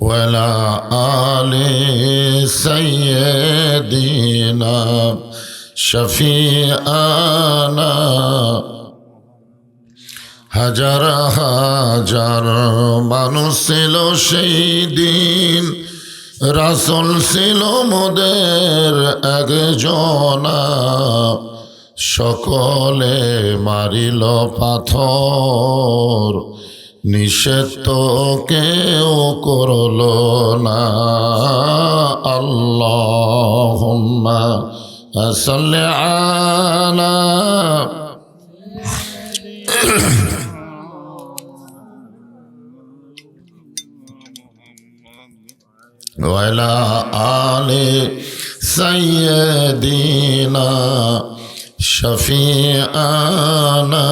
وعلى آل سيدنا شفيعنا হাজার হাজার মানুষ ছিল সেই দিন, রাসূল ছিল মোদের একজনা। সকলে মারিল পাথর, নিষেধ তো কেউ করল না। আল্লাহুম্মা সাল্লি আলা وعلى آل سيدنا شفيعنا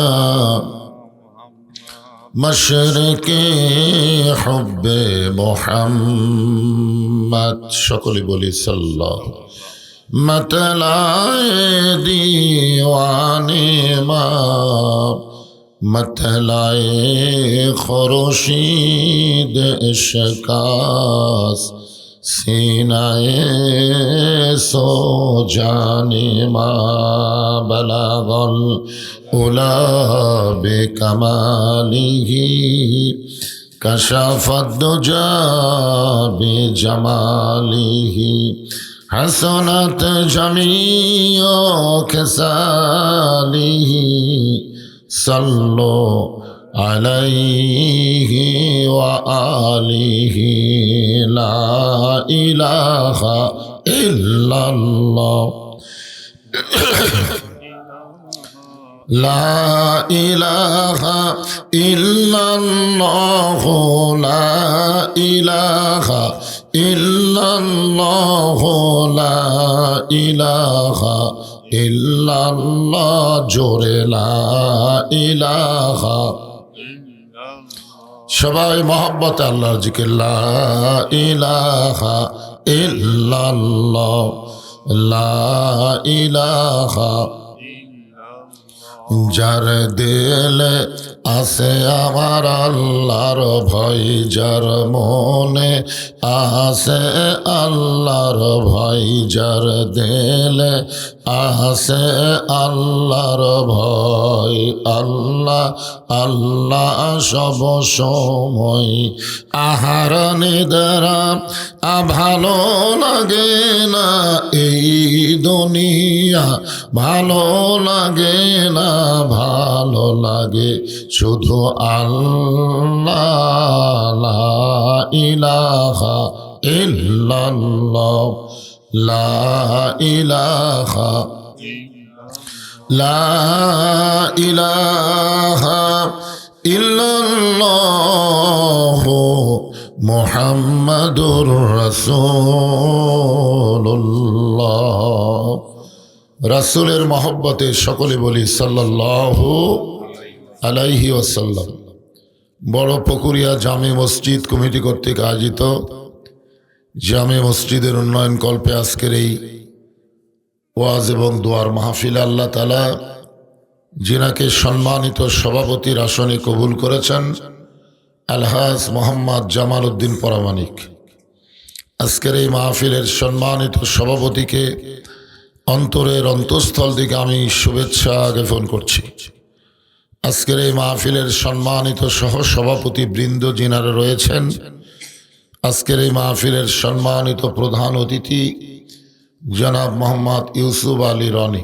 مشرق حب محمد সকলে বলি সাল্লাল্লাহু মতলায়ে দীওয়ানে মা মতলায়ে খুরশিদ ইশকাস সিনায়ে সো জানে মা বলাগল উলা বিকামালিহি কাশাফাদ দুজা বিজামালিহি হাসানাত জামিউ খিসালিহি সাল্লু আলাইহি ওয়া আলিহি লা ইলাহা ইল্লাল্লাহ লা ইলাহা ইল্লাল্লাহ লা ইলাহা ইল্লাল্লাহ লা ইলাহা ইল্লাল্লাহ জোরে লা ইলাহা। সবাই মহব্বতে আল্লাহর জিকির লা ইলাহা ইল্লাল্লাহ লা ইলাহা। যার দিলে আছে আমার আল্লাহর ভয়, যার মনে আছে আল্লাহর ভয়, যার দিলে আছে আল্লাহর ভয়, আল্লাহ আল্লাহ সব সময়। আহার নিদ্রা ভালো লাগে না, এই দুনিয়া ভালো লাগে না, ভালো লাগে শুধু আল্লাহ। লা ইলাহা ইল্লাল্লাহ লা ইলাহা লা ইলাহা ইল্লাল্লাহ মুহাম্মাদুর রাসূলুল্লাহ। রাসূলের মহব্বতে সকলে বলি সাল্লাল্লাহু আলাইহি ওয়াসাল্লাম। বড় পুকুরিয়া জামে মসজিদ কমিটি কর্তৃক আয়োজিত জামে মসজিদের উন্নয়ন কল্পে আজকের এই ওয়াজ এবং দোয়ার মাহফিলে আল্লাহ তাআলা যিনাকে সম্মানিত সভাপতির আসনে কবুল করেছেন, আলহাজ মোহাম্মদ জামাল উদ্দিন পরামানিক, আজকের এই মাহফিলের সম্মানিত সভাপতিকে অন্তরের অন্তঃস্থল থেকে আমি শুভেচ্ছা জ্ঞাপন করছি। আজকের এই মাহফিলের সম্মানিত সহ সভাপতি বৃন্দ যিনারা রয়েছেন, আজকের এই মাহফিলের সম্মানিত প্রধান অতিথি জনাব মোহাম্মদ ইউসুফ আলী রনি,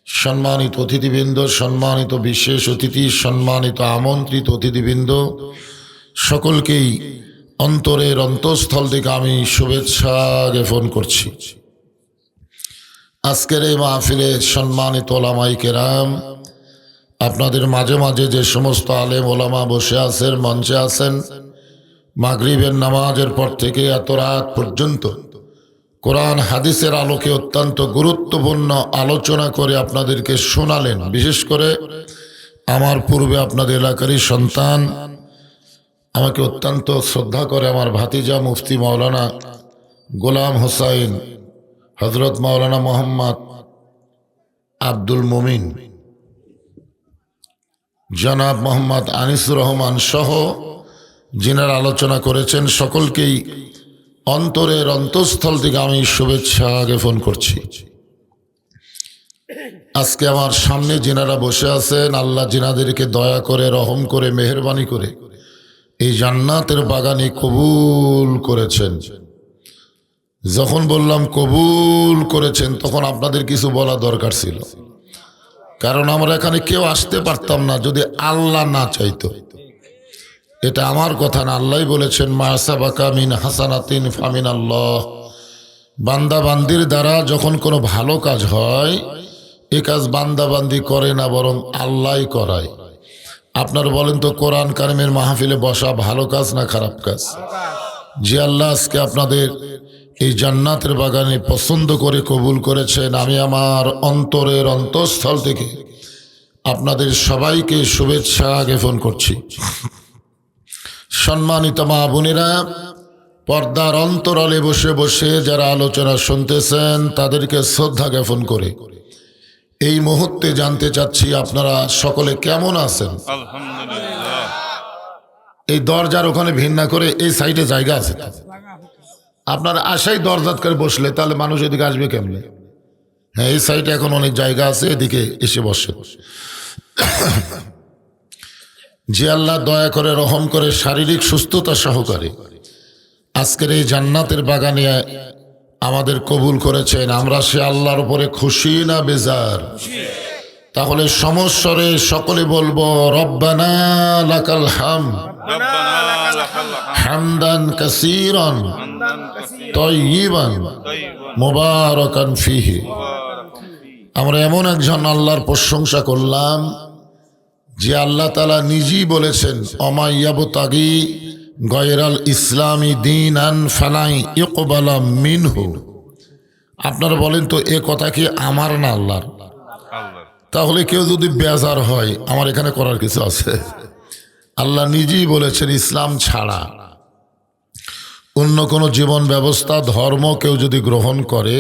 সম্মানিত অতিথিবৃন্দ, সম্মানিত বিশেষ অতিথি, সম্মানিত আমন্ত্রিত অতিথিবৃন্দ, সকলকেই অন্তরের অন্তঃস্থল থেকে আমি শুভেচ্ছা জ্ঞাপন করছি। আজকের এই মাহফিলে সম্মানিত ওলামায়ে কেরাম, আপনাদের মাঝে মাঝে যে সমস্ত আলেম ওলামা বসে আছেন, মঞ্চে আছেন, মাগরিবের নামাজের পর থেকে এত রাত পর্যন্ত কোরআন হাদিসের আলোকে অত্যন্ত গুরুত্বপূর্ণ আলোচনা করে আপনাদেরকে শোনালেন। বিশেষ করে আমার পূর্বে আপনাদের এলাকারই সন্তান, আমাকে অত্যন্ত শ্রদ্ধা করে আমার ভাতিজা মুফতি মাওলানা গোলাম হোসাইন, হজরত মাওলানা মোহাম্মদ আব্দুল মুমিন, জনাব মোহাম্মদ আনিসুর রহমান সহ যিনারা আলোচনা করেছেন সকলকেই অন্তরের অন্তঃস্থল থেকে আমি শুভেচ্ছা জ্ঞাপন করছি। আজকে আমার সামনে যিনারা বসে আছেন, আল্লাহ যিনাদেরকে দয়া করে, রহম করে, মেহেরবানি করে এই জান্নাতের বাগানে কবুল করেছেন। যখন বললাম কবুল করেছেন তখন আপনাদের কিছু বলা দরকার ছিল, কারণ আমরা এখানে কেউ আসতে পারতাম না যদি আল্লাহ না চাইতো। এটা আমার কথা না, আল্লাহই বলেছেন মা সাবাকা মিন হাসানাতিন ফামিন আল্লাহ। বান্দা বান্দির দ্বারা যখন কোনো ভালো কাজ হয় এ কাজ বান্দা বান্দি করে না, বরং আল্লাহই করায়। আপনার বলেন তো, কোরআন কারিমের মাহফিলে বসা ভালো কাজ না খারাপ কাজ? যে আল্লাহ আজকে আপনাদের এই জান্নাতের বাগানে পছন্দ করে কবুল করেছেন, আমি আমার অন্তরের অন্তঃস্থল থেকে আপনাদের সবাইকে শুভেচ্ছা জ্ঞাপন করছি। সম্মানিত মা বোনেরা, পর্দার অন্তরালে বসে বসে যারা আলোচনা শুনতেছেন তাদেরকে শ্রদ্ধা জ্ঞাপন করে এই মুহূর্তে জানতে চাচ্ছি আপনারা সকলে কেমন আছেন? আলহামদুলিল্লাহ। এই দরজার ওখানে ভিন্ন করে এই সাইডে জায়গা আছে, আপনারা আশাই দরজাত করে বসলে তাহলে মানুষ এদিকে আসবে কেমনে? হ্যাঁ, এই সাইডে এখন অনেক জায়গা আছে, এদিকে এসে বসে। যে আল্লাহ দয়া করে, রহম করে, শারীরিক সুস্থতা সহকারে আজকের এই জান্নাতের বাগানে আমাদের কবুল করেছেন, আমরা সে আল্লাহর উপরে খুশি না বেজার? তাহলে সমস্বরে সকলে বলবো রব্বানা লাকাল হামদ হামদান কাসীরান তাইয়িবান মুবারাকান ফীহি। আমরা এমন একজন আল্লাহর প্রশংসা করলাম যে আল্লাহ তাআলা নিজেই বলেছেন অমাইয়াবতাগি গয়রাল ইসলামী দীনান ফালাই ইকবালা মিনহু। আপনারা বলেন তো, এ কথা কি আমার না আল্লাহর? তাহলে কেউ যদি বেজার হয়, আমার এখানে করার কিছু আছে? আল্লাহ নিজেই বলেছেন ইসলাম ছাড়া অন্য কোনো জীবন ব্যবস্থা, ধর্ম কেউ যদি গ্রহণ করে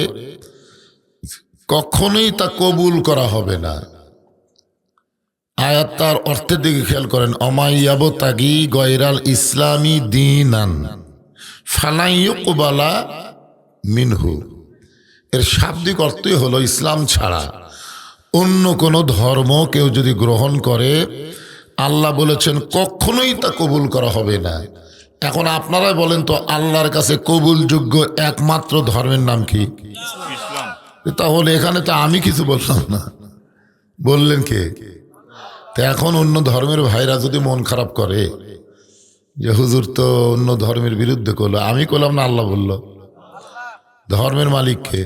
কখনোই তা কবুল করা হবে না। আয়াত তার অর্থের দিকে খেয়াল করেন, অমাইয়াবতাগি গয়রাল ইসলামী দীনান ফালাই ইকবালা মিনহু। এর শাব্দিক অর্থই হলো ইসলাম ছাড়া অন্য কোনো ধর্ম কেউ যদি গ্রহণ করে আল্লাহ বলেছেন কখনোই তা কবুল করা হবে না। এখন আপনারা বলেন তো, আল্লাহর কাছে কবুলযোগ্য একমাত্র ধর্মের নাম কি? ইসলাম। তাহলে এখানে তো আমি কিছু বললাম না, বললেন কে? তো এখন অন্য ধর্মের ভাইরা যদি মন খারাপ করে যে হুজুর তো অন্য ধর্মের বিরুদ্ধে করলো, আমি করলাম না, আল্লাহ বলল। ধর্মের মালিককে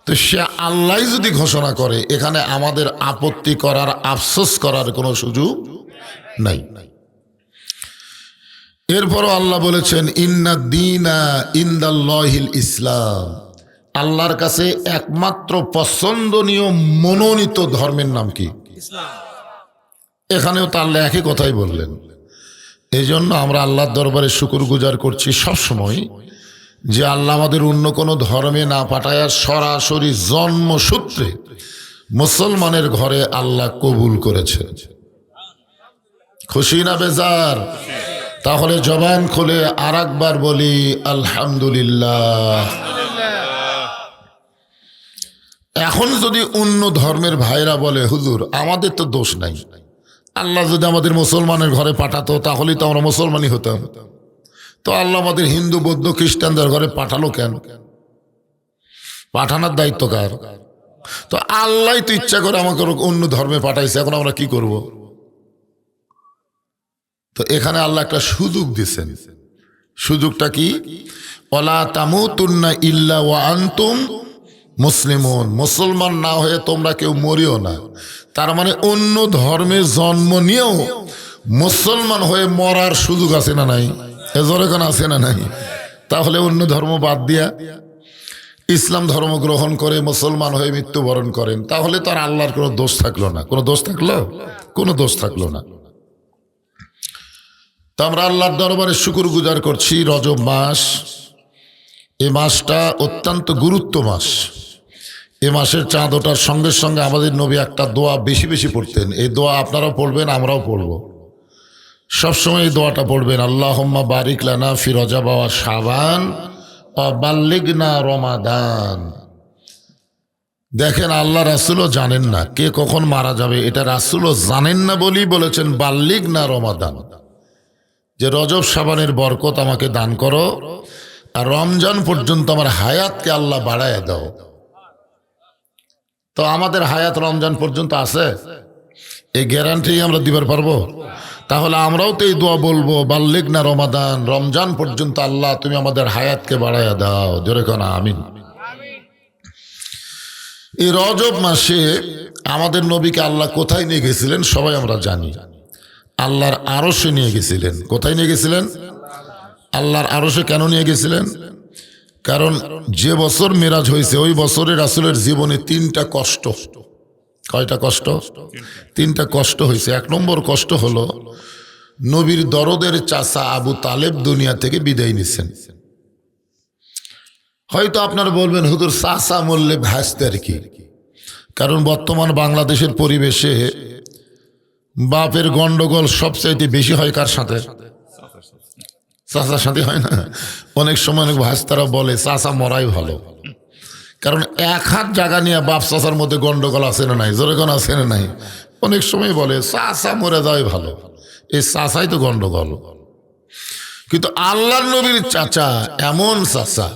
তো সে আল্লাহ যদি ঘোষণা করে, এখানে আমাদের আপত্তি করার, আফসোস করার কোনো সুযোগ নাই। এরপরও আল্লাহ বলেছেন ইন্না দীনা ইনদাল্লাহিল ইসলাম। আল্লাহর কাছে একমাত্র পছন্দনীয় মনোনীত ধর্মের নাম কি? এখানেও তো আল্লাহ একই কথাই বললেন। এই জন্য আমরা আল্লাহর দরবারে শুকরগুজার করছি সবসময় যে আল্লাহ আমাদের অন্য কোনো ধর্মে না পাঠায়া সরাসরি জন্মসূত্রে মুসলমানের ঘরে আল্লাহ কবুল করেছে। খুশি না বেজার? তাহলে জবান খুলে আর একবার বলি আলহামদুলিল্লাহ। এখন যদি অন্য ধর্মের ভাইরা বলে হুজুর আমাদের তো দোষ নাই, আল্লাহ যদি আমাদের মুসলমানের ঘরে পাঠাতো তাহলেই তো আমরা মুসলমানই হতাম, তো আল্লাহ আমাদের হিন্দু বৌদ্ধ খ্রিস্টানদের ঘরে পাঠালো কেন? পাঠানোর দায়িত্ব কার? তো আল্লাহ তো ইচ্ছা করে আমাকে অন্য ধর্মে পাঠাইছে, এখন আমরা কি করব? তো এখানে আল্লাহ একটা সুযোগ দিচ্ছেন। সুযোগটা কি? ওয়ালা তামুতুন্না ইল্লা ওয়া আনতুম মুসলিমুন। মুসলমান না হয়ে তোমরা কেউ মরিও না। তার মানে অন্য ধর্মে জন্ম নিয়েও মুসলমান হয়ে মরার সুযোগ আছে না নাই? এজরে কেন আছে না নাই? তাহলে অন্য ধর্ম বাদ দিয়া ইসলাম ধর্ম গ্রহণ করে মুসলমান হয়ে মৃত্যুবরণ করেন, তাহলে তার আল্লাহর কোনো দোষ থাকলো না। কোনো দোষ থাকলো? কোনো দোষ থাকলো না। তো আমরা আল্লাহর দরবারে শুকরগুজার করছি। রজব মাস, এই মাসটা অত্যন্ত গুরুত্ব মাস। এই মাসের চাঁদ ওঠার সঙ্গে সঙ্গে আমাদের নবী একটা দোয়া বেশি বেশি পড়তেন। এই দোয়া আপনারাও পড়বেন, আমরাও পড়ব। সবসময় এই দোয়াটা পড়বেন, আল্লাহুম্মা বারিক লানা ফি রজব ওয়া শাবান ওয়া বাল্লিগনা রমাদান। দেখেন, আল্লাহ রাসূলও জানেন না কে কখন মারা যাবে, এটা রাসূলও জানেন না বলেই বলেছেন বাল্লিগনা রমাদান, যে রজব শাবানের বরকত আমাকে দান করো আর রমজান পর্যন্ত আমার হায়াতকে আল্লাহ বাড়ায় দাও। তো আমাদের হায়াত রমজান পর্যন্ত আছে, এই গ্যারান্টি আমরা দিবার পারবো? তাহলে আমরাও তো এই দোয়া বলবো, বাল্লিগনা রমাদান, রমজান পর্যন্ত আল্লাহ তুমি আমাদের হায়াতকে বাড়ায় দাও। জোরে কোন আমিন। এই রজব মাসে আমাদের নবীকে আল্লাহ কোথায় নিয়ে গেছিলেন সবাই আমরা জানি। আল্লাহর আরশে নিয়ে গেছিলেন। কোথায় নিয়ে গেছিলেন? আল্লাহর আরশে। কেন নিয়ে গেছিলেন? কারণ যে বছর মেরাজ হয়েছে ওই বছরে রাসূলের জীবনে 3টা কষ্ট। কয়টা কষ্ট? 3টা কষ্ট হয়েছে। 1 নম্বর কষ্ট হলো নবীর দরদের চাচা আবু তালেব দুনিয়া থেকে বিদায় নিছেন। হয়তো আপনারা বলবেন হুজুর চাচা মরলে ভাসতে আর কি, কারণ বর্তমান বাংলাদেশের পরিবেশে বাপের গন্ডগোল সবচাইতে বেশি হয় কার সাথে? চাচার সাথে হয় না? অনেক সময় অনেক ভাস্তারা বলে চাচা মরাই ভালো, কারণ 1 হাত জায়গা নিয়ে বাপ চাচার মধ্যে গন্ডগোল আছে না নাই? জোরে কোন আছে না নাই? অনেক সময় বলে চাচা মরে যাওয়াই ভালো, এই চাচাই তো গন্ডগোল। কিন্তু আল্লাহর নবীর চাচা এমন চাচা,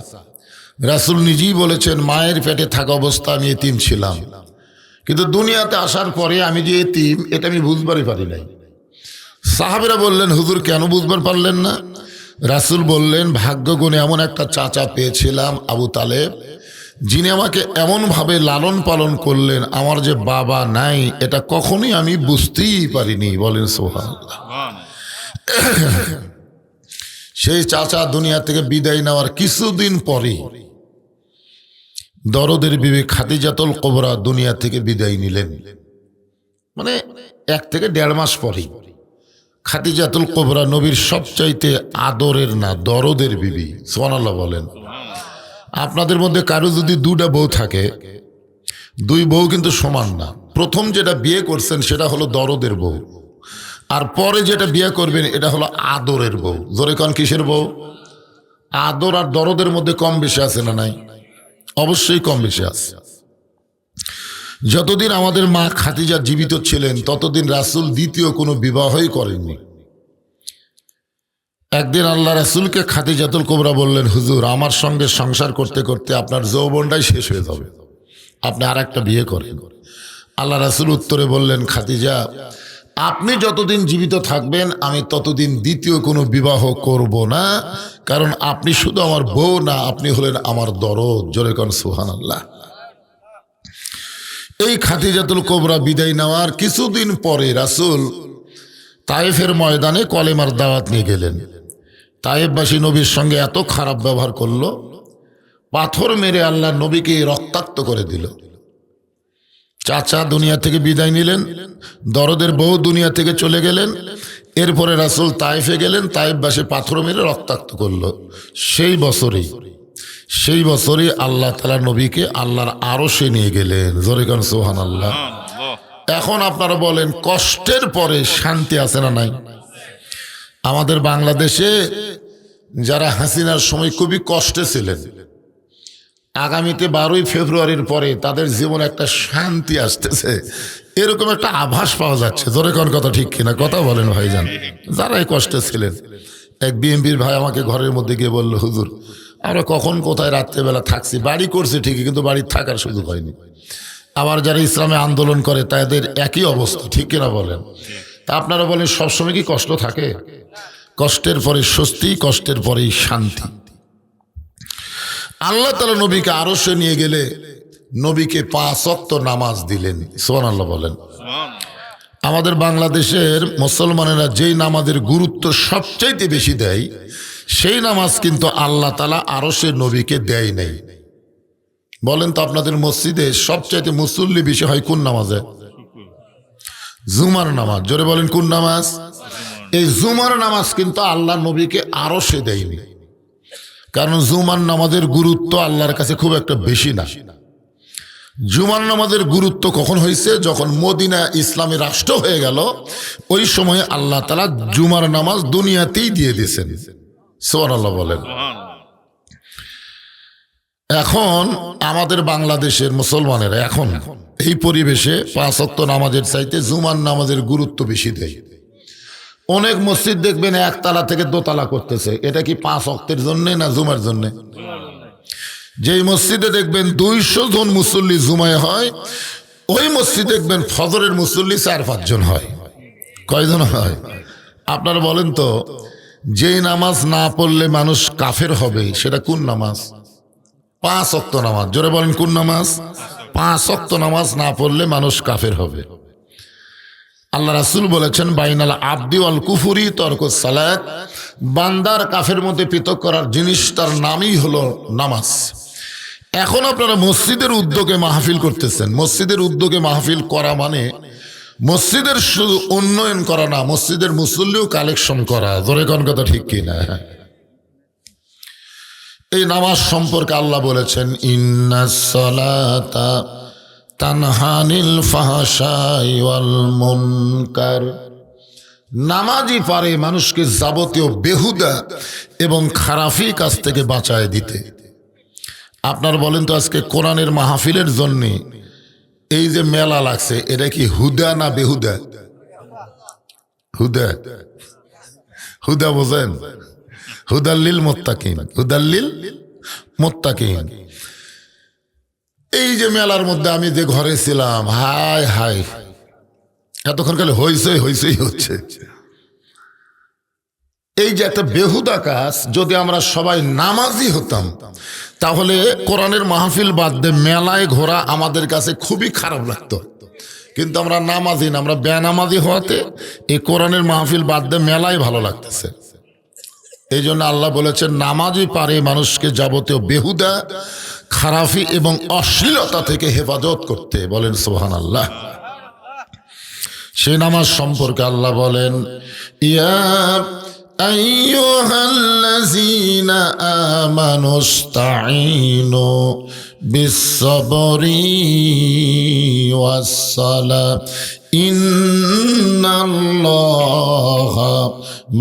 রাসূল নিজেই বলেছেন মায়ের পেটে থাকা অবস্থা আমি এতিম ছিলাম, কিন্তু দুনিয়াতে আসার পরে আমি যে এতিম এটা আমি বুঝবারই পারি নাই। সাহাবীরা বললেন হুজুর কেন বুঝবার পারলেন না? রাসূল বললেন ভাগ্য গুণে এমন একটা চাচা পেয়েছিলাম আবু তালেব, যিনি আমাকে এমনভাবে লালন পালন করলেন, আমার যে বাবা নাই এটা কখনোই আমি বুঝতেই পারিনি। বলেন সুবহানাল্লাহ। সেই চাচা দুনিয়া থেকে বিদায় নেওয়ার কিছুদিন পরে দরদের বিবি খাদিজাতুল কুবরা দুনিয়া থেকে বিদায় নিলেন। মানে 1 থেকে 1.5 মাস পরে খাদিজাতুল কুবরা নবীর সবচাইতে আদরের না দরদের বিবি। সুবহানাল্লাহ বলেন। আপনাদের মধ্যে কারো যদি 2টা বউ থাকে, 2 বউ কিন্তু সমান না। প্রথম যেটা বিয়ে করছেন সেটা হলো দরদের বউ, আর পরে যেটা বিয়ে করবেন এটা হলো আদরের বউ। জোরে কোন কিসের বউ? আদর আর দরদের মধ্যে কম বেশি আছে না নাই? অবশ্যই কম বেশি আছে। যতদিন আমাদের মা খাদিজা জীবিত ছিলেন ততদিন রাসূল দ্বিতীয় কোনো বিবাহই করেননি। একদিন আল্লাহ রাসূলকে খাদিজাতুল কুবরা বললেন হুজুর আমার সঙ্গে সংসার করতে করতে আপনার যৌবনটাই শেষ হয়ে যাবে, আপনি আর একটা বিয়ে করেন। আল্লাহ রাসূল উত্তরে বললেন খাদিজা আপনি যতদিন জীবিত থাকবেন আমি ততদিন দ্বিতীয় কোনো বিবাহ করব না, কারণ আপনি শুধু আমার বউ না, আপনি হলেন আমার দরদ। জোরে কোন সুবহানাল্লাহ। এই খাদিজাতুল কুবরা বিদায় নেওয়ার কিছুদিন পরে রাসূল তায়েফের ময়দানে কলেমার দাওয়াত নিয়ে গেলেন। তায়েফবাসী নবীর সঙ্গে এত খারাপ ব্যবহার করলো, পাথর মেরে আল্লাহ নবীকে রক্তাক্ত করে দিল। চাচা দুনিয়া থেকে বিদায় নিলেন, দরদের বউ দুনিয়া থেকে চলে গেলেন, এরপরে রাসূল তায়েফে গেলেন, তায়েফবাসী পাথর মেরে রক্তাক্ত করলো। সেই বছরই আল্লাহ তাআলা নবীকে আল্লাহর আরশে নিয়ে গেলেন। জোরে কোন সুবহানাল্লাহ। এখন আপনারা বলেন কষ্টের পরে শান্তি আছে না নাই? আমাদের বাংলাদেশে যারা হাসিনার সময় খুবই কষ্টে ছিলেন, আগামীতে 12ই ফেব্রুয়ারির পরে তাদের জীবনে একটা শান্তি আসতেছে, এরকম একটা আভাস পাওয়া যাচ্ছে। জোরে কোন কথা ঠিক কিনা? কথা বলেন ভাইজান। যারা এই কষ্টে ছিলেন, এক বিএমপির ভাই আমাকে ঘরের মধ্যে গিয়ে বলল হুজুর আমরা কখন কোথায় রাত্রেবেলা থাকছি, বাড়ি করছি ঠিকই কিন্তু বাড়ির থাকার সুযোগ হয়নি। আবার যারা ইসলামে আন্দোলন করে তাদের একই অবস্থা, ঠিক কিনা বলেন? তা আপনারা বলেন সবসময় কি কষ্ট থাকে? কষ্টের পরে স্বস্তি, কষ্টের পরেই শান্তি। আল্লাহ তাআলা নবীকে আরশে নিয়ে গেলে নবীকে 5 ওয়াক্ত নামাজ দিলেন। সুবহানাল্লাহ বলেন। আমাদের বাংলাদেশের মুসলমানেরা যেই নামাজের গুরুত্ব সবচাইতে বেশি দেয় সেই নামাজ কিন্তু আল্লাহ তাআলা আরশে নবীকে দেয় নাই। বলেন তো আপনাদের মসজিদে সবচাইতে মুসল্লি বেশি হয় কোন নামাজে? জুমার নামাজ। জোরে বলেন কোন নামাজ? এই জুমার নামাজ কিন্তু আল্লাহ নবীকে আরশে দেয়নি, কারণ জুমার নামাজের গুরুত্ব আল্লাহর কাছে খুব একটা বেশি না। জুমার নামাজের গুরুত্ব কখন হয়েছে? যখন মদিনা ইসলামী রাষ্ট্র হয়ে গেল, ওই সময়ে আল্লাহ তাআলা জুমার নামাজ দুনিয়াতেই দিয়ে দিয়েছেন। সুবহানাল্লাহ বলেন। এখন আমাদের বাংলাদেশের মুসলমানেরা এখন এই পরিবেশে 5 ওয়াক্ত নামাজের চাইতে জুমার নামাজের গুরুত্ব বেশি দেয়। অনেক মসজিদ দেখবেন একতলা থেকে দোতলা করতেছে। এটা কি 5 ওয়াক্তের জন্য না জুমার জন্য? যেই মসজিদে দেখবেন 200 জন মুসল্লি জুমায় হয়, ওই মসজিদে দেখবেন ফজরের মুসল্লি 4-5 জন হয়। কয়জন হয়? আপনারা বলেন তো, যেই নামাজ না পড়লে মানুষ কাফের হবে সেটা কোন নামাজ? 5 ওয়াক্ত নামাজ। জোরে বলেন, কোন নামাজ? 5 ওয়াক্ত নামাজ না পড়লে মানুষ কাফের হবে। আল্লাহ রাসূল বলেছেন, বাইনাল আবদি ওয়াল কুফরি তরকুস সালাত। বান্দার কাফের মধ্যে পৃথক করার জিনিসটার নামই হলো নামাজ। এখন আপনারা মসজিদের উদ্যোগে মাহফিল করতেছেন। মসজিদের উদ্যোগে মাহফিল করা মানে মসজিদের শুধু উন্নয়ন করা না, মসজিদের মুসল্লিও কালেকশন করা। জোরে কোন কথা ঠিক কিনা? এই নামাজ সম্পর্কে আল্লাহ বলেছেন, ইন্নাস সালাতা তানহা আনিল ফাহশাই ওয়াল মুনকার। নামাজই পারে মানুষকে যাবতীয় বেহুদা এবং খারাপি কাজ থেকে বাঁচায় দিতে। আপনার বলেন তো, আজকে কোরআনের মাহফিলের জন্য এই যে মেলা লাগছে, এটা কি হুদা না বেহুদা? হুদা। হুদা বোঝেন? হুদাল্লিল মুত্তাকিন, হুদাল্লিল মুত্তাকিন। এই যে মেলার মধ্যে আমি যে ঘরে ছিলাম, হায় হায়, এতক্ষণ কালে হইচই হইচই হচ্ছে। এই যে একটা বেহুদা কাজ, যদি আমরা সবাই নামাজি হতাম তাহলে কোরআনের মাহফিল বাদ দিয়ে মেলায় ঘোরা আমাদের কাছে খুবই খারাপ লাগতো। কিন্তু আমরা নামাজি না, আমরা বেনামাজি হওয়াতে এই কোরআনের মাহফিল বাদ দিয়ে মেলায় ভালো লাগতেছে। এই জন্য আল্লাহ বলেছেন, নামাজই পারে মানুষকে যাবতীয় বেহুদা, খারাপি এবং অশ্লীলতা থেকে হেফাজত করতে। বলেন সুবহানাল্লাহ। সেই নামাজ সম্পর্কে আল্লাহ বলেন, ইয়া আইয়ুহাল্লাযীনা আমানুস্তাঈনু বিস-সাবরি ওয়াস-সালাহ ইন্নাল্লাহা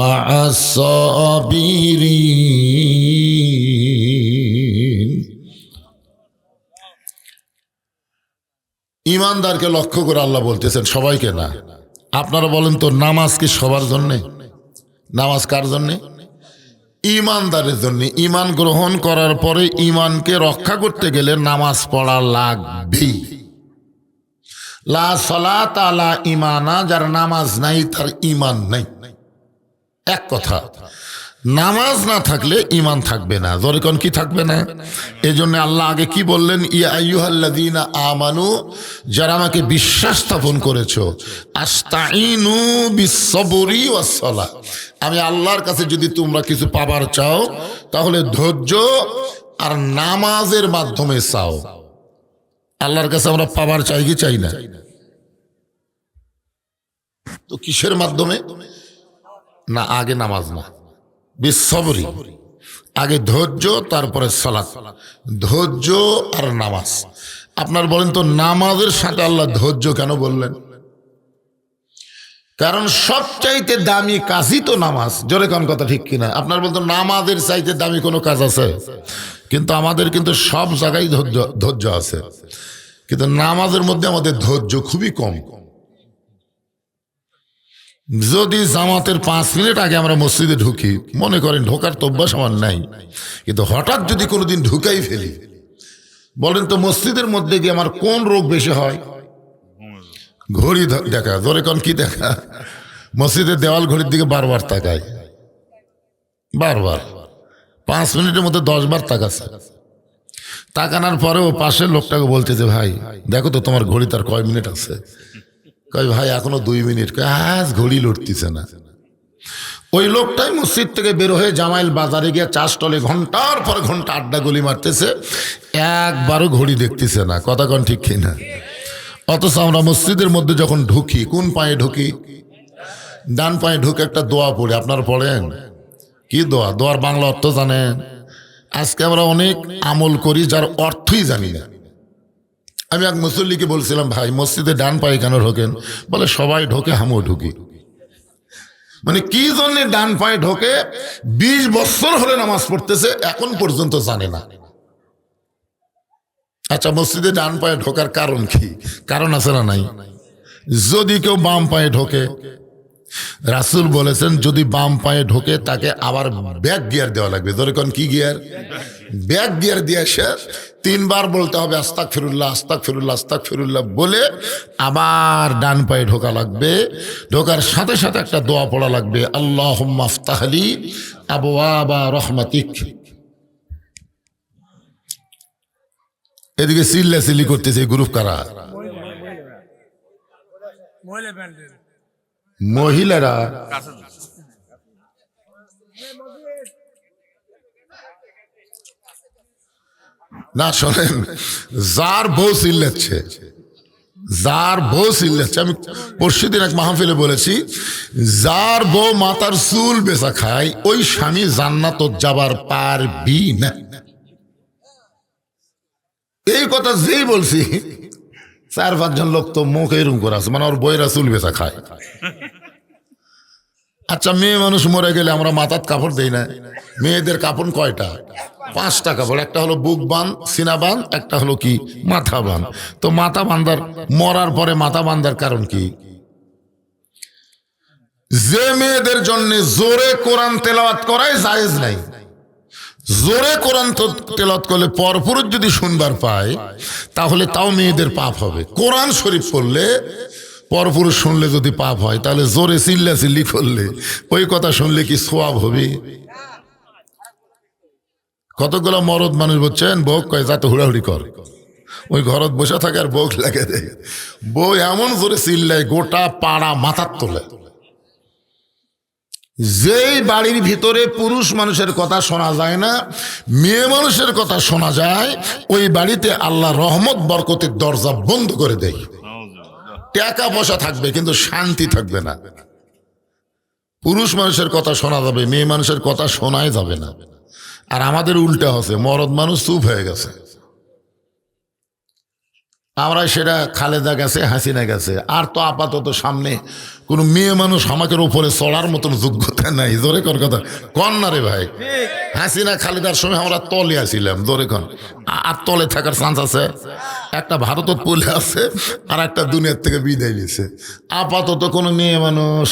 মা'আস-সাবিরিন। ইমানদারকে লক্ষ্য করে আল্লাহ বলতেছেন, সবাইকে না। আপনারা বলেন তো, নামাজ কি সবার জন্যে? নামাজ কার জন্যে? ইমানদারের জন্য। ইমান গ্রহণ করার পরে ইমানকে রক্ষা করতে গেলে নামাজ পড়া লাগবেই। লা সালাতা লা ঈমানা, যার নামাজ নাই তার ইমান নাই। এক কথা, নামাজ না থাকলে ইমান থাকবে না। জোরে কোন কি থাকবে না? এই জন্য আল্লাহ আগে কি বললেন, ইয়া আইয়ুহাল্লাযীনা আমানু, যারা আমাকে বিশ্বাস স্থাপন করেছো, আস্তাঈনু বিস-সাবরি ওয়াস-সালাহ। আমি আল্লাহর কাছে যদি তোমরা কিছু পাবার চাও তাহলে ধৈর্য আর নামাজের মাধ্যমে চাও। আল্লাহর কাছে আমরা পাবার চাই কি চাই না? তো কিসের মাধ্যমে? না, আগে নামাজ না, বিস-সাবরি, আগে ধৈর্য, তারপরে সালাত। ধৈর্য আর নামাজ। আপনার বলেন তো, নামাজের সাথে আল্লাহ ধৈর্য কেন বললেন? কারণ সবচাইতে দামি কাজই তো নামাজ। জোরে কোন কথা ঠিক কিনা? আপনার বলতো, নামাজের চাইতে দামি কোনো কাজ আছে? কিন্তু আমাদের কিন্তু সব জায়গায় ধৈর্য আছে, কিন্তু নামাজের মধ্যে আমাদের ধৈর্য খুবই কম। যদি জামাতের 5 মিনিট আগে আমরা মসজিদে ঢুকি, মনে করেন ঢোকার তো অভ্যাস আমার নাই, কিন্তু হঠাৎ যদি কোনোদিন ঢুকাই ফেলি, বলেন তো মসজিদের মধ্যে গিয়ে আমার কোন রোগ বেশি হয়? ঘড়ি দেখা। ধরে কোন কি দেখা? মসজিদের দেওয়াল ঘড়ির দিকে বারবার তাকায়, বারবার 5 মিনিটের মধ্যে 10 বার তাকাচ্ছে। তাকানোর পরেও পাশের লোকটাকে বলতেছে, ভাই দেখো তো তোমার ঘড়ি তার কয় মিনিট আছে? কয় ভাই এখনো 2 মিনিট। আজ ঘড়ি লড়তেছে না। ওই লোকটাই মসজিদ থেকে বের হয়ে জামাইল বাজারে গিয়ে চা স্টলে ঘন্টার পর ঘন্টা আড্ডা গলি মারতেছে, একবারও ঘড়ি দেখতেছে না। কথা কোন ঠিক কিনা? অথচ আমরা মসজিদের মধ্যে যখন ঢুকি, কোন পায়ে ঢুকি? ডান পায়ে ঢুকে একটা দোয়া পড়ি। আপনারা পড়েন? কি দোয়া? দোয়ার বাংলা অর্থ জানেন? আজকে আমরা অনেক আমল করি যার অর্থই জানি না। আমি এক মুসল্লিকে বলছিলাম, ভাই মসজিদে ডান পায়ে কেন ঢোকেন? বলে সবাই ঢোকে, আমিও ঢুকি। মানে কি জন্য ডান পায়ে ঢোকে 20 বছর হলে নামাজ পড়তেছে, এখন পর্যন্ত জানে না। আচ্ছা, মসজিদে ডান পায়ে ঢোকার কারণ কি? কারণ আছে না নাই? যদি কেউ বাম পায়ে ঢোকে, রাসূল বলেছেন যদি বাম পায়ে ঢোকে তাকে আবার ব্যাক গিয়ার দেওয়া লাগবে। ধরে কোন কি গিয়ার? ব্যাক গিয়ার দিয়ে এসে 3 বার বলতে হবে আস্তাগফিরুল্লাহ আস্তাগফিরুল্লাহ আস্তাগফিরুল্লাহ বলে আবার ডান পায়ে ঢোকা লাগবে। ঢোকার সাথে সাথে একটা দোয়া পড়া লাগবে, আল্লাহুম্মা আফতাহলি আবওয়াবা রহমাতিক। এদিকে চিল্লাচিল্লি করতেছে গ্রুপ কারা? মহিলারা। কাছে না শোনেন, যার বউ চিল্লাচ্ছে, যার বউ চিল্লাচ্ছে, আমি পরশুদিন এক মাহফিলে বলেছি, যার বউ মাথার চুল বেচা খায় ওই স্বামী জান্নাত যাবার পারবি না। এই কথা যেই বলছি 4-5 জন লোক তো মুখ এরকম করে আছে, মানে ওর বইরা চুল বেচা খায়। আচ্ছা, মেয়ে মানুষ মরে গেলে আমরা মাথার কাপড় দেই না? মেয়েদের কাপড় কয়টা? 5টা কাপড়। একটা হলো বুক বান, সিনা বান, একটা হলো কি মাথা বান। তো মাথা বান্ধার, মরার পরে মাথা বান্ধার কারণ কি? যে মেয়েদের জন্য জোরে কোরআন তেলাওয়াত করাই জায়েজ নাই। জোরে কোরআন তেলাওয়াত করলে পরপুরুষ যদি শুনবার পায় তাহলে তাও মেয়েদের পাপ হবে। কোরআন শরীফ পড়লে পরপুরুষ শুনলে যদি পাপ হয়, তাহলে জোরে চিল্লাচিল্লি করলে ওই কথা শুনলে কি সওয়াব হবে? কতগুলো মরদ মানুষ বলছেন, বউ কয় যাতে হুড়াহুড়ি কর, ওই ঘরত বসে থাকে আর বউ লাগে দেয়। বউ এমন জোরে চিল্লায় গোটা পাড়া মাথার তোলে। যেই বাড়ির ভিতরে পুরুষ মানুষের কথা শোনা যায় না, মেয়ে মানুষের কথা শোনা যায়, ওই বাড়িতে আল্লাহ রহমত বরকতের দরজা বন্ধ করে দেয়। টাকা পয়সা থাকবে কিন্তু শান্তি থাকবে না। পুরুষ মানুষের কথা শোনা যাবে, মেয়ে মানুষের কথা শোনাই যাবে না। আর আমাদের উল্টা হচ্ছে, মরদ মানুষ চুপ হয়ে গেছে। আমরা সেটা খালেদা গেছে, হাসিনা গেছে, আর তো আপাতত সামনে কোনো মেয়ে মানুষ আমাদের উপরে চড়ার মতন যোগ্যতা নাই। জোরে কর কথা কন না রে ভাই। হাসিনা খালেদার সময় আমরা তলে আসিলাম, জোরে কন। আর তলে থাকার চান্স আছে? একটা ভারতত পলে আছে আর একটা দুনিয়ার থেকে বিদায় নিয়েছে। আপাতত কোনো মেয়ে মানুষ।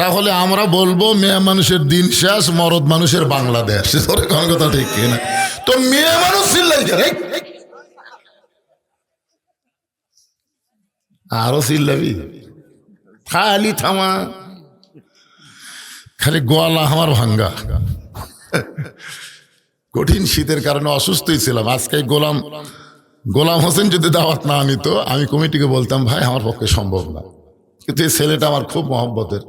তাহলে আমরা বলবো মেয়ে মানুষের দিন শেষ, মরদ মানুষের বাংলাদেশ। জোরে কন কথা ঠিক কিনা? তো মেয়ে মানুষ চিল্লাই করে, আরো চিল্লাবি? খালি থামা, খালি গলা আমার ভাঙ্গা। কঠিন শীতের কারণে অসুস্থই ছিলাম। আজকে গোলাম হোসেন যদি দাওয়াত না আনিত, আমি কমিটিকে বলতাম ভাই আমার পক্ষে সম্ভব না, কিন্তু এই ছেলেটা আমার খুব মহব্বতের,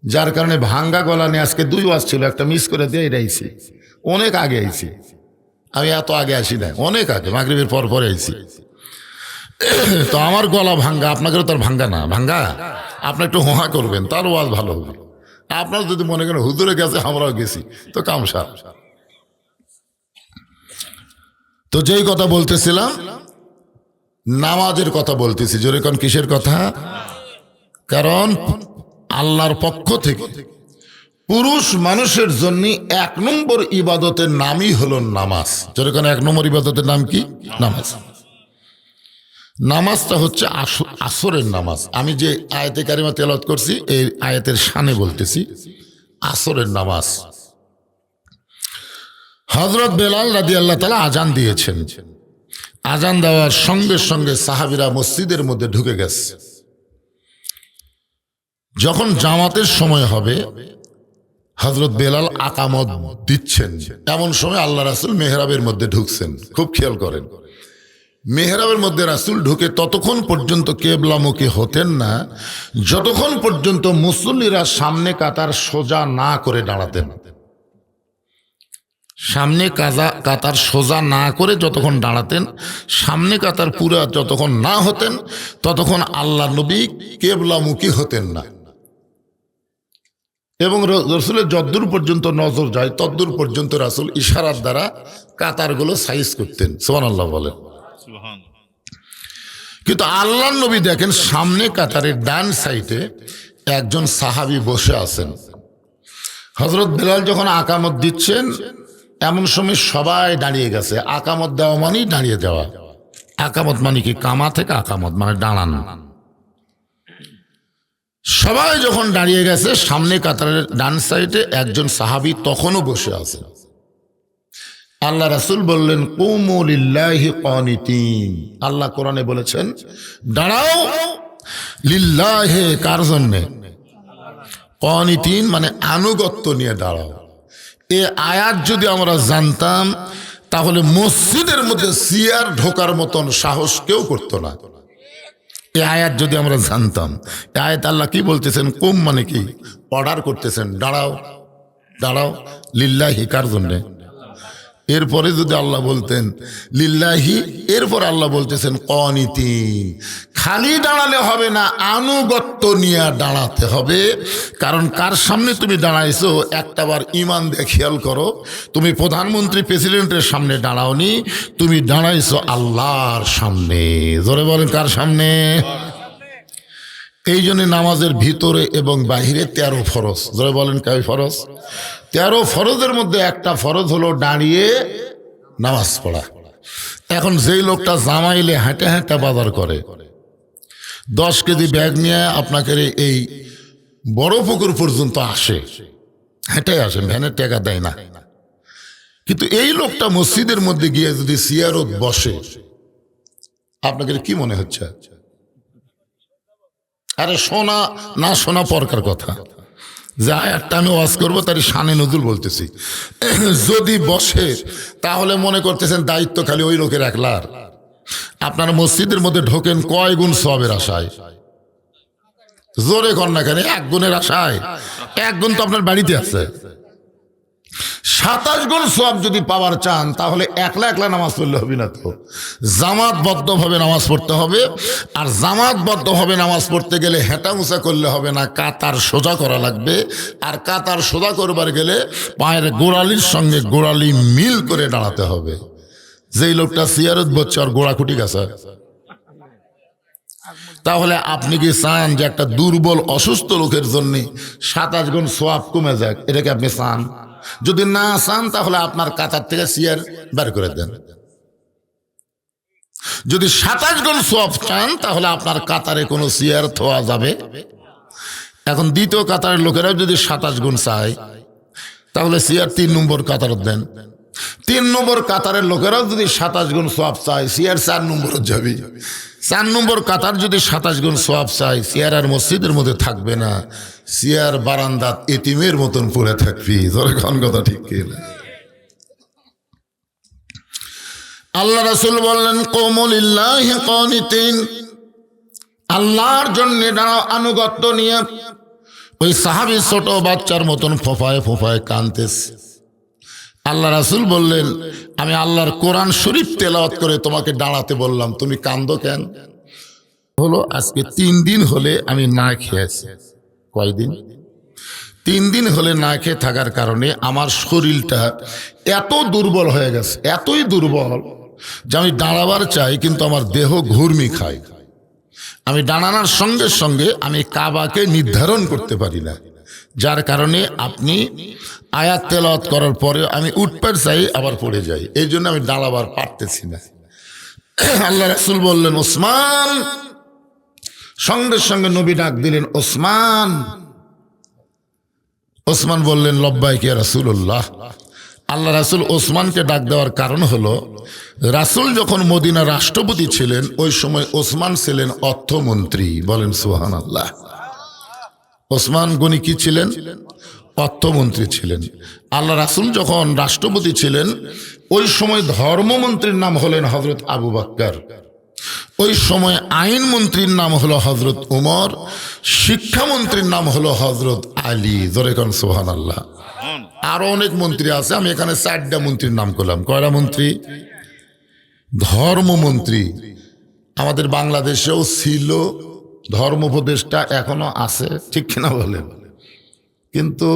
যার কারণে ভাঙ্গা গলা নিয়ে আজকে 2 ওয়াজ ছিল, একটা মিস করে দিয়ে এটা আইছি। অনেক আগে আইছি আমি, এত আগে আসি না, অনেক আগে, মাগরিবের পর পরে আইছি। তো আমার গলা ভাঙ্গা, আপনাদেরও তার ভাঙ্গা না ভাঙ্গা। আপনি একটু হোহা করবেন, তার ওয়াজ ভালো হবে। আপনার যদি মনে করেন হুজুরে গেছে আমরাও গেছি, তো কামসা। তো যেই কথা বলতেছিলাম, নামাজের কথা বলতেছি। জোরে কোন কিসের কথা? কারণ আল্লাহর পক্ষ থেকে পুরুষ মানুষের জন্য 1 নম্বর ইবাদতের নামই হলো নামাজ। জোরে কোন 1 নম্বর ইবাদতের নাম কি? নামাজ। নামাজটা হচ্ছে আসরের নামাজ। আমি যে আয়াতে কারিমা তেলাওয়াত করছি এই আয়াতের শানে বলতেছি, আসরের নামাজ। হযরত বেলাল রাদিয়াল্লাহু তাআলা আজান দিয়েছেন। আজান দেওয়ার সঙ্গে সঙ্গে সাহাবীরা মসজিদের মধ্যে ঢুকে গেছে। যখন জামাতের সময় হবে, হযরত বেলাল আকামত দিচ্ছেন, এমন সময় আল্লাহ রাসূল মেহরাবের মধ্যে ঢুকছেন। খুব খেয়াল করেন, মেহরাবের মধ্যে রাসূল ঢুকে ততক্ষণ পর্যন্ত কিবলামুখী হতেন না যতক্ষণ পর্যন্ত মুসল্লিরা সামনে কাতার সোজা না করে দাঁড়াতেন। সামনে কাতার সোজা না করে যতক্ষণ দাঁড়াতেন, সামনে কাতার পুরা যতক্ষণ না হতেন ততক্ষণ আল্লাহ নবী কিবলামুখী হতেন না। এবং রসুলের যদ্দূর পর্যন্ত নজর যায় তদ্দূর পর্যন্ত রাসূল ইশারার দ্বারা কাতারগুলো সাইজ করতেন, সুবহানাল্লাহ বলেন। সুবহান। কিন্তু আল্লাহর নবী দেখেন সামনে কাতারের ডান সাইডে একজন সাহাবী বসে আছেন। হযরত বেলাল যখন আকামত দিচ্ছেন এমন সময় সবাই দাঁড়িয়ে গেছে। আকামত দেওয়া মানেই দাঁড়িয়ে যাওয়া। আকামত মানে কি? কামা থেকে আকামত মানে দাঁড়ানো। সবাই যখন দাঁড়িয়ে গেছে সামনে কাতারের ডান সাইডে একজন সাহাবী তখনও বসে আছে। আল্লাহ রাসূল বললেন কুমু লিল্লাহি কানিতিন। আল্লাহ কোরআনে বলেছেন দাঁড়াও লিল্লাহি, কার জন্যে? কানিতিন মানে আনুগত্য নিয়ে দাঁড়াও। এ আয়াত যদি আমরা জানতাম তাহলে মসজিদের মধ্যে চেয়ার ঢোকার মতন সাহস কেউ করতো না। এই আয়াত যদি আমরা জানতাম, এই আয়াত আল্লাহ কি বলতেছেন? কুম মানে কি? অর্ডার করতেছেন দাঁড়াও দাঁড়াও লিল্লাহি, কার জন্যে? এরপরে যদি আল্লাহ বলতেন লিল্লাহি, এরপর আল্লাহ বলতেছেন কানিতিন। খালি দাঁড়ালে হবে না, আনুগত্য নিয়ে দাঁড়াতে হবে। কারণ কার সামনে তুমি দাঁড়াইছো একটাবার ইমান দিয়ে খেয়াল করো। তুমি প্রধানমন্ত্রী প্রেসিডেন্টের সামনে দাঁড়াওনি, তুমি দাঁড়াইছো আল্লাহর সামনে। জোরে বলেন কার সামনে? এই জন্য নামাজের ভিতরে এবং বাহিরে 13 ফরজ। জোরে বলেন কয় ফরজ? 13 ফরজের মধ্যে একটা ফরজ হলো দাঁড়িয়ে নামাজ পড়া। এখন যেই লোকটা জামাইলে হাঁটে হাঁটে বাজার করে, 10 কেজি ব্যাগ নিয়ে আপনাকে এই বড় পুকুর পর্যন্ত আসে, হেঁটে আসে, ভ্যানের টাকা দেয় না। কিন্তু এই লোকটা মসজিদের মধ্যে গিয়ে যদি সিয়ারত বসে, আপনাকে কি মনে হচ্ছে? আরে শোনা না শোনা পরকার কথা, যে আয়াতটা আমি ওয়াজ করবো তার শানে নজুল বলতেছি। যদি বসে তাহলে মনে করতেছেন দায়িত্ব খালি ওই লোকের একলার। আপনার মসজিদের মধ্যে ঢোকেন কয় গুণ সওয়াবের আশায়? জোরে কর না কেন? 1 গুণের আশায়। 1 গুণ তো আপনার বাড়িতে আছে। 27 গুণ সওয়াব যদি পাওয়ার চান তাহলে একলা একলা নামাজ পড়লে হবে না, তো জামাতবদ্ধভাবে নামাজ পড়তে হবে। আর জামাতবদ্ধভাবে নামাজ পড়তে গেলে হেঁটা মুছা করলে হবে না, কাতার সোজা করা লাগবে। আর কাতার সোজা করবার গেলে পায়ের গোড়ালির সঙ্গে গোড়ালি মিল করে দাঁড়াতে হবে। যেই লোকটা সিয়ারত বসছে আর গোড়া খুঁটি গেছে, তাহলে আপনি কি চান যে একটা দুর্বল অসুস্থ লোকের জন্য 27 গুণ সওয়াব কমে যাক? এটাকে আপনি চান? যদি না চান তাহলে আপনার কাতার থেকে চেয়ার বের করে দেন। যদি 27 গুণ সওয়াব চান তাহলে আপনার কাতারে কোনো চেয়ার থোয়া যাবে। এখন দ্বিতীয় কাতারের লোকেরাও যদি 27 গুণ চায় তাহলে চেয়ার 3 নম্বর কাতার দেন। 3 নম্বর কাতারের লোকেরাও যদি 27 গুণ সওয়াব চায়, চেয়ার 4 নম্বরে যাবে। 4 নম্বর কাতার যদি 27 গুণ সওয়াব চায়, চেয়ার আর মসজিদের মধ্যে থাকবে না, চেয়ার বারান্দাত এতিমের মতন পড়ে থাকবি। ধরে কোন কথা ঠিক কিনা? আল্লাহ রাসূল বললেন কুমু লিল্লাহি কানিতিন, আল্লাহর জন্য দাঁড়াও আনুগত্য নিয়ে। ওই সাহাবী ছোট বাচ্চার মতন ফোফায় ফোফায় কাঁদতেছে। আল্লাহ রাসূল বললেন আমি আল্লাহর কোরআন শরীফ তেলাওয়াত করে তোমাকে দাঁড়াতে বললাম, তুমি কাঁদো কেন? হলো আজকে 3 দিন হলে আমি না খেয়েছি। কয়দিন? 3 দিন হলে না খেয়ে থাকার কারণে আমার শরীরটা এত দুর্বল হয়ে গেছে, এতই দুর্বল যে আমি দাঁড়াবার চাই কিন্তু আমার দেহ ঘুরমি খায়। আমি দাঁড়ানোর সঙ্গে সঙ্গে আমি কাবাকে নির্ধারণ করতে পারি না, যার কারণে আপনি আয়াত তেলাওয়াত করার পরে আমি উঠবার চাই আবার পড়ে যাই, এই জন্য আমি দাঁড়াবার পারতেছি না। আল্লাহ রাসূল বললেন ওসমান। সঙ্গে সঙ্গে নবী ডাক দিলেন ওসমান। ওসমান বললেন লব্বাইক ইয়া রাসূলুল্লাহ। আল্লাহ রাসূল ওসমানকে ডাক দেওয়ার কারণ হলো রাসূল যখন মদিনার রাষ্ট্রপতি ছিলেন ওই সময় ওসমান ছিলেন অর্থমন্ত্রী। বলেন সুবহানাল্লাহ। ওসমান গনি কি ছিলেন? অর্থমন্ত্রী ছিলেন। আল্লাহ রাসূল যখন রাষ্ট্রপতি ছিলেন ওই সময় ধর্মমন্ত্রীর নাম হলেন হযরত আবু বকর, ওই সময় আইনমন্ত্রীর নাম হলো হযরত উমর, শিক্ষামন্ত্রীর নাম হলো হযরত আলী। জোরে কোন সুবহানাল্লাহ। আরো অনেক মন্ত্রী আছে, আমি এখানে 4টা মন্ত্রীর নাম করলাম। কয়টা মন্ত্রী? ধর্মমন্ত্রী আমাদের বাংলাদেশেও ছিল, ধর্ম উপদেষ্টা এখনো আছে, ঠিক কিনা বলেন? কিন্তু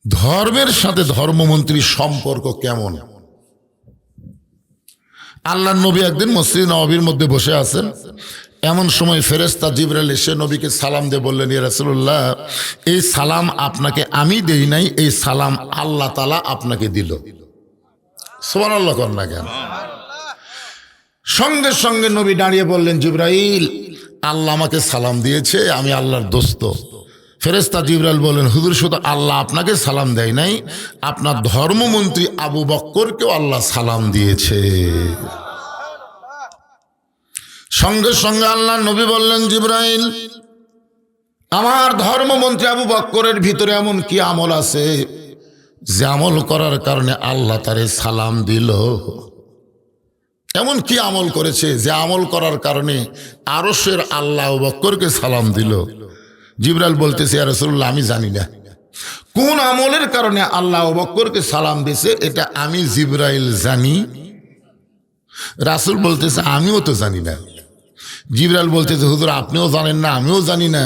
ধর্মের সাথে ধর্মমন্ত্রীর সম্পর্ক কেমন? আল্লাহর নবী একদিন মসজিদ নববীর মধ্যে বসে আছেন, এমন সময় ফেরেশতা জিবরাইল এসে নবীকে সালাম দিয়ে বললেন, ইয়া রাসূলুল্লাহ, এই সালাম আপনাকে আমি দেই নাই, এই সালাম আল্লাহ তাআলা আপনাকে দিল। সুবহানাল্লাহ কর না কেন? সঙ্গে সঙ্গে নবী দাঁড়িয়ে বললেন, জিবরাইল, আল্লাহ আমাকে সালাম দিয়েছে, আমি আল্লাহর দোস্ত। ফেরেশতা জিবরাইল বললেন, হুজুর, শুধু আল্লাহ আপনাকে সালাম দেয় নাই, আপনার ধর্মমন্ত্রী আবু বক্করকেও আল্লাহ সালাম দিয়েছে। সঙ্গে সঙ্গে আল্লাহ নবী বললেন, জিবরাইল, আমার ধর্মমন্ত্রী আবু বক্করের ভিতরে এমন কি আমল আছে যে আমল করার কারণে আল্লাহ তারে সালাম দিল? এমন কি আমল করেছে যে আমল করার কারণে আরশের আল্লাহ আবু বক্করকে সালাম দিল? জিবরাইল বলতেছে, ইয়া রাসূলুল্লাহ, আমি জানি না কোন আমলের কারণে আল্লাহ আবু বক্করকে সালাম দিয়েছে, এটা আমি জিবরাইল জানি। রাসূল বলতেছে, আমিও তো জানি না। জিবরাইল বলতেছে, হুজুর, আপনিও জানেন না, আমিও জানি না।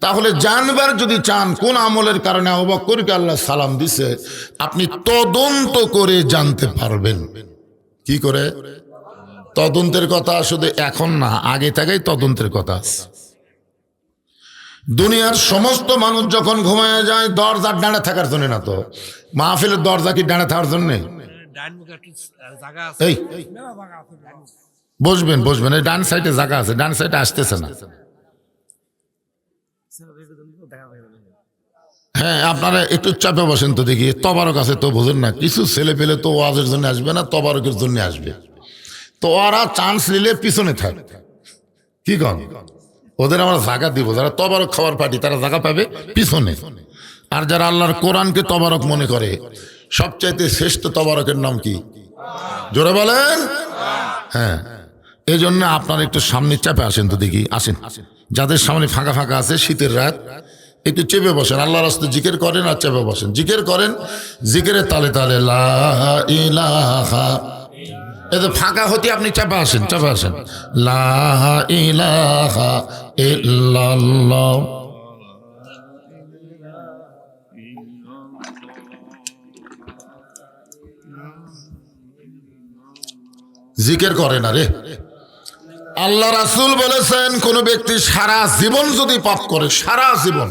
তাহলে জানবার যদি চান কোন আমলের কারণে আবু বক্করকে আল্লাহ সালাম দিছে, আপনি তদন্ত করে জানতে পারবেন। কি করে? তদন্তের কথা শুধু এখন না, আগে থেকেই তদন্তের কথা আছে। দুনিয়ার সমস্ত মানুষ যখন ঘুমায় যায় দরজার ডানে থাকার জন্য না, তো মাহফিলের দরজা কি ডানে থাকার জন্য? এই বসবেন বসবেন, এই ডান সাইডে জায়গা আছে, ডান সাইডে আসতেছে না। হ্যাঁ, আপনারা একটু চাপে বসেন তো দেখি। তবারক আছে তো, বুঝেন না? কিছু ছেলে পেলে তো ওয়াজের জন্য আসবে না, তবারকের জন্য আসবে। তো ওরা চান্স নিলে পিছনে থাক, কি কন? ওদের আমরা জায়গা দিব। যারা তবারক খাওয়ার পার্টি তারা জায়গা পাবে পিছনে। আর যারা আল্লাহর কোরআনকে তবারক মনে করে, সবচাইতে শ্রেষ্ঠ তবারকের নাম কি? জোরে বলেন। হ্যাঁ, এই জন্য আপনারা একটু সামনে চাপে আসেন তো দেখি, আসেন। যাদের সামনে ফাঁকা ফাঁকা আছে, শীতের রাত, একটু চেপে বসেন, আল্লাহর রাস্তায় জিকির করেন আর চেপে বসেন, জিকির করেন। জিকিরের তালে তালে লা ইলাহা, এতে ফাঁকা হতে আপনি চাপে আসেন, চাপে আসেন। লা ইলাহা ইল্লাল্লাহ। জিকির করে না রে। আল্লাহ রাসূল বলেছেন, কোন ব্যক্তি সারা জীবন যদি পাপ করে, সারা জীবন,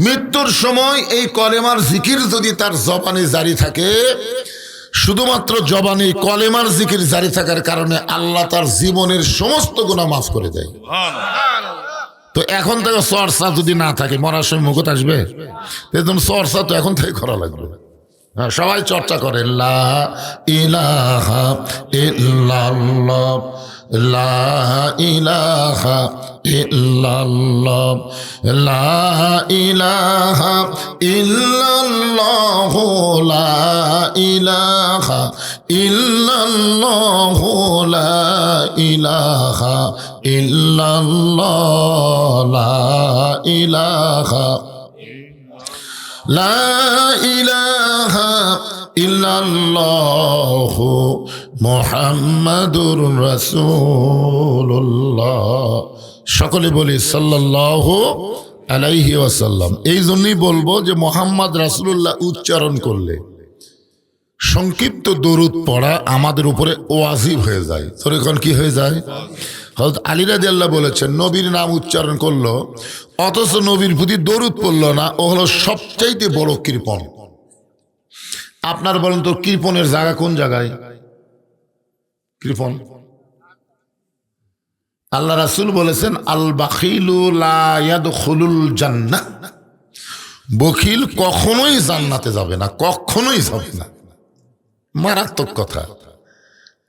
মৃত্যুর সময় এই কলেমার জিকির যদি তার জবানে জারি থাকে, শুধুমাত্র জবানে কলেমার জিকির জারি থাকার কারণে আল্লাহ তার জীবনের সমস্ত গুনাহ মাফ করে দেয়। তো এখন থেকে চর্চা যদি না থাকে, মরার সময় মুখত আসবে? চর্চা তো এখন থেকে করা লাগবে। সবাই চর্চা করে, লা ইলাহা ইল্লাল্লাহ, লা ইলাহা ইল্লাল্লাহ, লা ইলাহা ইল্লাল্লাহ, লা ইলাহা ইল্লাল্লাহ, লা ইলাহা ইল্লাল্লাহ, লা ইলাহা, লা ইলাহা ইল্লাল্লাহ মুহাম্মাদুর রাসূলুল্লাহ। সকলে বলি সাল্লাল্লাহু আলাইহি ওয়াসাল্লাম। এই জন্যই বলবো যে মুহাম্মদ রাসূলুল্লাহ উচ্চারণ করলে সংক্ষিপ্ত দরুদ পড়া আমাদের উপরে ওয়াজিব হয়ে যায়। তোর এখন কি হয়ে যায়? হযরত আলী রাদিয়াল্লাহু বলেছেন, নবীর নাম উচ্চারণ করলো অথচ নবীর প্রতি দরুদ পড়লো না, ও হলো সবচাইতে বড় কৃপণ। আপনার বলেন তো, কৃপণের জায়গা কোন জায়গায়? কৃপণ, আল্লাহ রাসূল বলেছেন, আল বাখিলু লা ইয়াদখুলুল জান্নাহ, বখিল কখনোই জান্নাতে যাবে না, কখনোই যাবে না। মারাত্মক কথা।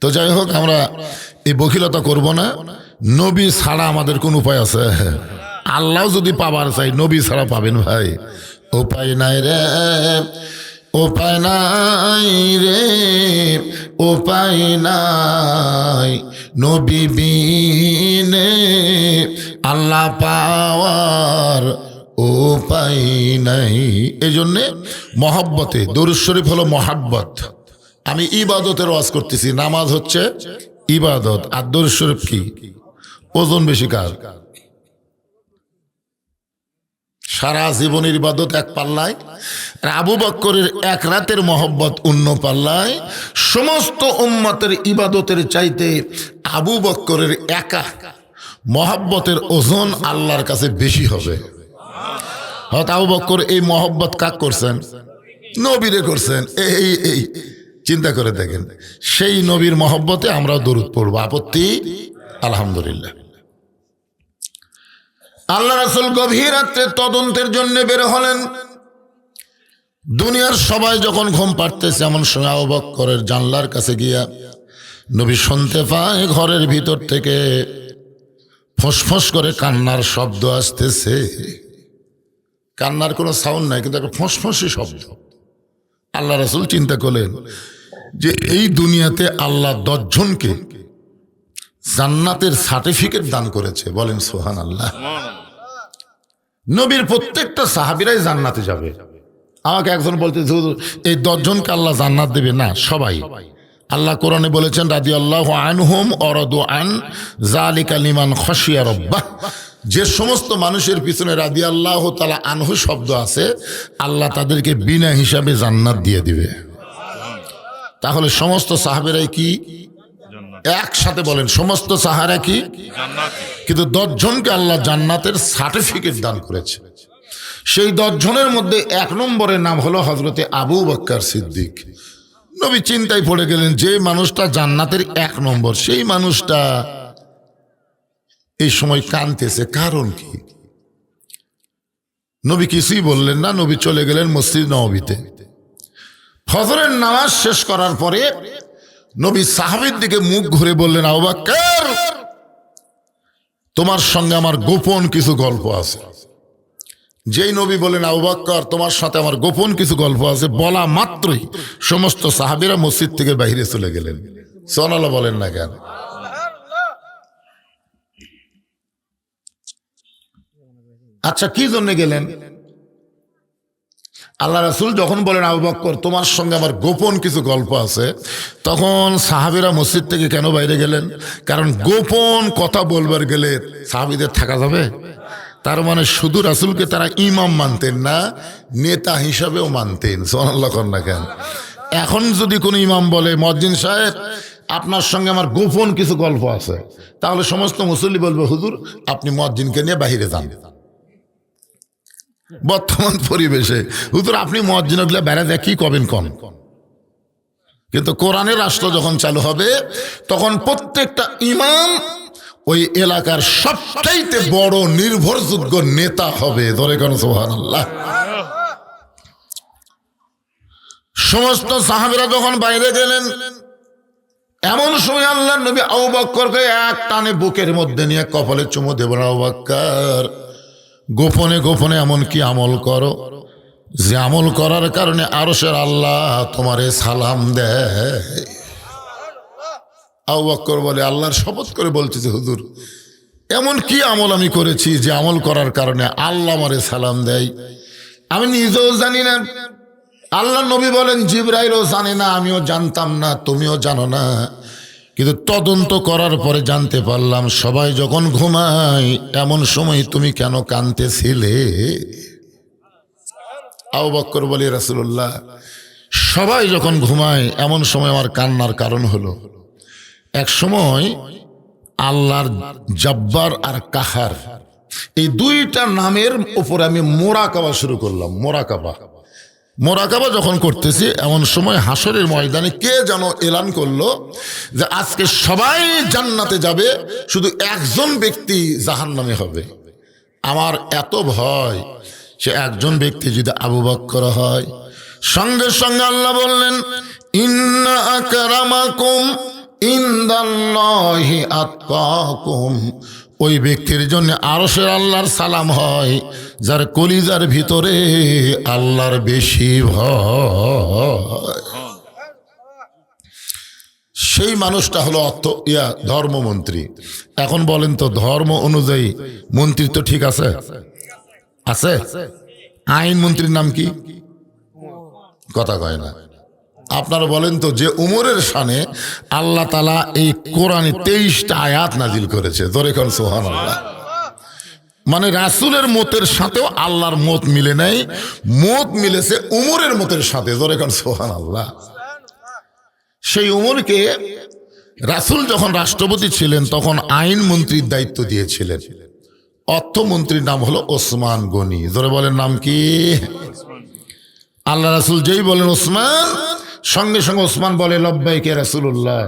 তো যাই হোক, আমরা এই বখিলতা করব না। নবী ছাড়া আমাদের কোন উপায় আছে? আল্লাহ যদি পাবার চাই, নবী ছাড়া পাবেন ভাই? উপায় নাই রে, উপায় নাই রে, উপায় নাই। নবী বিনে আল্লাহ পাওয়ার উপায় নাই। এই জন্যে মহব্বতে, দরুদ শরীফ হলো মহাব্বত। আমি ইবাদতের ওয়াজ করতেছি, নামাজ হচ্ছে ইবাদত, আর দরুদ শরীফ কি? ওজন বেশি কার? সারা জীবনের ইবাদত এক পাল্লায়, আর আবু বকরের এক রাতের মহব্বত অন্য পাল্লায়। সমস্ত উম্মতের ইবাদতের চাইতে আবু বকরের একা মহব্বতের ওজন আল্লাহর কাছে বেশি হবে। হয়তো আবু বকর এই মহব্বত কাক করছেন? নবীরে করছেন। এই চিন্তা করে দেখেন, সেই নবীর মহব্বতে আমরা দরুদ পড়ব, আপত্তি? আলহামদুলিল্লাহ। আল্লাহ রাসূল গভীর রাত্রে তদন্তের জন্য বের হলেন। দুনিয়ার সবাই যখন ঘুম পাড়তেছে এমন সময় আবু বকরের জানলার কাছে গিয়া নবী শুনতে পায় ঘরের ভিতর থেকে ফোঁস করে কান্নার শব্দ আসতেছে। কান্নার কোনো সাউন্ড নাই, কিন্তু একটা ফোঁসফোঁসি শব্দ। আল্লাহ রাসূল চিন্তা করলেন যে এই দুনিয়াতে আল্লাহ 10 জনকে জান্নাতের সার্টিফিকেট দান করেছে। বলেন সুবহানাল্লাহ। নবীর প্রত্যেকটা সাহাবীরাই জান্নাতে যাবে। আমাকে একজন বলতে, হুজুর এই 10 জনকে আল্লাহ জান্নাত দেবে? না, সবাই। আল্লাহ কোরআনে বলেছেন রাদিয়াল্লাহু আনহুম ওয়া রাদু আন যালিকা লিমান খাশিয়া রাব্বাহ। যে সমস্ত মানুষের পিছনে রাদিয়াল্লাহু তাআলা আনহু শব্দ আছে, আল্লাহ তাদেরকে বিনা হিসাবে জান্নাত দিয়ে দিবে। তাহলে সমস্ত সাহাবীরাই কি একসাথে বলেন? সমস্ত সাহারা কি? কিন্তু 10 জনকে আল্লাহ জান্নাতের সার্টিফিকেট দান করেছে। সেই 10 জনের মধ্যে 1 নম্বরের নাম হলো হযরতে আবু বকর সিদ্দিক। নবী চিন্তায় পড়ে গেলেন, যে মানুষটা জান্নাতের 1 নম্বর, সেই মানুষটা এই সময় কাঁদতেছে, কারণ কি? নবী কিছুই বললেন না। নবী চলে গেলেন মসজিদ নববীতে। ফজরের নামাজ শেষ করার পরে নবী সাহাবীর দিকে মুখ ঘুরে বললেন, আবু বকর, তোমার সঙ্গে আমার গোপন কিছু গল্প আছে। যেই নবী বলেন আবু বকর তোমার সাথে আমার গোপন কিছু গল্প আছে, বলা মাত্রই সমস্ত সাহাবীরা মসজিদ থেকে বাইরে চলে গেলেন। সুবহানাল্লাহ বলেন না কেন? আচ্ছা, কি জন্য গেলেন? আল্লাহ রাসূল যখন বলেন আবু বকর তোমার সঙ্গে আমার গোপন কিছু গল্প আছে, তখন সাহাবীরা মসজিদ থেকে কেন বাইরে গেলেন? কারণ গোপন কথা বলবার গেলে সাহাবীদের থাকা যাবে? তার মানে শুধু রাসূলকে তারা ইমাম মানতেন না, নেতা হিসাবেও মানতেন। সুবহানাল্লাহ কর না কেন? এখন যদি কোনো ইমাম বলে, মুয়াজ্জিন সাহেব আপনার সঙ্গে আমার গোপন কিছু গল্প আছে, তাহলে সমস্ত মুসল্লি বলবে, হুজুর আপনি মুয়াজ্জিনকে নিয়ে বাইরে যান। বর্তমান পরিবেশে হুজুর আপনি মুয়াজ্জিনগুলো বেড়া দেয় কি কবেন কন? কিন্তু কোরআনের রাষ্ট্র যখন চালু হবে, তখন প্রত্যেকটা ইমাম ওই এলাকার সবচাইতে বড় নির্ভরযোগ্য নেতা হবে। ধরে কেন? সুবহানাল্লাহ। সমস্ত সাহাবীরা যখন বাইরে গেলেন, এমন সময় আল্লাহর নবী আবু বকরকে এক টানে বুকের মধ্যে নিয়ে কপালে চুমু দেবেন, আবু বকর গোপনে গোপনে এমন কি আমল করো যে আমল করার কারণে আরশের আল্লাহ তোমারে সালাম দেয়? আবু বকর বলে, আল্লাহর শপথ করে বলতেছে হুজুর এমন কি আমল আমি করেছি যে আমল করার কারণে আল্লাহ আমারে সালাম দেয়? আমি নিজেও জানি না। আল্লাহ নবী বলেন, জিবরাইলও জানে না, আমিও জানতাম না, তুমিও জানো না, কিন্তু তদন্ত করার পরে জানতে পারলাম সবাই যখন ঘুমায় এমন সময় তুমি কেন কাঁদতেছিলে? আবু বকর বলে, রাসূলুল্লাহ সবাই যখন ঘুমায় এমন সময় আমার কান্নার কারণ হলো, এক সময় আল্লাহর জব্বার আর কাহার এই 2টা নামের উপর আমি মোরাকাবা শুরু করলাম। মোরাকাবা যখন করতেছি এমন সময় হাসরের ময়দানে কে যেন এলান করলো যে আজকে সবাই জান্নাতে যাবে, শুধু একজন ব্যক্তি জাহান্নামে হবে। আমার এত ভয়, সে একজন ব্যক্তি যদি আবু বকর হয়। সঙ্গে সঙ্গে আল্লাহ বললেন, ইন্না আকরামাকুম ইনদাল্লাহি আতকাকুম। ওই ব্যক্তির জন্য আরশের আল্লাহর সালাম হয় যার কলিজার ভিতরে আল্লাহর বেশি ভয়। সেই মানুষটা হলো ধর্মমন্ত্রী। এখন বলেন তো, ধর্ম অনুযায়ী মন্ত্রী তো ঠিক আছে? আছে? আইন মন্ত্রীর নাম কি? কথা কয় না। আপনারা বলেন তো, যে উমরের শানে আল্লাহ তাআলা এই কোরআনে 23টা আয়াত নাজিল করেছে, ধরে কোন সুবহানাল্লাহ। মানে রাসূলের মতের সাথেও আল্লাহর মত মিলে নাই, মত মিলেছে উমরের মতের সাথে। জোরে কান সুবহানাল্লাহ। সেই উমরকে রাসূল যখন রাষ্ট্রপতি ছিলেন তখন আইন মন্ত্রীর দায়িত্ব দিয়েছিলেন। অর্থমন্ত্রীর নাম হলো ওসমান গনি। জোরে বলেন নাম কি? আল্লাহ রাসূল যেই বলেন ওসমান, সঙ্গে সঙ্গে ওসমান বলে লব্বাইক ইয়া রাসূলুল্লাহ।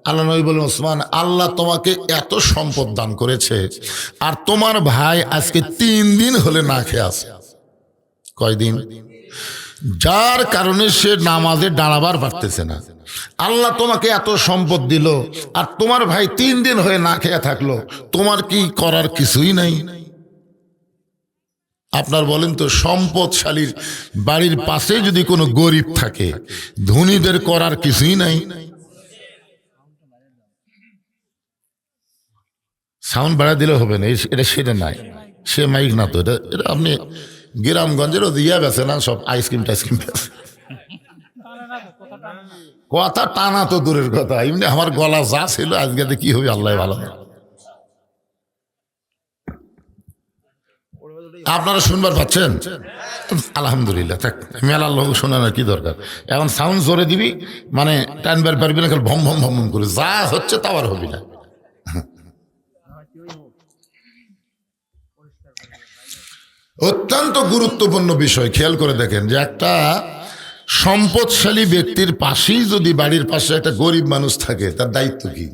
আল্লাহ নবী বলেন ওসমান, আল্লাহ তোমাকে এত সম্পদ দান করেছে আর তোমার ভাই আজকে 3 দিন হলে না খেয়ে আছে। কয়দিন? যার কারণে সে নামাজে দাঁড়াবার পারতেছে না। আল্লাহ তোমাকে এত সম্পদ দিল আর তোমার ভাই 3 দিন হয়ে না খেয়ে থাকলো, তোমার কি করার কিছুই নাই? আপনার বলেন তো, সম্পদশালীর বাড়ির পাশে যদি কোনো গরিব থাকে, ধনীদের করার কিছুই নাই? সাউন্ড বাড়া দিলে হবে না, এটা সেটা নাই, সে মাইক না তো। এটা এটা আপনি গ্রামগঞ্জেরও দিয়া বেছে না, সব আইসক্রিম টাইসক্রিম বেছে। কথা টানা তো দূরের কথা, এমনি আমার গলা যা ছিল আজকে কি হবে আল্লাহ ভালো। আপনারা শুনবার পাচ্ছেন? আলহামদুলিল্লাহ। থাক, মেলার লোক শোনানোর কি দরকার? এখন সাউন্ড জোরে দিবি, মানে টানবার পারবি না, খালি ভম ভম ভম ভম করে যা হচ্ছে তা আর হবি না। অত্যন্ত গুরুত্বপূর্ণ বিষয়, খেয়াল করে দেখেন যে একটা সম্পদশালী ব্যক্তির পাশেই যদি বাড়ির পাশে একটা গরিব মানুষ থাকে, তার দায়িত্ব কি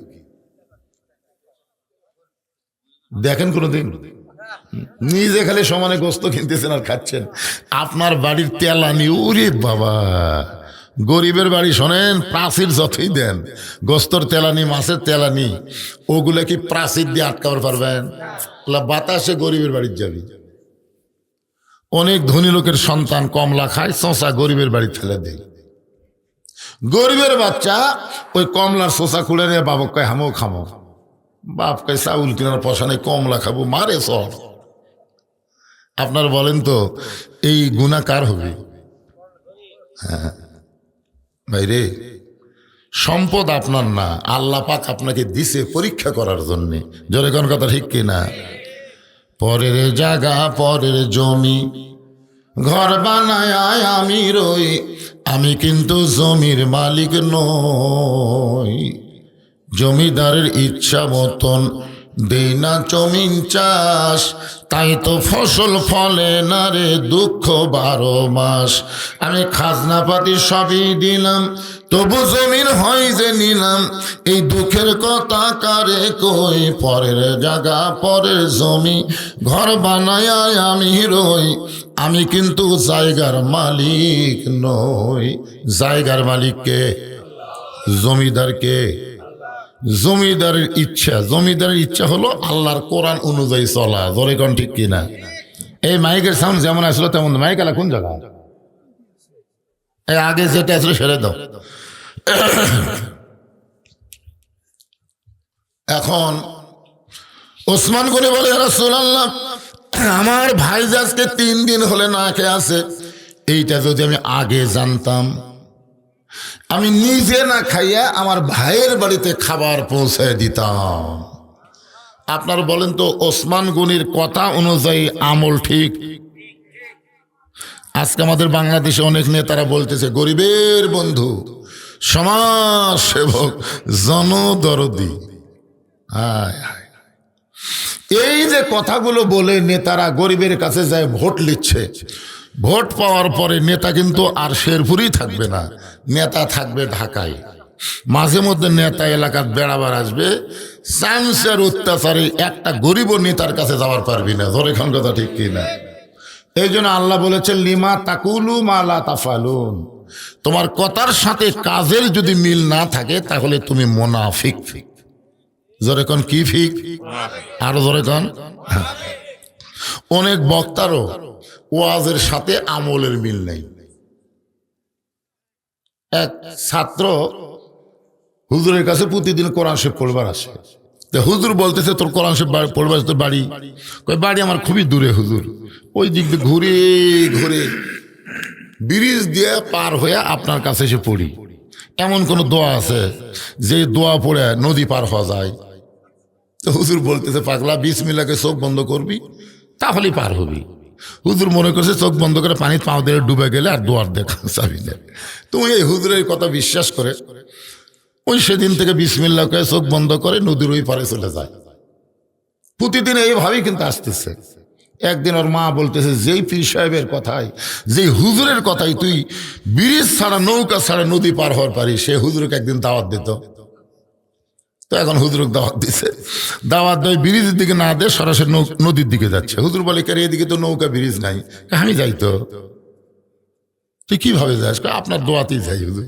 দেখেন কোনোদিন? নিজে খালি সমানে গোস্ত কিনতেছেন আর খাচ্ছেন, আপনার বাড়ির তেলানি, ওরে বাবা, গরিবের বাড়ি শোনেন, প্রাচীর যতই দেন, গোস্তর তেলানি, মাছের তেলানি, ওগুলা কি প্রাচীর দিয়ে আটকাবার পারবেন? বাতাসে গরিবের বাড়ির যাবি। অনেক ধনী লোকের সন্তান কমলা খায়, শশা গরিবের বাড়ি ফেলে দেয়। গরিবের বাচ্চা ওই কমলার শশা খুলে নিয়ে বাবক কয় হামো খামো, বাপ কয় চাউল কেনার পয়সা নেই, কমলা খাবো, মারে সব। আপনার বলেন তো এই গুনাহ কার হবে? হ্যাঁ ভাই রে, সম্পদ আপনার না, আল্লাহ পাক আপনাকে দিছে পরীক্ষা করার জন্য। জোরে কোন কথা ঠিক কিনা? পরের জায়গা পরের জমি ঘর বানায় আমি রই, আমি কিন্তু জমির মালিক নই। জমিদারের ইচ্ছা মতন দেই না জমিন চাষ, তাই তো ফসল ফলে না রে, দুঃখ 12 মাস। আমি খাজনা পাতি সবই দিলাম, তবু জমিন হয় যে নিলাম, এই দুঃখের কথা কারে কই। পরের জায়গা পরের জমি ঘর বানায় আমি রই, আমি কিন্তু জায়গার মালিক নই। জায়গার মালিক কে? জমিদার কে? জমিদারের ইচ্ছা, জমিদারের ইচ্ছা হলো আল্লাহর কোরআন অনুযায়ী চলা। ধরে কোন ঠিক কিনা? এই মাইকের সাউন্ড যেমন আসলো তেমন মাইক আলা কোন জায়গা? এই আগে যেটা আসলো সেরে দাও। এখন ওসমান গনি বলে, ইয়া রাসূলুল্লাহ, আমার ভাই যে আজকে 3 দিন হলে না খেয়ে আছে, এইটা যদি আমি আগে জানতাম, আমি নিজে না খাইয়া আমার ভাইয়ের বাড়িতে খাবার পৌঁছায় দিতাম। আপনার বলেন তো, ওসমান গনির কথা অনুযায়ী আমল ঠিক? আজকে আমাদের বাংলাদেশে অনেক নেতারা বলতেছে গরিবের বন্ধু, সমাজ সেবক, জনদরদি। এই যে কথাগুলো বলে নেতারা গরিবের কাছে যায় ভোট লিচ্ছে, ভোট পাওয়ার পরে নেতা কিন্তু আর শেরপুরেই থাকবে না, নেতা থাকবে ঢাকায়। মাঝে মধ্যে নেতা এলাকার বেড়াবার আসবে, চান্সের অত্যাচারে একটা গরিব নেতার কাছে যাওয়ার পারবি না। ধরে খান কথা ঠিক কিনা? এই জন্য আল্লাহ বলেছেন, লিমা তাকুলু মা লা তাফালুন, তোমার কথার সাথে কাজের যদি মিল না থাকে তাহলে তুমি মুনাফিক। জোরে কোন কি ফিক? আরো জোরে কোন। অনেক বক্তারও ওয়াজের সাথে আমলের মিল নেই। এক ছাত্র হুজুরের কাছে প্রতিদিন কোরআন শরীফ পড়বার আসে, তো হুজুর বলতেছে, তোর কোরআন শরীফ পড়বার তোর বাড়ি? কই বাড়ি আমার খুবই দূরে হুজুর, ওই দিক দিয়ে ঘুরে ঘুরে ব্রিজ দিয়ে পার হয়ে আপনার কাছে এসে পড়ি। এমন কোন দোয়া আছে যে দোয়া পড়ে নদী পার হওয়া যায়? তো হুজুর বলতেছে, পাগলা, বিসমিল্লাহকে চোখ বন্ধ করবি, তাহলেই পার হবি। হুজুর মনে করছে চোখ বন্ধ করে পানি পাও দিয়ে ডুবে গেলে আর দুয়ার দেখা যাবি না। তুমি এই হুজুরের কথা বিশ্বাস করে ওই সেদিন থেকে বিসমিল্লাহ করে চোখ বন্ধ করে নদীর ওই পারে চলে যায়। প্রতিদিন এইভাবেই কিন্তু আসতেছে। একদিন ওর মা বলতেছে, যেই পীর সাহেবের কথাই, যেই হুজুরের কথাই তুই ব্রিজ ছাড়া নৌকা ছাড়া নদী পার হওয়ার পারিস, সে হুজুরকে একদিন দাওয়াত দিত। তো এখন হুজুরকে দাওয়াত দিছে, দাওয়াত দেয় ব্রিজের দিকে না দিয়ে সরাসরি নদীর দিকে যাচ্ছে। হুজুর বলে, কে এদিকে তো নৌকা ব্রিজ নাই। আমি যাই তো। তুই কিভাবে যাস? আপনার দোয়াতেই যাই হুজুর।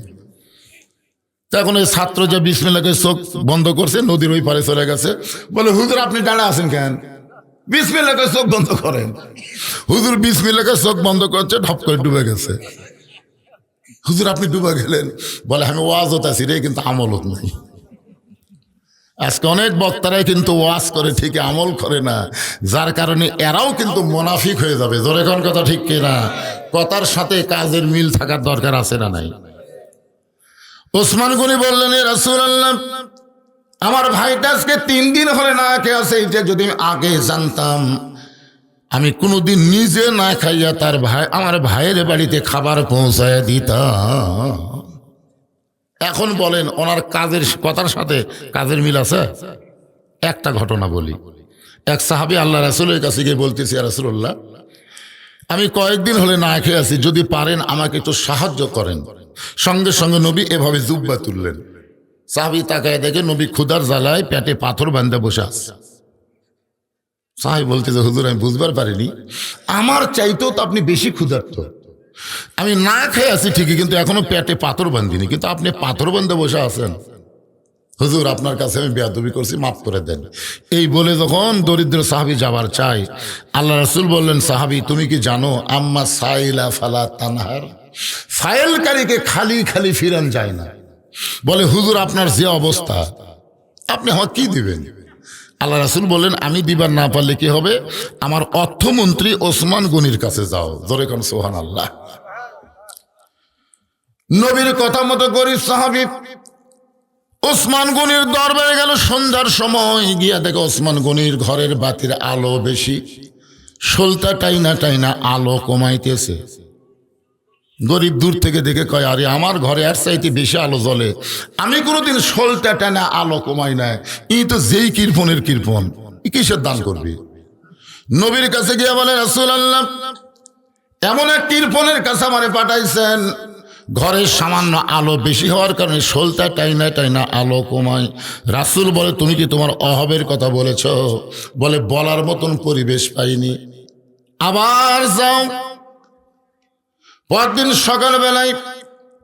এখন এই ছাত্র যে বিসমিল্লাহকে চোখ বন্ধ করছে, নদীর ওই পারে চলে গেছে। বলে, হুজুর আপনি দাঁড়া আছেন কেন? বিসমিল্লাহকে চোখ বন্ধ করেন। হুজুর বিসমিল্লাহকে চোখ বন্ধ করছে, ঢপ করে ডুবে গেছে। হুজুর আপনি ডুবে গেলেন? বলে, আমি ওয়াজত আছি রে, কিন্তু আমলত নাই। আজকে অনেক বক্তারাই কিন্তু ওয়াজ করে, ঠিক আমল করে না, যার কারণে এরাও কিন্তু মুনাফিক হয়ে যাবে। জোরে কোন কথা ঠিক কিনা? কথার সাথে কাজের মিল থাকার দরকার আছে না নাই? ওসমান গনি বললেন, এ রাসূলুল্লাহ, আমার ভাইটা আজকে 3 দিন হলে না খেয়ে আছে। যে যদি আমি আগে জানতাম, আমি কোনোদিন নিজে না খাইয়া তার ভাই, আমার ভাইয়ের বাড়িতে খাবার পৌঁছায় দিতাম। এখন বলেন, ওনার কাজের কথার সাথে কাজের মিল আছে? একটা ঘটনা বলি। এক সাহাবী আল্লাহ রাসূলের কাছে গিয়ে বলতেছি, ইয়া রাসূলুল্লাহ, আমি কয়েকদিন হলে না খেয়ে আছি, যদি পারেন আমাকে একটু সাহায্য করেন। সঙ্গে সঙ্গে নবী এভাবে জুব্বা তুললেন। সাহাবী তাকায় দেখে নবী ক্ষুধার জ্বালায় পেটে পাথর বাঁধে বসে আছে। সাহাবী বলতেছে, হুজুর আমি বুঝবার পারিনি, আমার চাইতেও তো আপনি বেশি ক্ষুধার্ত। আমি না খেয়ে আছি ঠিকই, কিন্তু এখনো পেটে পাথর বাঁধিনি, কিন্তু আপনি পাথর বাঁধে বসে আছেন। হুজুর আপনার কাছে আমি বেয়াদবি করছি, মাফ করে দেন। এই বলে যখন দরিদ্র সাহাবী যাবার চাই, আল্লাহ রাসূল বললেন, সাহাবী তুমি কি জানো, আম্মা সাইলা ফালা তানহার, ফাইলকারীকে খালি খালি ফিরান যায় না। বলে, হুজুর আপনার যে অবস্থা, আপনি আমাকে কি দিবেন? আল্লাহ রাসূল বললেন, আমি দিবার না পারলে কি হবে, আমার অর্থমন্ত্রী ওসমান গনির কাছে যাও। জোরে কোন সুবহানাল্লাহ। নবীর কথা মতো গরিব সাহাবী ওসমান গনির দরবারে গেল। সন্ধ্যার সময় গিয়া দেখে ওসমান গনির ঘরের বাতির আলো বেশি, সলতা টাইনা টাইনা আলো কমাইতেছে। গরিব দূর থেকে দেখে কয়, আরে আমার ঘরে আর চাইতে বেশি আলো জ্বলে, আমি কোনোদিন সলতা টানা আলো কমাই নাই। এই তো যেই কৃপণের কৃপণ, কিসের দান করবি? নবীর কাছে গিয়ে বলে, রাসূলুল্লাহ, এমন এক কৃপণের কাছে আমারে পাঠাইছেন, ঘরের সামান্য আলো বেশি হওয়ার কারণে সলতা টাইনা টাইনা আলো কমায়। রাসূল বলে, তুমি কি তোমার অভাবের কথা বলেছ? বলে, বলার মতন পরিবেশ পাইনি। আবার যাও। পরদিন সকালবেলায়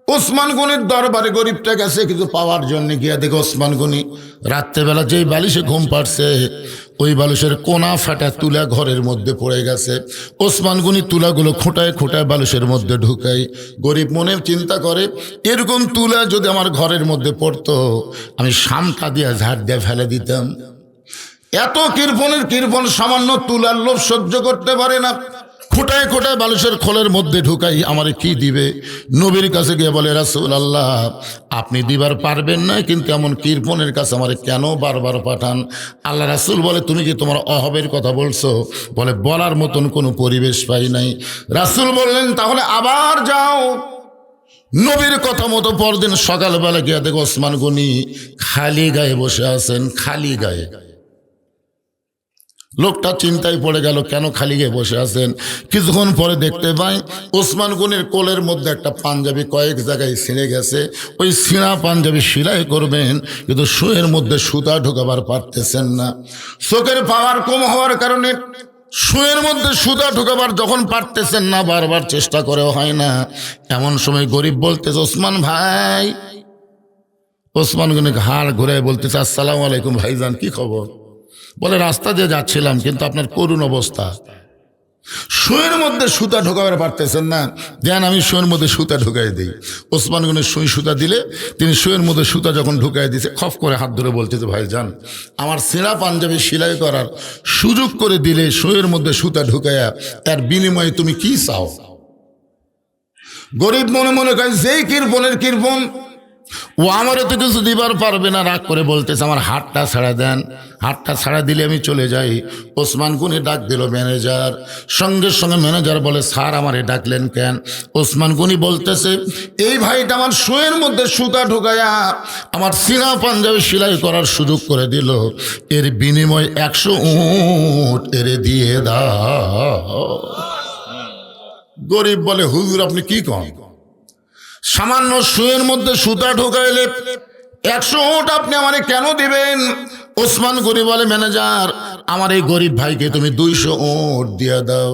ওসমান গনির দরবারে গরিবটা গেছে কিছু পাওয়ার জন্য। গিয়া দেখে ওসমান গনি রাত্রেবেলা যেই বালিশে ঘুম পাড়ছে, ওই বালিশের কোনা ফাটা তুলা ঘরের মধ্যে পড়ে গেছে। ওসমান গনি তুলাগুলো খোঁটায় খোঁটায় বালিশের মধ্যে ঢুকাই। গরিব মনে চিন্তা করে, এরকম তুলা যদি আমার ঘরের মধ্যে পড়তো, আমি শামটা দিয়ে ঝাড় দিয়ে ফেলে দিতাম। এত কৃপণের কৃপণ সামান্য তুলার লোভ সহ্য করতে পারে না। খোঁটায় খোঁটায় বালিশের খোলের মধ্যে ঢুকাই, আমারে কি দিবে? নবীর কাছে গিয়ে বলে, রাসূলুল্লাহ, আপনি দিবার পারবেন না, কিন্তু এমন কৃপণের কাছে আমারে কেন বারবার পাঠান? আল্লাহ রাসূল বলে, তুমি কি তোমার অভাবের কথা বলছো? বলে, বলার মতন কোনো পরিবেশ পাই নাই। রাসূল বললেন, তাহলে আবার যাও। নবীর কথা মতো পরদিন সকালবেলা গিয়ে দেখো ওসমান গনি খালি গায়ে বসে আছেন, খালি গায়ে। লোকটা চিন্তায় পড়ে গেল, কেন খালি গায়ে বসে আছেন? কিছুক্ষণ পরে দেখতে পাই ওসমান গনির কোলের মধ্যে একটা পাঞ্জাবি কয়েক জায়গায় ছিঁড়ে গেছে। ওই ছিঁড়া পাঞ্জাবি সেলাই করবেন, কিন্তু শুয়ের মধ্যে সুতা ঢোকাবার পারতেছেন না। চোখের পাওয়ার কম হওয়ার কারণে শুয়ের মধ্যে সুতা ঢোকাবার যখন পারতেছেন না, বারবার চেষ্টা করেও হয় না। এমন সময় গরিব বলতেছে, ওসমান ভাই। ওসমান গনি ঘাড় ঘুরে বলতেছে, আসসালামু আলাইকুম ভাইজান, কি খবর? বলে, রাস্তা দিয়ে যাচ্ছিলাম, কিন্তু আপনার করুণ অবস্থা, শুয়ের মধ্যে সুতা ঢোকাবার পারতেছেন না, দেন আমি শুয়ের মধ্যে সুতা ঢুকাই দিই। ওসমান গনি সুই সুতা দিলে তিনি শুয়ের মধ্যে সুতা যখন ঢুকাই দিয়েছে, খপ করে হাত ধরে বলতেছে, ভাইজান, আমার ছেঁড়া পাঞ্জাবি সেলাই করার সুযোগ করে দিলে, শুয়ের মধ্যে সুতা ঢুকাইয়া, তার বিনিময়ে তুমি কি চাও? গরিব মনে মনে কয়, যেই কৃপণের কৃপণ, ও আমারও তো কিছু দিবার পারবে না, রাগ করে বলতেছে আমার হাতটা ছাড়া দেন। হাতটা ছাড়া দিলে আমি চলে যাই। ওসমান গনি ডাক দিল ম্যানেজার। সঙ্গে সঙ্গে ম্যানেজার বলে স্যার আমারে ডাকলেন কেন? ওসমান গনি বলতেছে এই ভাইটা আমার শোয়ের মধ্যে সুতা ঢোকায়া আমার সিনা পাঞ্জাবি সেলাই করার সুযোগ করে দিল, এর বিনিময় 100 উট এরে দিয়ে দাও। গরিব বলে হুজুর আপনি কি কন? সামান্য শুয়ের মধ্যে সুতা ঢোকাইলে 100 উট আপনি আমারে কেন দিবেন? ওসমান গনি বলে ম্যানেজার আমার এই গরিব ভাইকে তুমি 200 উট দিয়ে দাও।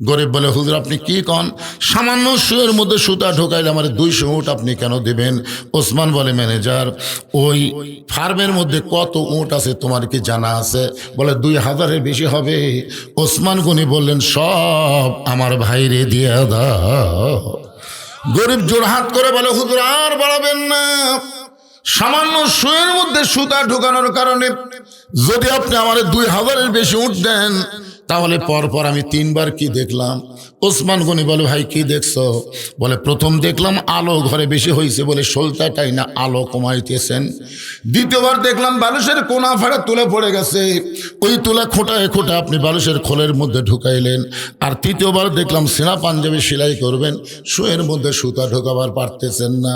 গরিব বলে হুজুর আপনি কি কন? সামান্য শুয়ের মধ্যে সুতা ঢোকাইলে আমার 200 উট আপনি কেন দিবেন? ওসমান বলে ম্যানেজার ওই ফার্মের মধ্যে কত উট আছে তোমার কি জানা আছে? বলে 2000-এর বেশি হবে। ওসমান গনি বললেন সব আমার ভাইরে দিয়ে দাও। গরিব জোরহাত করে বলে হুজুর আর বাড়াবেন না, সামান্য শুয়ের মধ্যে সুতা ঢোকানোর কারণে যদি আপনি আমার 2000-এর বেশি উঠ দেন তাহলে পরপর আমি 3বার কি দেখলাম? ওসমান গনি বলে ভাই কি দেখছো? বলে প্রথম দেখলাম আলো ঘরে বেশি হয়েছে বলে সলতাটাই না আলো কমাইতেছেন। দ্বিতীয়বার দেখলাম বালুশের কোনা ফাড়া তুলে পড়ে গেছে, ওই তুলা খোঁটায় খোঁটা আপনি বালুশের খোলের মধ্যে ঢুকাইলেন। আর তৃতীয়বার দেখলাম সিনা পাঞ্জাবি সেলাই করবেন, শুয়ের মধ্যে সুতা ঢোকাবার পারতেছেন না।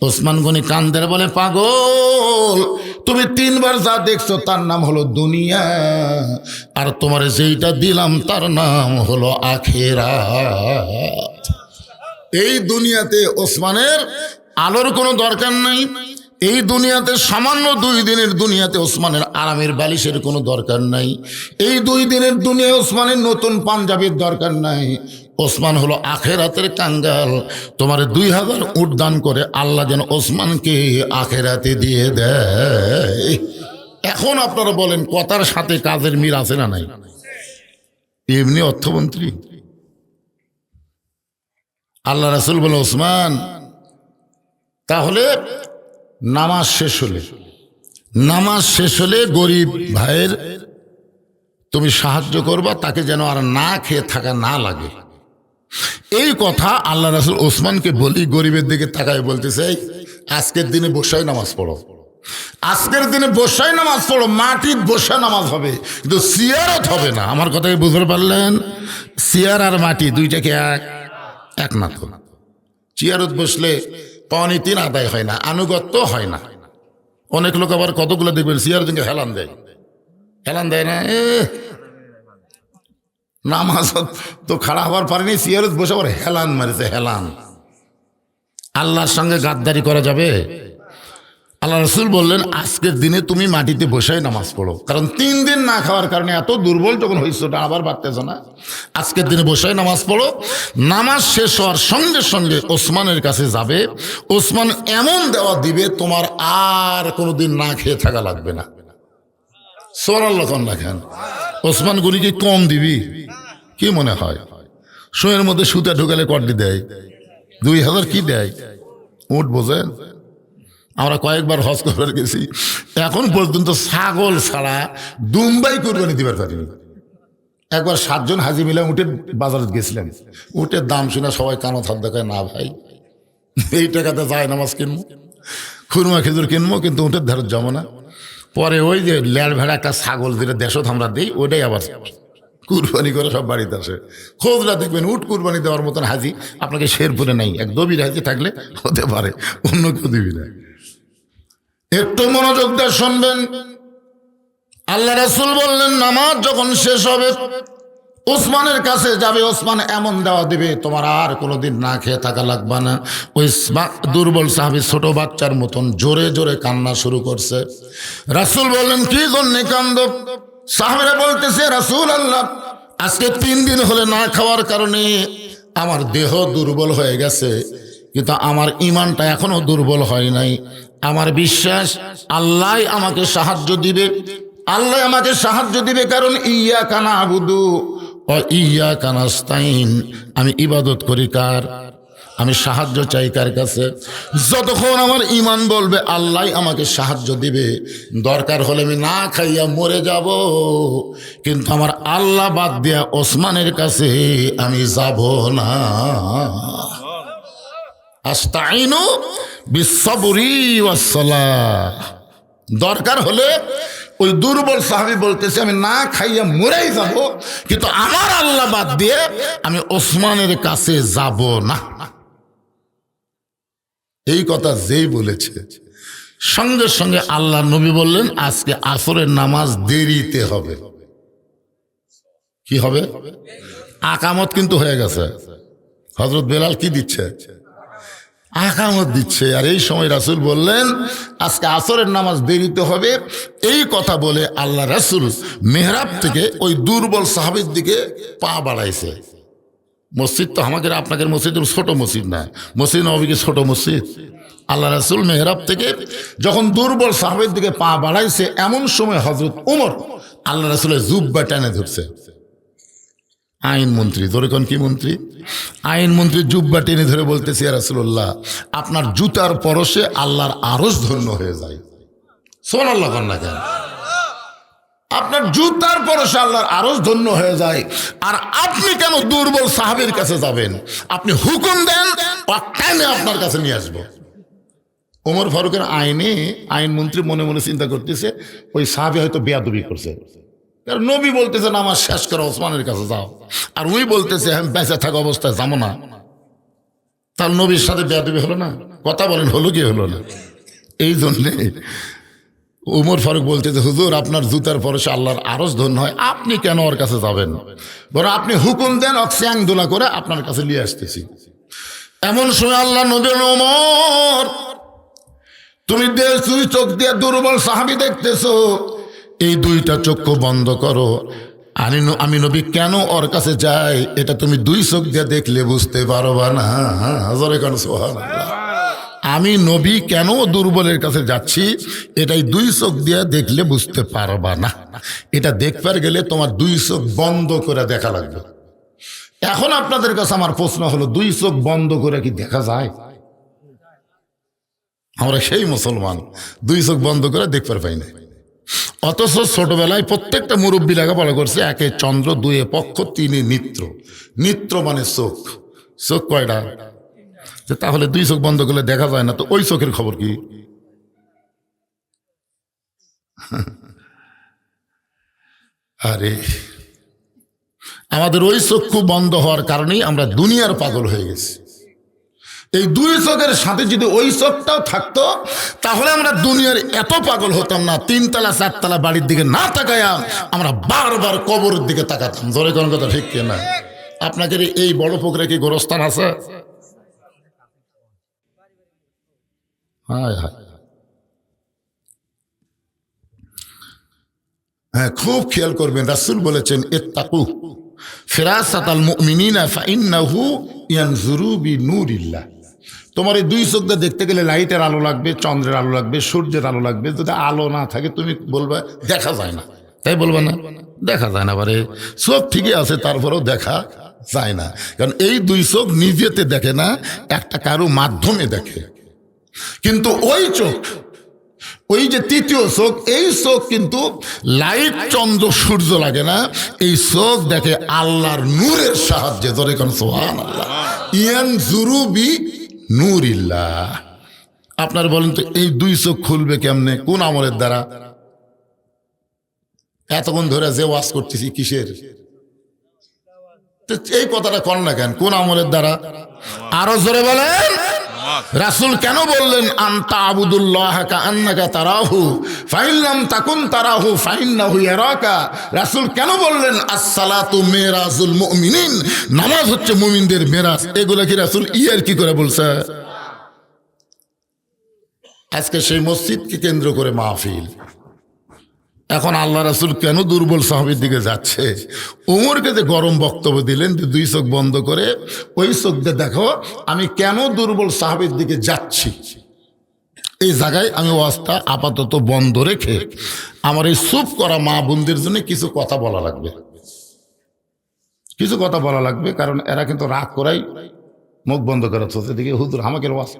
ওসমান গনি কান্দের বলে পাগল, তুমি 3বার যা দেখছো তার নাম হলো দুনিয়া, আর তোমার যেইটা দিলাম তার নাম হলো আখিরাত। এই দুনিয়াতে ওসমানের আলোর কোনো দরকার নাই। এই দুনিয়াতে সামান্য 2 দিনের দুনিয়াতে ওসমানের আরামের বালিশের কোনো দরকার নাই। এই 2 দিনের দুনিয়ায় ওসমানের নতুন পাঞ্জাবির দরকার নাই। ওসমান হলো আখেরাতের কাঙ্গাল। তোমার 2000 উট দান করে আল্লাহ যেন ওসমানকে আখেরাতে দিয়ে দেয়। এখন আপনারা বলেন কথার সাথে কাজের মিল আছে না নাই? এমনি অর্থমন্ত্রী আল্লাহ রাসূল বলে ওসমান তাহলে নামাজ শেষ হলে গরিব ভাইয়ের তুমি সাহায্য করবা, তাকে যেন আর না খেয়ে থাকা না লাগে। এই কথা আল্লাহ রাসূল ওসমানকে বলি গরিবের দিকে তাকায় বলতেছে আজকের দিনে বসাই নামাজ পড়ো, আজকের দিনে বসাই নামাজ পড়ো, মাটির বসা নামাজ হবে কিন্তু সিয়ারত হবে না। আমার কথাকে বুঝতে পারলেন? সিয়ার আর মাটি দুইটাকে এক না তো। চেয়ারত বসলে পাওনি 3 আদায় হয় না, আনুগত্য হয় না। অনেক লোক আবার কতগুলো দেখবেন চেয়ার দিকে হেলান দেয় না, নামাজ তো খাড়া হবার পারেনি, চেয়ারত বসে আবার হেলান মারেছে। হেলান আল্লাহর সঙ্গে গাদ্দারি করা যাবে? আল্লাহ রাসূল বললেন আজকের দিনে তুমি মাটিতে বসাই নামাজ পড়ো, কারণ 3 দিন না খাওয়ার কারণে এত দুর্বল যখন হয়েছে ওটা আবার বাড়তেছ না। আজকের দিনে বসাই নামাজ পড়ো। নামাজ শেষ হওয়ার সঙ্গে সঙ্গে ওসমানের কাছে যাবে, ওসমান এমন দেওয়া দিবে তোমার আর কোনোদিন না খেয়ে থাকা লাগবে না। সুবহানাল্লাহ রাখেন। ওসমান গনি কি কম দিবি? কি মনে হয়? শোয়ের মধ্যে সুতা ঢুকালে কড্ডি দেয়, 2000 কি দেয়? উট বোঝেন? আমরা কয়েকবার হজ করবার গেছি, এখন পর্যন্ত ছাগল ছাড়া দুম্বাই কুরবানি দিবার পারিনি। একবার 7 জন হাজি মিলে উটের বাজারে গেছিলাম, উটের দাম শুনে সবাই কানো থাক দেখায় না ভাই এই টাকাতে যায় নামাজ কিনবো, খুরমা খেজুর কিনবো, কিন্তু উটের ধারে যাবো না। পরে ওই যে ল্যাড় ভেড়া একটা ছাগল যেটা দেশত আমরা দিই ওইটাই আবার কুরবানি করে সব বাড়িতে আসে। খোঁজলা দেখবেন উট কুরবানি দেওয়ার মতন হাজি আপনাকে শেরপুরে নেই, এক দবির হাজি থাকলে হতে পারে, অন্য কেউ দিবি না। একটু মনোযোগ দিয়ে শুনবেন। আল্লাহ রাসূল বললেন নামাজ যখন শেষ হবে ওসমানের কাছে যাবে, ওসমান এমন দেওয়া দিবে তোমার আর কোনোদিন না খেয়ে থাকা লাগবে না। ওই দুর্বল সাহাবী ছোট বাচ্চার মতন জোরে জোরে কান্না শুরু করছে। রাসূল বললেন কি জন্যে কান্দো? সাহাবীরা বলতেছে রাসূলুল্লাহ আজকে 3 দিন হলে না খাওয়ার কারণে আমার দেহ দুর্বল হয়ে গেছে, কিন্তু আমার ঈমানটা এখনো দুর্বল হয় নাই। আমার বিশ্বাস আল্লাহ আমাকে সাহায্য দিবে, আল্লাহ আমাকে সাহায্য দিবে, কারণ ইয়্যাকা না'বুদু ওয়া ইয়্যাকা নাস্তাইন। আমি ইবাদত করি কার? আমি সাহায্য চাই কার কাছে? যতক্ষণ আমার ঈমান বলবে আল্লাহ আমাকে সাহায্য দিবে, দরকার হলে আমি না খাইয়া মরে যাব, কিন্তু আমার আল্লাহ বাদ দিয়া ওসমানের কাছে আমি যাব না। আস্তাইনু বিসসবরি ওয়াসসালাহ। দরকার হলে ওই দুর্বল সাহাবী বলতেছে আমি না খাইয়া মরেই যাব, কিন্তু আমার আল্লাহ বাদ দিয়ে আমি ওসমানের কাছে যাব না। এই কথা যেই বলেছে সঙ্গে সঙ্গে আল্লাহ নবী বললেন আজকে আসরের নামাজ দেরিতে হবে। কি হবে? আকামত কিন্তু হয়ে গেছে। হযরত বেলাল কি দিচ্ছে? আকামত দিচ্ছে। আর এই সময় রাসূল বললেন আজকে আসরের নামাজ দেরিতে হবে। এই কথা বলে আল্লাহ রাসূল মেহরাব থেকে ওই দুর্বল সাহাবীর দিকে পা বাড়াইছে। মসজিদ তো আমাদের আপনাদের মসজিদ ছোট মসজিদ না, মসজিদ নববী ছোট মসজিদ। আল্লাহ রাসূল মেহরাব থেকে যখন দুর্বল সাহাবীর দিকে পা বাড়াইছে, এমন সময় হযরত ওমর আল্লাহ রাসূলের জুব্বা টেনে ধরছে। আইন মন্ত্রী, ধরে কোন কি মন্ত্রী? আইন মন্ত্রী জুব্বা টেনে ধরে বলতেছে ইয়া রাসূলুল্লাহ, আপনার জুতার পরশে আল্লাহর আরশ ধন্য হয়ে যায়। সুবহানাল্লাহ না কেন? আপনার জুতার পরশে আল্লাহর আরশ ধন্য হয়ে যায়, আর আপনি কেন দুর্বল সাহাবীর কাছে যাবেন? আপনি হুকুম দেন, টেনে আপনার কাছে নিয়ে আসবো। ওমর ফারুকের আইনে আইন মন্ত্রী মনে মনে চিন্তা করতেছে ওই সাহাবী হয়তো বেয়াদবি করছে, কারণ নবী বলতেছে নামাজ শেষ করে ওসমানের কাছে যাও, আর উনি বলতেছে আমি বেঁচে থাকা অবস্থায় যাবো না। তার নবীর সাথে বেয়াদবি হলো না? কথা বলেন, হলো কি হলো না? এই জন্যে উমর ফারুক বলতেছে হুজুর আপনার জুতার পরশে আল্লাহর আরশ ধন্য হয়, আপনি কেন ওর কাছে যাবেন? বরং আপনি হুকুম দেন, অক্সিয়াং দোলা করে আপনার কাছে নিয়ে আসতেছি। এমন সময় আল্লাহ নবী বলেন, ওমর তুমি দুই চোখ দিয়ে দুর্বল সাহাবী দেখতেছো, এই দুইটা চক্ষু বন্ধ করো। আমি নবী কেন ওর কাছে যাই এটা তুমি দুই চোখ দিয়ে দেখলে বুঝতে পারবা না। সুবহানাল্লাহ। আমি নবী কেন দুর্বলের কাছে যাচ্ছি এটাই দুই চোখ দিয়ে দেখলে বুঝতে পারবা না। এটা দেখবার গেলে তোমার দুই চোখ বন্ধ করে দেখা লাগবে। এখন আপনাদের কাছে আমার প্রশ্ন হলো, দুই চোখ বন্ধ করে কি দেখা যায়? আমরা সেই মুসলমান দুই চোখ বন্ধ করে দেখতে পাই না। অথচ ছোটবেলায় প্রত্যেকটা মুরব্বী লেখাপড়া করছে, একে চন্দ্র, দুয়ে পক্ষ, তিনে নিত্র। নিত্র মানে চোখ। চোখ কয়টা? তাহলে দুই চোখ বন্ধ করলে দেখা যায় না, তো ওই চোখের খবর কি? আরে আমাদের ওই চক্ষু বন্ধ হওয়ার কারণেই আমরা দুনিয়ার পাগল হয়ে গেছি। এই দুই চোখের সাথে যদি ওই চোখটাও থাকতো তাহলে আমরা দুনিয়ার এত পাগল হতাম না। তিনতলা চারতলা বাড়ির দিকে না তাকায়া আমরা বারবার কবরের দিকে তাকাতাম। জোরে কোন কথা ঠিক কিনা? আপনাদের এই বড় পুকুরে কি গোরস্থান আছে? হায় হায়, হ্যাঁ, খুব খেয়াল করবেন। রাসূল বলেছেন ইত্তাকু ফিরাসাতাল মুমিনিনা ফাইন্নাহু ইয়ানজুরু বিনূরিল্লাহ। তোমার এই দুই চোখ দিয়ে দেখতে গেলে লাইটের আলো লাগবে, চন্দ্রের আলো লাগবে, সূর্যের আলো লাগবে। যদি আলো না থাকে তুমি বলবে দেখা যায় না, তাই বলবে না? দেখা যায় না, বারে চোখ ঠিকই আছে তারপরেও দেখা যায় না, কারণ এই দুই চোখ নিজেতে দেখে না, একটা কারো মাধ্যমে দেখে। কিন্তু ওই চোখ, ওই যে তৃতীয় চোখ, এই চোখ কিন্তু লাইট, চন্দ্র, সূর্য লাগে না, এই চোখ দেখে আল্লাহর নূরের সাহায্যে। ধরে কোন সুবহানাল্লাহ, ইয়ানজুরু বিনূরিল্লাহ। আপনার বলেন তো এই দুই চোখ খুলবে কেমনে, কোন আমলের দ্বারা? এতক্ষণ ধরে যে ওয়াজ করতেছি কিসের? এই কথাটা কর না কেন? কোন আমলের দ্বারা? আরো জোরে বলেন। রাসূল কেন বললেন আনতা আবুদুল্লাহ কাআন্নাকা তারাহু ফাইন লাম তাকুন তারাহু ফাইন্নাহু ইয়ারাকা? রাসূল কেন বললেন আসসালাতু মিরাজুল মুমিনিন, নামাজ হচ্ছে মুমিনদের মেরাজ? এগুলা কি রাসূল ইয়ার কি করে বলছে? আজকে সেই মসজিদকে কেন্দ্র করে মাহফিল। এখন আল্লাহ রাসূল কেন দুর্বল সাহাবীর দিকে যাচ্ছে? ওমরকে যে গরম বক্তব্য দিলেন যে দুই চোখ বন্ধ করে, ওই চোখ দিয়ে দেখো আমি কেন দুর্বল সাহাবীর দিকে যাচ্ছি। এই জায়গায় আমি ওয়াজটা আপাতত বন্ধ রেখে আমার এই চুপ করা মা বোনদের জন্য কিছু কথা বলা লাগবে, কিছু কথা বলা লাগবে। কারণ এরা কিন্তু রাগ করাই মুখ বন্ধ করে চলছে। দেখি হুজুর আমাকে ওয়াজ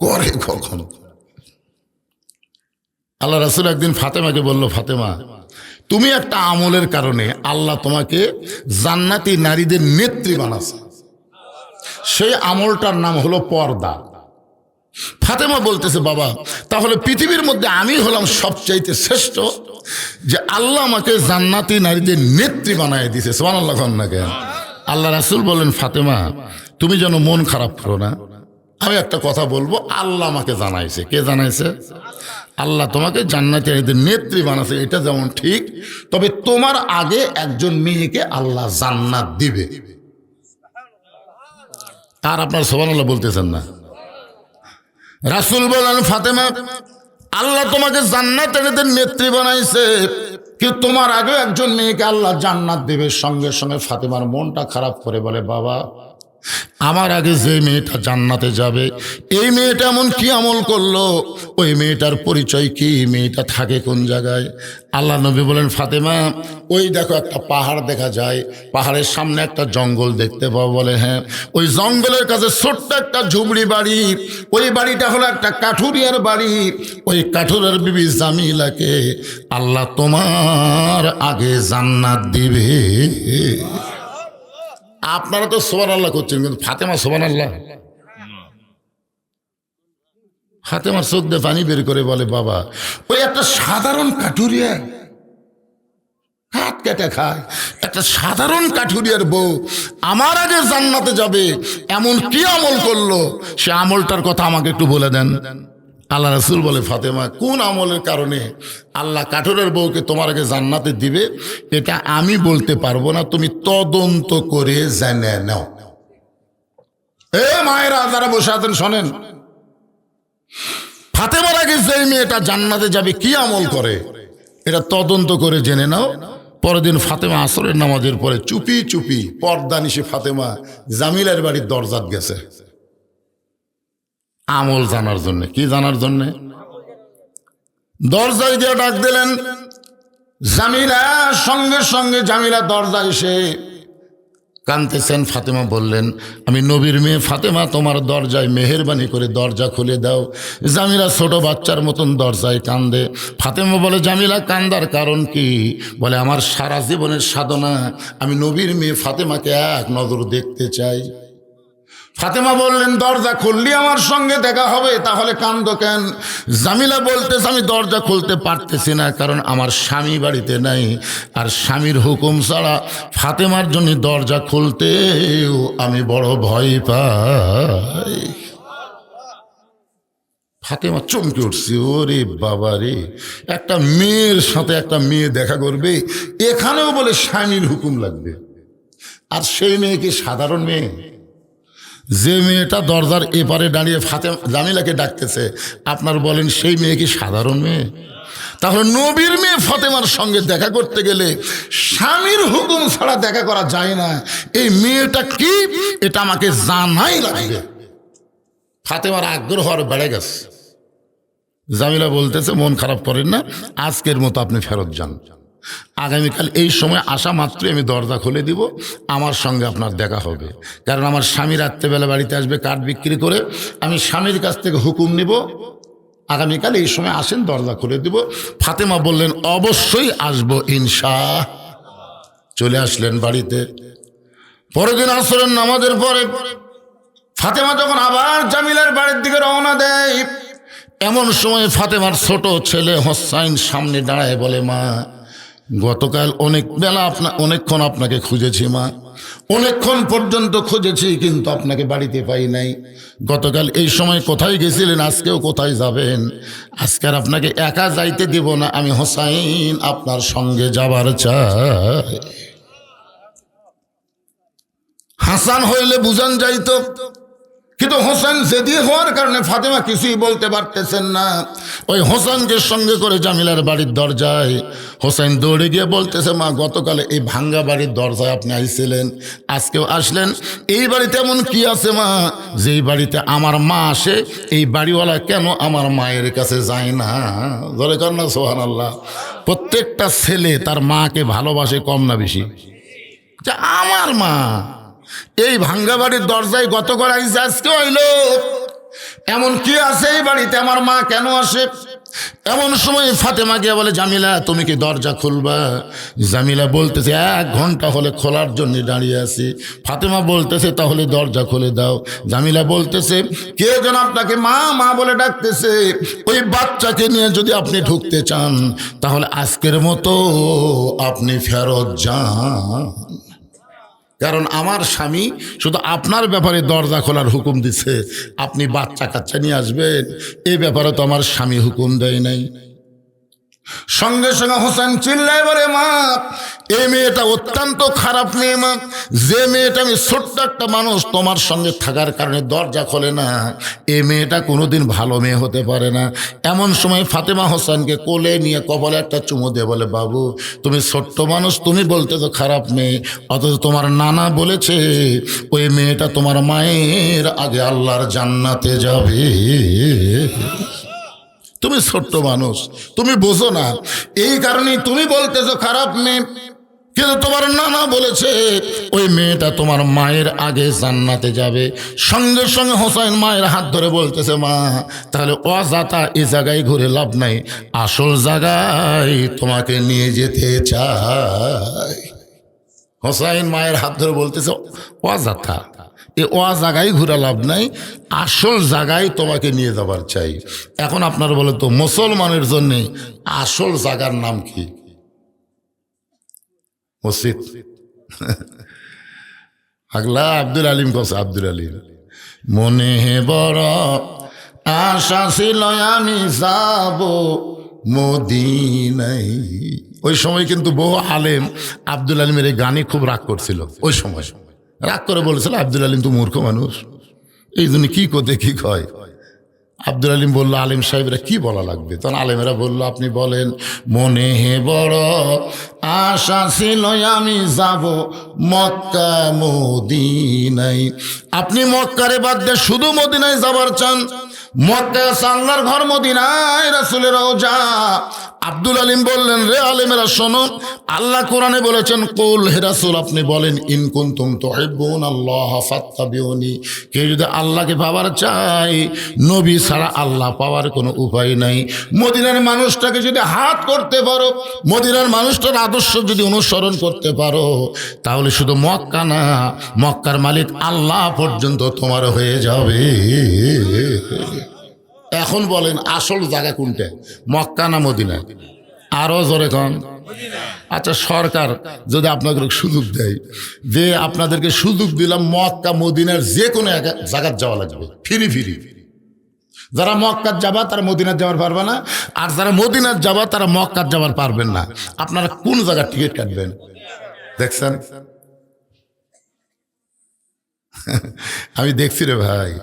করে কখনো। আল্লাহ রাসূল একদিন ফাতেমাকে বলল, ফাতেমা তুমি একটা আমলের কারণে আল্লাহ তোমাকে জান্নাতি নারীদের নেত্রী বানাচ্ছে। সেই আমলটার নাম হলো পর্দা। ফাতেমা বলতেছে, বাবা তাহলে পৃথিবীর মধ্যে আমি হলাম সবচাইতে শ্রেষ্ঠ, যে আল্লাহ আমাকে জান্নাতি নারীদের নেত্রী বানায় দিছে। সুবহানাল্লাহ না কেন? আল্লাহ রাসূল বলেন, ফাতেমা তুমি যেন মন খারাপ করো না, আমি একটা কথা বলবো, আল্লাহ আমাকে জানাইছে। কে জানাইছে? আল্লাহ তোমাকে জান্নাতি নারীদের নেত্রী বানাইছে, এটা যেমন ঠিক, তবে তোমার আগে একজন মেয়েকে আল্লাহ জান্নাত দিবে। আর আপনার সুবহানাল্লাহ বলতেছেন না? রাসূল বলেন, ফাতেমা আল্লাহ তোমাকে জান্নাতের নেত্রী বানাইছে, কিন্তু তোমার আগে একজন মেয়েকে আল্লাহ জান্নাত দেবে। সঙ্গে সঙ্গে ফাতেমার মনটা খারাপ করে বলে, বাবা আমার আগে যে মেয়েটা জান্নাতে যাবে, এই মেয়েটা এমন কি আমল করলো, ওই মেয়েটার পরিচয় কি, মেয়েটা থাকে কোন জায়গায়? আল্লাহ নবী বলেন, ফাতেমা ওই দেখো একটা পাহাড় দেখা যায়, পাহাড়ের সামনে একটা জঙ্গল দেখতে পাও। বলে হ্যাঁ। ওই জঙ্গলের কাছে ছোট্ট একটা ঝুপড়ি বাড়ি, ওই বাড়িটা হলো একটা কাঠুরিয়ার বাড়ি। ওই কাঠুরিয়ার বিবি জামিলাকে আল্লাহ তোমার আগে জান্নাত দিবে। আপনারা তো সুবহানাল্লাহ করছেন, কিন্তু ফাতেমা সুবহানাল্লাহ। ফাতেমার চোখ দিয়ে পানি বের করে বলে, বাবা ওই একটা সাধারণ কাঠুরিয়া, হাত কেটে খায়, একটা সাধারণ কাঠুরিয়ার বউ আমার আগে জান্নাতে যাবে, এমন কি আমল করলো, সে আমলটার কথা আমাকে একটু বলে দেন। আল্লাহ রাসূল বলে, ফাতেমা কোন আমলের কারণে আল্লাহ কাঠুরের বউকে তোমার আগে জান্নাতে দিবে এটা আমি বলতে পারবো না, তুমি তদন্ত করে জেনে নাও। এ মায়েরা যারা বসে আছেন শোনেন, ফাতেমার আগে যে মেয়েটা জান্নাতে যাবে কি আমল করে এটা তদন্ত করে জেনে নাও। পরের দিন ফাতেমা আসরের নামাজের পরে চুপি চুপি পর্দা নিশে ফাতেমা জামিলার বাড়ির দরজাত গেছে আমল জানার জন্য। কি জানার জন্য? দরজায় গিয়ে ডাক দিলেন জামিলা, সঙ্গে সঙ্গে জামিলা দরজা এসে কাঁদতেছেন। ফাতেমা বললেন, আমি নবীর মেয়ে ফাতেমা, তোমার দরজায় মেহেরবানি করে দরজা খুলে দাও। জামিলা ছোট বাচ্চার মতন দরজায় কান্দে। ফাতেমা বলে, জামিলা কান্দার কারণ কি? বলে, আমার সারা জীবনের সাধনা, আমি নবীর মেয়ে ফাতেমাকে এক নজর দেখতে চাই। ফাতেমা বললেন, দরজা খুললি আমার সঙ্গে দেখা হবে, তাহলে কান্দো কেন? জামিলা বলতেছে, আমি দরজা খুলতে পারতেছি না, কারণ আমার স্বামী বাড়িতে নাই, আর স্বামীর হুকুম ছাড়া ফাতেমার জন্য দরজা খুলতেও আমি বড় ভয় পাই। ফাতেমা চমকে উঠছে, ওরে বাবা রে, একটা মেয়ের সাথে একটা মেয়ে দেখা করবে, এখানেও বলে স্বামীর হুকুম লাগবে। আর সেই মেয়ে কি সাধারণ মেয়ে? যে মেয়েটা দরজার এপারে দাঁড়িয়ে ফাতেমা জামিলাকে ডাকতেছে, আপনার বলেন সেই মেয়ে কি সাধারণ মেয়ে? তাহলে নবীর মেয়ে ফাতেমার সঙ্গে দেখা করতে গেলে স্বামীর হুকুম ছাড়া দেখা করা যায় না। এই মেয়েটা কি এটা আমাকে জানাই লাগবে। ফাতেমার আগ্রহ আর বেড়ে গেছে। জামিলা বলতেছে, মন খারাপ করেন না, আজকের মতো আপনি ফেরত যান, আগামীকাল এই সময় আসা মাত্রই আমি দরজা খুলে দিব, আমার সঙ্গে আপনার দেখা হবে। কারণ আমার স্বামী রাত্রেবেলা বাড়িতে আসবে কাঠ বিক্রি করে, আমি স্বামীর কাছ থেকে হুকুম নিব, আগামীকাল এই সময় আসেন, দরজা খুলে দিব। ফাতেমা বললেন, অবশ্যই আসবো ইনশাআল্লাহ। চলে আসলেন বাড়িতে। পরের দিন আসরের নামাজের পরে ফাতেমা যখন আবার জামিলার বাড়ির দিকে রওনা দেয়, এমন সময় ফাতেমার ছোট ছেলে হোসাইন সামনে দাঁড়ায় বলে, মা গতকাল অনেক বেলা অনেকক্ষণ আপনাকে খুঁজেছি মা, অনেকক্ষণ পর্যন্ত খুঁজেছি, কিন্তু আপনাকে বাড়িতে পাই নাই। গতকাল এই সময় কোথায় গেছিলেন, আজকেও কোথায় যাবেন? আজকে আর আপনাকে একা যাইতে দিব না, আমি হোসাইন আপনার সঙ্গে যাবার চাই। হাসান হইলে বুঝান যাইতো, কিন্তু হোসেন জেদি হওয়ার কারণে ফাতেমা কিছুই বলতে পারতেছেন না। ওই হোসেনকে সঙ্গে করে জামিলার বাড়ির দরজায় হোসেন দৌড়ে গিয়ে বলতেছে, মা গতকালে এই ভাঙ্গা বাড়ির দরজায় আপনি আইছিলেন, আজকেও আসলেন, এই বাড়িতে এমন কি আছে মা যেই বাড়িতে আমার মা আসে, এই বাড়িওয়ালা কেন আমার মায়ের কাছে যায় না? ধরে কর না সুবহানাল্লাহ। প্রত্যেকটা ছেলে তার মাকে ভালোবাসে কম না বেশি? যে আমার মা এই ভাঙ্গা বাড়ির দরজায় গত করে আইসে, আজকে হইল, এমন কি আছে এই বাড়িতে আমার মা কেন আসে? এমন সময় ফাতেমা গিয়ে বলে, জামিলা তুমি কি দরজা খুলবা? জামিলা বলতেছে 1 ঘন্টা হলে খোলার জন্য দাঁড়িয়ে আছি। ফাতেমা বলতেছে তাহলে দরজা খুলে দাও। জামিলা বলতেছে, কে যেন আপনাকে মা মা বলে ডাকতেছে, ওই বাচ্চাকে নিয়ে যদি আপনি ঢুকতে চান তাহলে আজকের মতো আপনি ফেরত যান, কারণ আমার স্বামী শুধু আপনার ব্যাপারে দরজা খোলার হুকুম দিছে, আপনি বাচ্চা কাচ্চা নিয়ে আসবেন এই ব্যাপারে তো আমার স্বামী হুকুম দেয় নাই। সঙ্গে সঙ্গে হোসেন চিল্লায় বলে, মা এই মেয়েটা অত্যন্ত খারাপ মেয়ে মা, যে মেয়েটা আমি ছোট্ট একটা মানুষ তোমার সঙ্গে থাকার কারণে দরজা খোলে না, এই মেয়েটা কোনোদিন ভালো মেয়ে হতে পারে না। এমন সময় ফাতেমা হোসেনকে কোলে নিয়ে কপালে একটা চুমু দিয়ে বলে, বাবু তুমি ছোট্ট মানুষ, তুমি বলতে তো খারাপ মেয়ে, অথচ তোমার নানা বলেছে ওই মেয়েটা তোমার মায়ের আগে আল্লাহর জান্নাতে যাবে। তুমি ছোট্ট মানুষ, তুমি বোঝো না, এই কারণেই তুমি বলতেছো খারাপ মেয়ে, কিন্তু তোমার নানা বলেছে ওই মেয়েটা তোমার মায়ের আগে জান্নাতে যাবে। সঙ্গে সঙ্গে হোসেন মায়ের হাত ধরে বলতেছে, মা তাহলে অযথা এই জায়গায় ঘুরে লাভ নাই, আসল জায়গায় তোমাকে নিয়ে যেতে চাই। হোসেন মায়ের হাত ধরে বলতেছে, অযথা এ জায়গায় ঘুরে লাভ নাই, আসল জায়গায় তোমাকে নিয়ে যাবার চাই। এখন আপনারা বলে তো মুসলমানের জন্য আসল জায়গার নাম কি? মসজিদ। আগলা আব্দুল আলিম কছে, আব্দুল আলিম মনে বড় আশা ছিল আমি যাব মদিনায়। ওই সময় কিন্তু বহু আলেম আব্দুল আলিমের এই গানে খুব রাগ করছিল। ওই সময় রাগ করে বলেছিল, আব্দুল আলিম তো মূর্খ মানুষ, এই জন্য কি করতে কি কয়। আব্দুল আলিম বললো, আলিম সাহেবরা কি বলা লাগবে? তখন আলেমেরা বললো, আপনি বলেন, মনে বড় আশা ছিল আমি যাব মক্কা মদিনায়। আপনি মক্কারে বাদ দিয়ে শুধু মদিনায় যাবার চান? মক্কা আল্লাহর ঘর, মদিনায় রাসূলের রওজা। আব্দুল আলিম বললেন, রে আলেমেরা শোনো, আল্লাহ কোরআনে বলেছেন, কুল হে রাসূল আপনি বলেন, ইন কুনতুম তুহিব্বুনাল্লাহ ফাত্তাবিউনি, কেউ যদি আল্লাহকে পাওয়ার চায় নবী ছাড়া আল্লাহ পাওয়ার কোনো উপায় নাই। মদিনার মানুষটাকে যদি হাত করতে পারো, মদিনার মানুষটার আদর্শ যদি অনুসরণ করতে পারো, তাহলে শুধু মক্কা না, মক্কার মালিক আল্লাহ পর্যন্ত তোমার হয়ে যাবে। এখন বলেন আসল জায়গা কোনটা, মক্কা না মদিনা? আরো জোরে কন। আচ্ছা, সরকার যদি আপনাদের সুযোগ দেয়, যে আপনাদেরকে সুযোগ দিলাম মক্কা মদিনার যে কোনো জায়গায় যাওয়া লাগবে ফিরি ফিরি, যারা মক্কার যাবা তারা মদিনার যাওয়ার পারবে না, আর যারা মদিনার যাবা তারা মক্কার যাওয়ার পারবেন না, আপনারা কোন জায়গার টিকিট কাটবেন? দেখছেন, আমি দেখছি রে ভাই,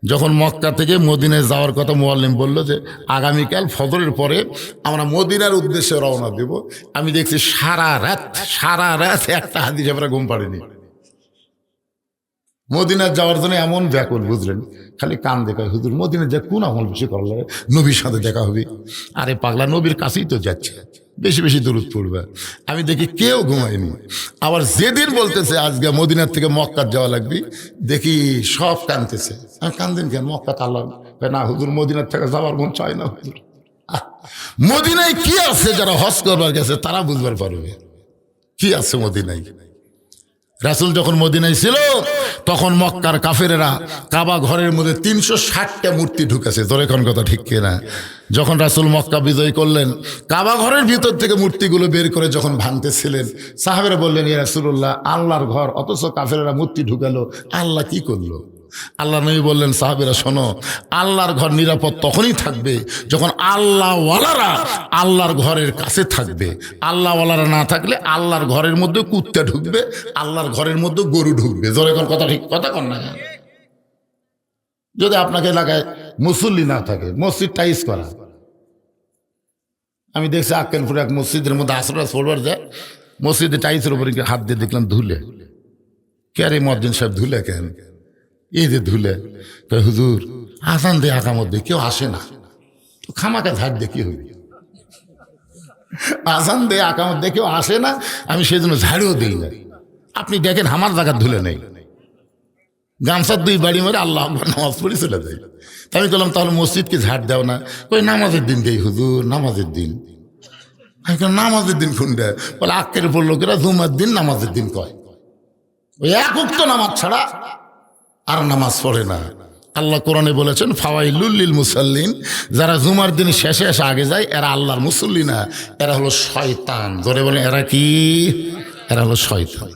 যখন মক্কা থেকে মদিনায় যাওয়ার কথা মুআল্লিম বললো যে আগামীকাল ফজরের পরে আমরা মদিনার উদ্দেশ্যে রওনা দেব, আমি দেখছি সারা রাত একটা হাদিস আমরা ঘুম পাড়িনি। মদিনার যাওয়ার জন্য এমন ব্যাকুল, বুঝলেন, খালি কান দেখা, হুজুর মদিনার যা কোন আমল বেশি করলে নবীর সাথে দেখা হবে। আরে পাগলা, নবীর কাছেই তো যাচ্ছে, বেশি বেশি দরুদ পড়বে। আমি দেখি কেউ ঘুমায়নি। আবার যেদিন বলতেছে আজকে মদিনার থেকে মক্কার যাওয়া লাগবে, দেখি সব কাঁদতেছে। আমি কান্দেন কেন? মক্কা আল্লাহ না হুজুর, মদিনার থেকে যাওয়ার মন চায় না হুজুর। মদিনায় কি আছে? যারা হজ করবার গেছে তারা বুঝবার পারবে কি আছে মদিনায়। রাসূল যখন মদিনায় ছিল তখন মক্কার কাফেরেরা কাবা ঘরের মধ্যে 360টা মূর্তি ঢুকেছে। তোর এখন কথা ঠিক কিনা? যখন রাসূল মক্কা বিজয় করলেন, কাবা ঘরের ভিতর থেকে মূর্তিগুলো বের করে যখন ভাঙতেছিলেন, সাহাবেরা বললেন, ইয়া রাসূলুল্লাহ, আল্লাহর ঘর, অথচ কাফেরেরা মূর্তি ঢুকালো, আল্লাহ কি করলো? আল্লাহ নবী বললেন, সাহাবীরা শোনো, আল্লাহর ঘর নিরাপদ তখনই থাকবে যখন আল্লাহওয়ালারা আল্লাহর ঘরের কাছে থাকবে। আল্লাহওয়ালারা না থাকলে আল্লাহর ঘরের মধ্যে কুত্তা ঢুকবে, আল্লাহর ঘরের মধ্যে গরু ঢুকবে। জোরে কোন কথা ঠিক কথা কন না? যদি আপনাকে এলাকায় মুসল্লি না থাকে, মসজিদ টাইস করা, আমি দেখছি আক্কেলপুরে এক মসজিদের মধ্যে আসর পড়বার যায়, মসজিদে টাইসের উপরে হাত দিয়ে দেখলাম ধুলে। কে রে মুয়াজ্জিন সাহেব, ধুলে কেন? এই যে ধুলে, হুজুর আজান দিয়ে আকামত দিয়ে কেউ আসে না, খামাকা ঝাড় দিয়ে কি হইবে? আজান দিয়ে আকামত দিয়ে কেউ আসে না, আমি সেই জন্য ঝাড়িও দিই না। আপনি দেখেন আমার জায়গা ধুলে নেই, গামছার 2 বাড়ি মেরে আল্লাহ আকবার নামাজ পড়ে চলে যায়। তা আমি বললাম তাহলে মসজিদকে ঝাড় দেও না? ওই নামাজের দিন দেই হুজুর, নামাজের দিন। আমি বললাম, নামাজের দিন কোনটা? বলে আক্কের উপর লোকেরা জুমার দিন নামাজের দিন কয়, ওই এক উক্ত নামাজ ছাড়া আর নামাজ পড়ে না। আল্লাহ কোরআনে বলেছেন ফাওয়াইলুল লিল মুসাল্লিন, যারা জুমার দিন শেষে এসে আগে যায় এরা আল্লাহর মুসল্লি না, এরা হলো শয়তান। ধরে বলেন এরা কি? এরা হলো শয়তান।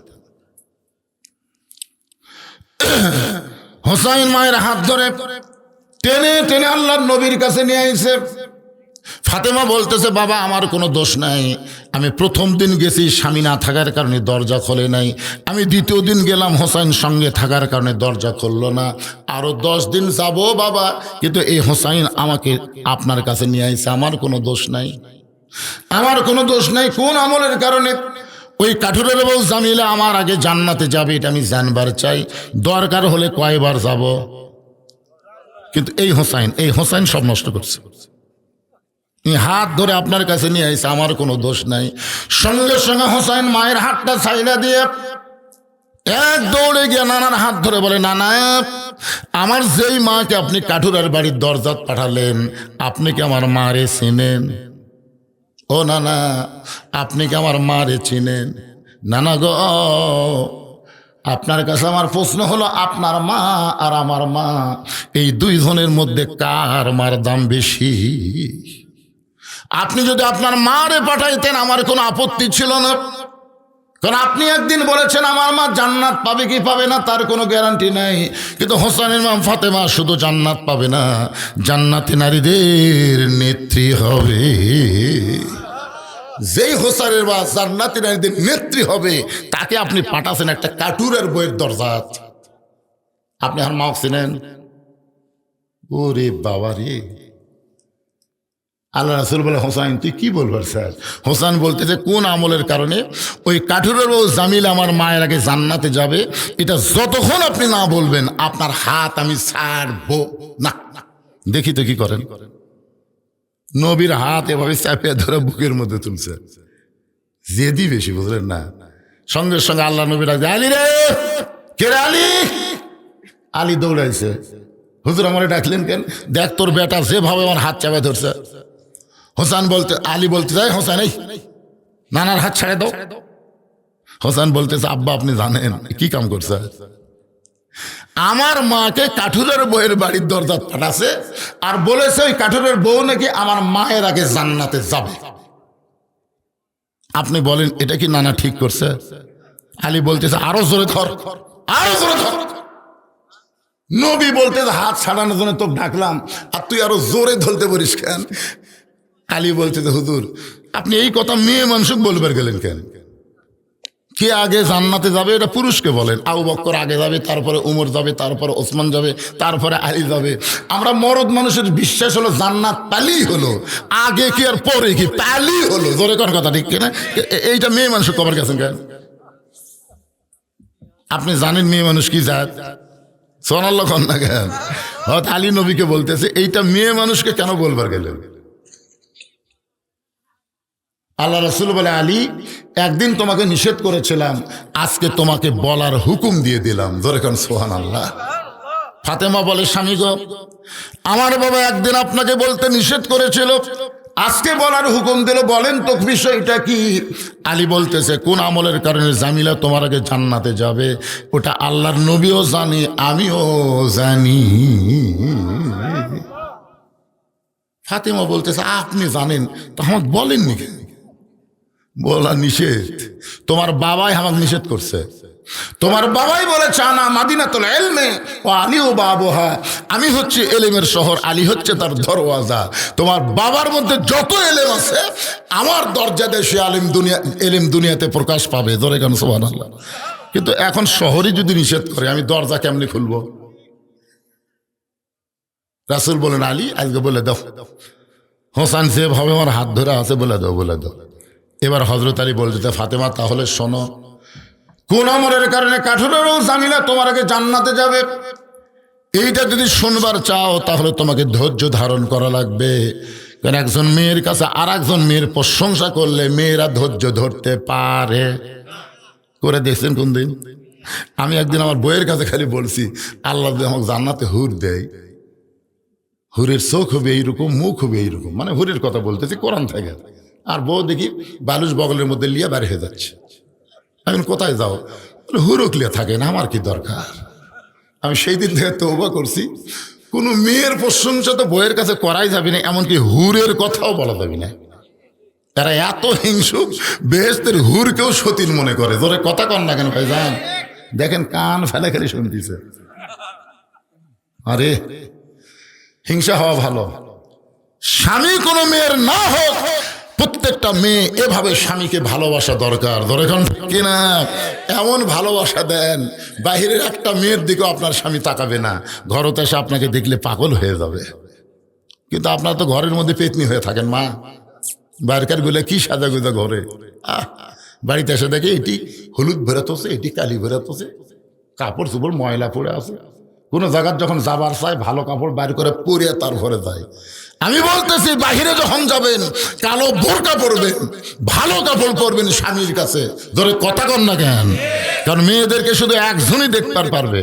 হোসাইন মায়ের হাত ধরে টেনে টেনে আল্লাহর নবীর কাছে নিয়ে আইছে। ফাতেমা বলতেছে বাবা আমার কোনো দোষ নাই, আমি প্রথম দিন গেছি স্বামী না থাকার কারণে দরজা খোলে নাই, আমি দ্বিতীয় দিন গেলাম হোসাইন সঙ্গে থাকার কারণে দরজা খুললো না, আরো 10 দিন যাবো বাবা, কিন্তু এই হোসাইন আমাকে আপনার কাছে নিয়ে আইছে, আমার কোনো দোষ নাই, আমার কোনো দোষ নাই। কোন আমলের কারণে? ওই কাঠুরের বউ জামিলা আমার আগে জান্নাতে যাবে এটা আমি জানবার চাই, দরকার হলে কয়বার যাব। কিন্তু এই হোসাইন সব নষ্ট করছে। হাত ধরে আপনার কাছে নিয়ে আইছে, আমার কোনো দোষ নাই। সঙ্গে সঙ্গে হোসাইন মায়ের হাতটা ছাইড়া দিয়ে এক দৌড়ে গিয়ে নানার হাত ধরে বলে নানা, আমার যেই মাকে আপনি কাঠুরার বাড়ির দরজাত পাঠালেন আপনি কি আমার মারে চিনেন? ও নানা আপনি কি আমার মারে চিনেন? নানা গো আপনার কাছে আমার প্রশ্ন হলো আপনার মা আর আমার মা এই 2 জনের মধ্যে কার মার দাম বেশি? আপনি যদি আপনার মারে পাঠাইতেন আমার কোনো আপত্তি ছিল না, কারণ আপনি একদিন বলেছেন আমার মা জান্নাত পাবে কি পাবে না তার কোনো গ্যারান্টি নাই, কিন্তু হোসেনের মা ফাতেমা শুধু জান্নাত পাবে না, জান্নাতি নারীদের নেত্রী হবে। যেই হোসেনের মা জান্নাতি নারীদের নেত্রী হবে তাকে আপনি পাঠাছেন একটা কাঠুরের বইয়ের দরজাত। আপনি আর মা চিনেন? ওরে বাবা রে! আল্লাহ রাসূল বলে হোসাইন তুই কি বলবার স্যার? হোসাইন বলতেছে কোন আমলের কারণে ওই কাঠুরের বউ জামিল আমার মায়ের আগে জান্নাতে যাবে এটা যতক্ষণ আপনি না বলবেন আপনার হাত আমি ছাড়বো না। দেখি তো কি করেন। নবীর হাত এভাবে চাপিয়ে ধরে বুকের মধ্যে তুলছে, জেদি বেশি বুঝলেন না। সঙ্গে সঙ্গে আল্লাহ নবী ডাকছে আলী রে, কে রে আলী? আলী দৌড়াইছে, হুজুর আমারে ডাকলেন কেন? দেখ তোর বেটা যেভাবে আমার হাত চাপে ধরছে। আলী বলতে চাই হোসেন এই নানার হাত ছেড়ে দাও। হোসেন বলতেছে আব্বা আপনি জানেন কি কাম করছে? আমার মাকে কাঠুরের বউয়ের বাড়ির দরজা পাঠাছে আর বলেছে ওই কাঠুরের বউ নাকি আমার মায়ের আগে জান্নাতে যাবে। আপনি বলেন এটা কি নানা ঠিক করছে? আলী বলতেছে আরো জোরে ধর, আরো জোরে ধর। নবী বলতেছে হাত ছাড়ানোর জন্য তোকে ডাকলাম আর তুই আরো জোরে ধরতে পারিস কেন? আলী বলতেছে হুজুর আপনি এই কথা মেয়ে মানুষ বলবার গেলেন কেন? কে আগে জান্নাতে যাবে এটা পুরুষকে বলেন। আবু বকর আগে যাবে, তারপরে উমর যাবে, তারপরে ওসমান যাবে, তারপরে আলী যাবে। আমরা মরদ মানুষের বিশ্বাস হলো জান্নাত পালি হলো, আগে কি আর পরে কি পালি হলো। জোরে কোন কথা ঠিক কিনা? এইটা মেয়ে মানুষ কবার গেছেন কেন? আপনি জানেন মেয়ে মানুষ কি জাত? সোনাল্লাহ কন্যা কেন? হয়তো আলী নবীকে বলতেছে এইটা মেয়ে মানুষকে কেন বলবার গেলেন? আল্লাহ রাসূল বলে আলী একদিন তোমাকে নিষেধ করেছিলাম, আজকে তোমাকে বলার হুকুম দিয়ে দিলাম। ধরে কোন সুবহানাল্লাহ। ফাতেমা বলে স্বামী গো আমার বাবা একদিন আপনাকে বলতে নিষেধ করেছিল, আজকে বলার হুকুম দিল, বলেন তো বিষয়টা কি? আলী বলতেছে কোন আমলের কারণে জামিলা তোমার আগে জান্নাতে যাবে ওটা আল্লাহর নবীও জানি আমিও জানি। ফাতেমা বলতেছে আপনি জানেন তো আমাকে বলেননি কেন? বলা নিষেধ, তোমার বাবাই আমাকে নিষেধ করছে। তোমার বাবাই বলেছে আনা মাদিনাতুল ইলমি ওয়া আলিউ বাবুহা, আমি হচ্ছে এলেমের শহর, আলী হচ্ছে তার দরওয়াজা। তোমার বাবার মধ্যে যত এলেম আছে আমার দরজা দিয়ে সে এলেম দুনিয়াতে প্রকাশ পাবে। ধরে কেন সুবহানাল্লাহ। কিন্তু এখন শহরে যদি নিষেধ করে আমি দরজা কেমনি খুলবো? রাসূল বলেন আলী আজকে বলে দাও। হোসেন যেভাবে আমার হাত ধরে আছে বলে দাও, বলে দাও। এবার হযরত আলী বলতে ফাতেমা তাহলে শোনো, কোন আমলের কারণে কাঠুরেরও জামিলা তোমার আগে জান্নাতে যাবে এইটা যদি শুনবার চাও তাহলে তোমাকে ধৈর্য ধারণ করা লাগবে। কারণ একজন মেয়ের কাছে আর একজন মেয়ের প্রশংসা করলে মেয়েরা ধৈর্য ধরতে পারে। করে দেখছেন কোনদিন? আমি একদিন আমার বইয়ের কাছে খালি বলছি, আল্লাহ যদি আমাকে জান্নাতে হুর দেয়, হুরের চোখ হবে এইরকম, মুখ হবে এইরকম, মানে হুরের কথা বলতেছি কোরআন থেকে। আর বউ দেখি বালুচ বগলের মধ্যে লিয়ে বের হয়ে যাচ্ছে। আমি কোথায় যাও? হুরুক লিয়ে থাকে না, আমার কি দরকার? আমি সেই দিন থেকে তওবা করছি, কোনো মেয়ের প্রশংসা তো বইয়ের কাছে করাই যাবে না, এমনকি হুরের কথাও বলা যাবে না। তারা এত হিংসুক, বেহেশতের হুরকেও সতীন মনে করে। ধরে কথা কন না কেন ভাইজান? দেখেন কান ফেলে খালি শুনতেছে। আরে হিংসা হওয়া ভালো। স্বামী কোনো মেয়ের না হোক, প্রত্যেকটা মেয়ে এভাবে স্বামীকে ভালোবাসা দরকার। ধরে এখন কিনা এমন ভালোবাসা দেন, বাহিরের একটা মেয়ের দিকেও আপনার স্বামী তাকাবে না, ঘরতে এসে আপনাকে দেখলে পাগল হয়ে যাবে। কিন্তু আপনার তো ঘরের মধ্যে পেতনি হয়ে থাকেন মা, বাইরকার গুলো কি সাজা গুজা ঘরে, বাড়িতে এসে দেখে এটি হলুদ বেরোতেছে, এটি কালি বেরোতেছে, কাপড় চোপড় ময়লা পড়ে আছে। কোনো জায়গার যখন যাবার চায় ভালো কাপড় বাইর করে পরে তার ঘরে যায়। আমি বলতেছি বাহিরে যখন যাবেন কালো বোরকা পরবেন, ভালো কাপড় পরবেন স্বামীর কাছে। ধরে কথা কন না কেন? কারণ মেয়েদেরকে শুধু একজনই দেখতে পারবে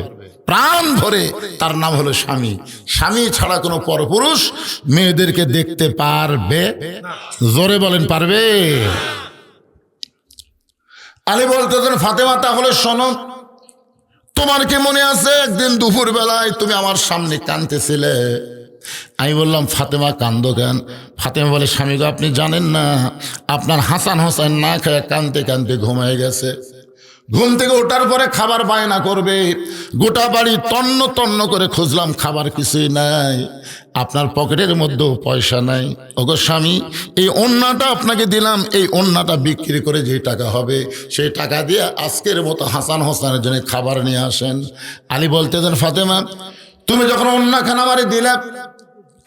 প্রাণ ভরে, তার নাম হলো স্বামী। স্বামী ছাড়া কোনো পরপুরুষ মেয়েদেরকে দেখতে পারবে? জোরে বলেন পারবে? আলী বলতেছেন ফাতেমা তাহলে শোনো, তোমার কি মনে আছে একদিন দুপুর বেলায় তুমি আমার সামনে কাঁদতেছিলে? আমি বললাম ফাতেমা কান্দো কেন? ফাতেমা বলে স্বামী গো, আপনি জানেন না আপনার হাসান হোসেন না খেয়ে কাঁদতে কাঁদতে ঘুমিয়ে গেছে। ঘুম থেকে ওঠার পরে খাবার বায়না করবে, গোটা বাড়ি তন্ন তন্ন করে খুঁজলাম, খাবার কিছুই নাই, আপনার পকেটের মধ্যেও পয়সা নাই। ওগো স্বামী, এই ওন্নাটা আপনাকে দিলাম, এই ওন্নাটা বিক্রি করে যে টাকা হবে সেই টাকা দিয়ে আজকের মতো হাসান হোসেনের জন্য খাবার নিয়ে আসেন। আলী বলতেছেন ফাতেমা তুমি যখন ওন্নাখানা আমারে দিলে,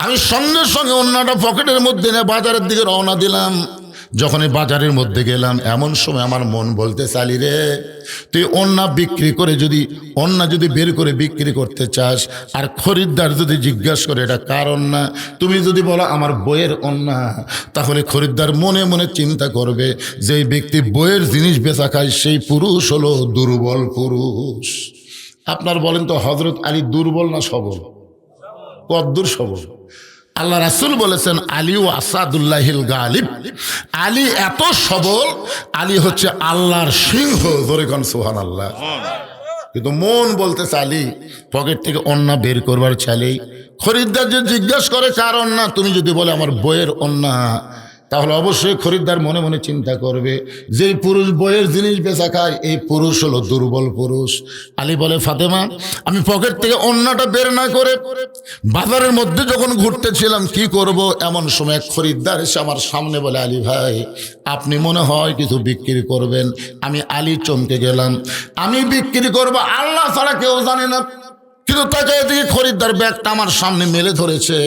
আমি সঙ্গে সঙ্গে ওন্নাটা পকেটের মধ্যে নিয়ে বাজারের দিকে রওনা দিলাম। যখনই বাজারের মধ্যে গেলাম এমন সময় আমার মন বলতে চালি রে, তুই ওন্না বিক্রি করে ওন্না যদি বের করে বিক্রি করতে চাস, আর খরিদ্দার যদি জিজ্ঞাসা করে এটা কার ওন্না, তুমি যদি বলো আমার বইয়ের ওন্না, তাহলে খরিদ্দার মনে মনে চিন্তা করবে যে ব্যক্তি বইয়ের জিনিস বেচা খায় সেই পুরুষ হলো দুর্বল পুরুষ। আপনার বলেন তো হযরত আলী দুর্বল না সবল? কদ্দুর সবল? আল্লাহ রাসূল বলেছেন আলী ও আসাদুল্লাহিল গালিব, আলী এত সবল, আলী হচ্ছে আল্লাহর সিংহ। ধরে কোন সুবহানাল্লাহ। কিন্তু মন বলতেছে আলী পকেট থেকে ওন্না বের করবার চাইলেই খরিদ্দার যে জিজ্ঞাসা করে কার ওন্না, তুমি যদি বলে আমার বইয়ের ওন্না, তাহলে অবশ্যই খরিদ্দার মনে মনে চিন্তা করবে যে পুরুষ বইয়ের জিনিস বেচা খায় এই পুরুষ হলো দুর্বল পুরুষ। আলী বলে ফাতেমা আমি পকেট থেকে ওন্নাটা বের না করে বাজারের মধ্যে যখন ঘুরতেছিলাম কি করব, এমন সময় খরিদ্দার এসে আমার সামনে বলে আলী ভাই আপনি মনে হয় কিছু বিক্রি করবেন। আমি আলী চমকে গেলাম, আমি বিক্রি করব আল্লাহ ছাড়া কেউ জানে না। কিন্তু তাকে এদিকে খরিদ্দার ব্যাগটা আমার সামনে মেলে ধরেছে।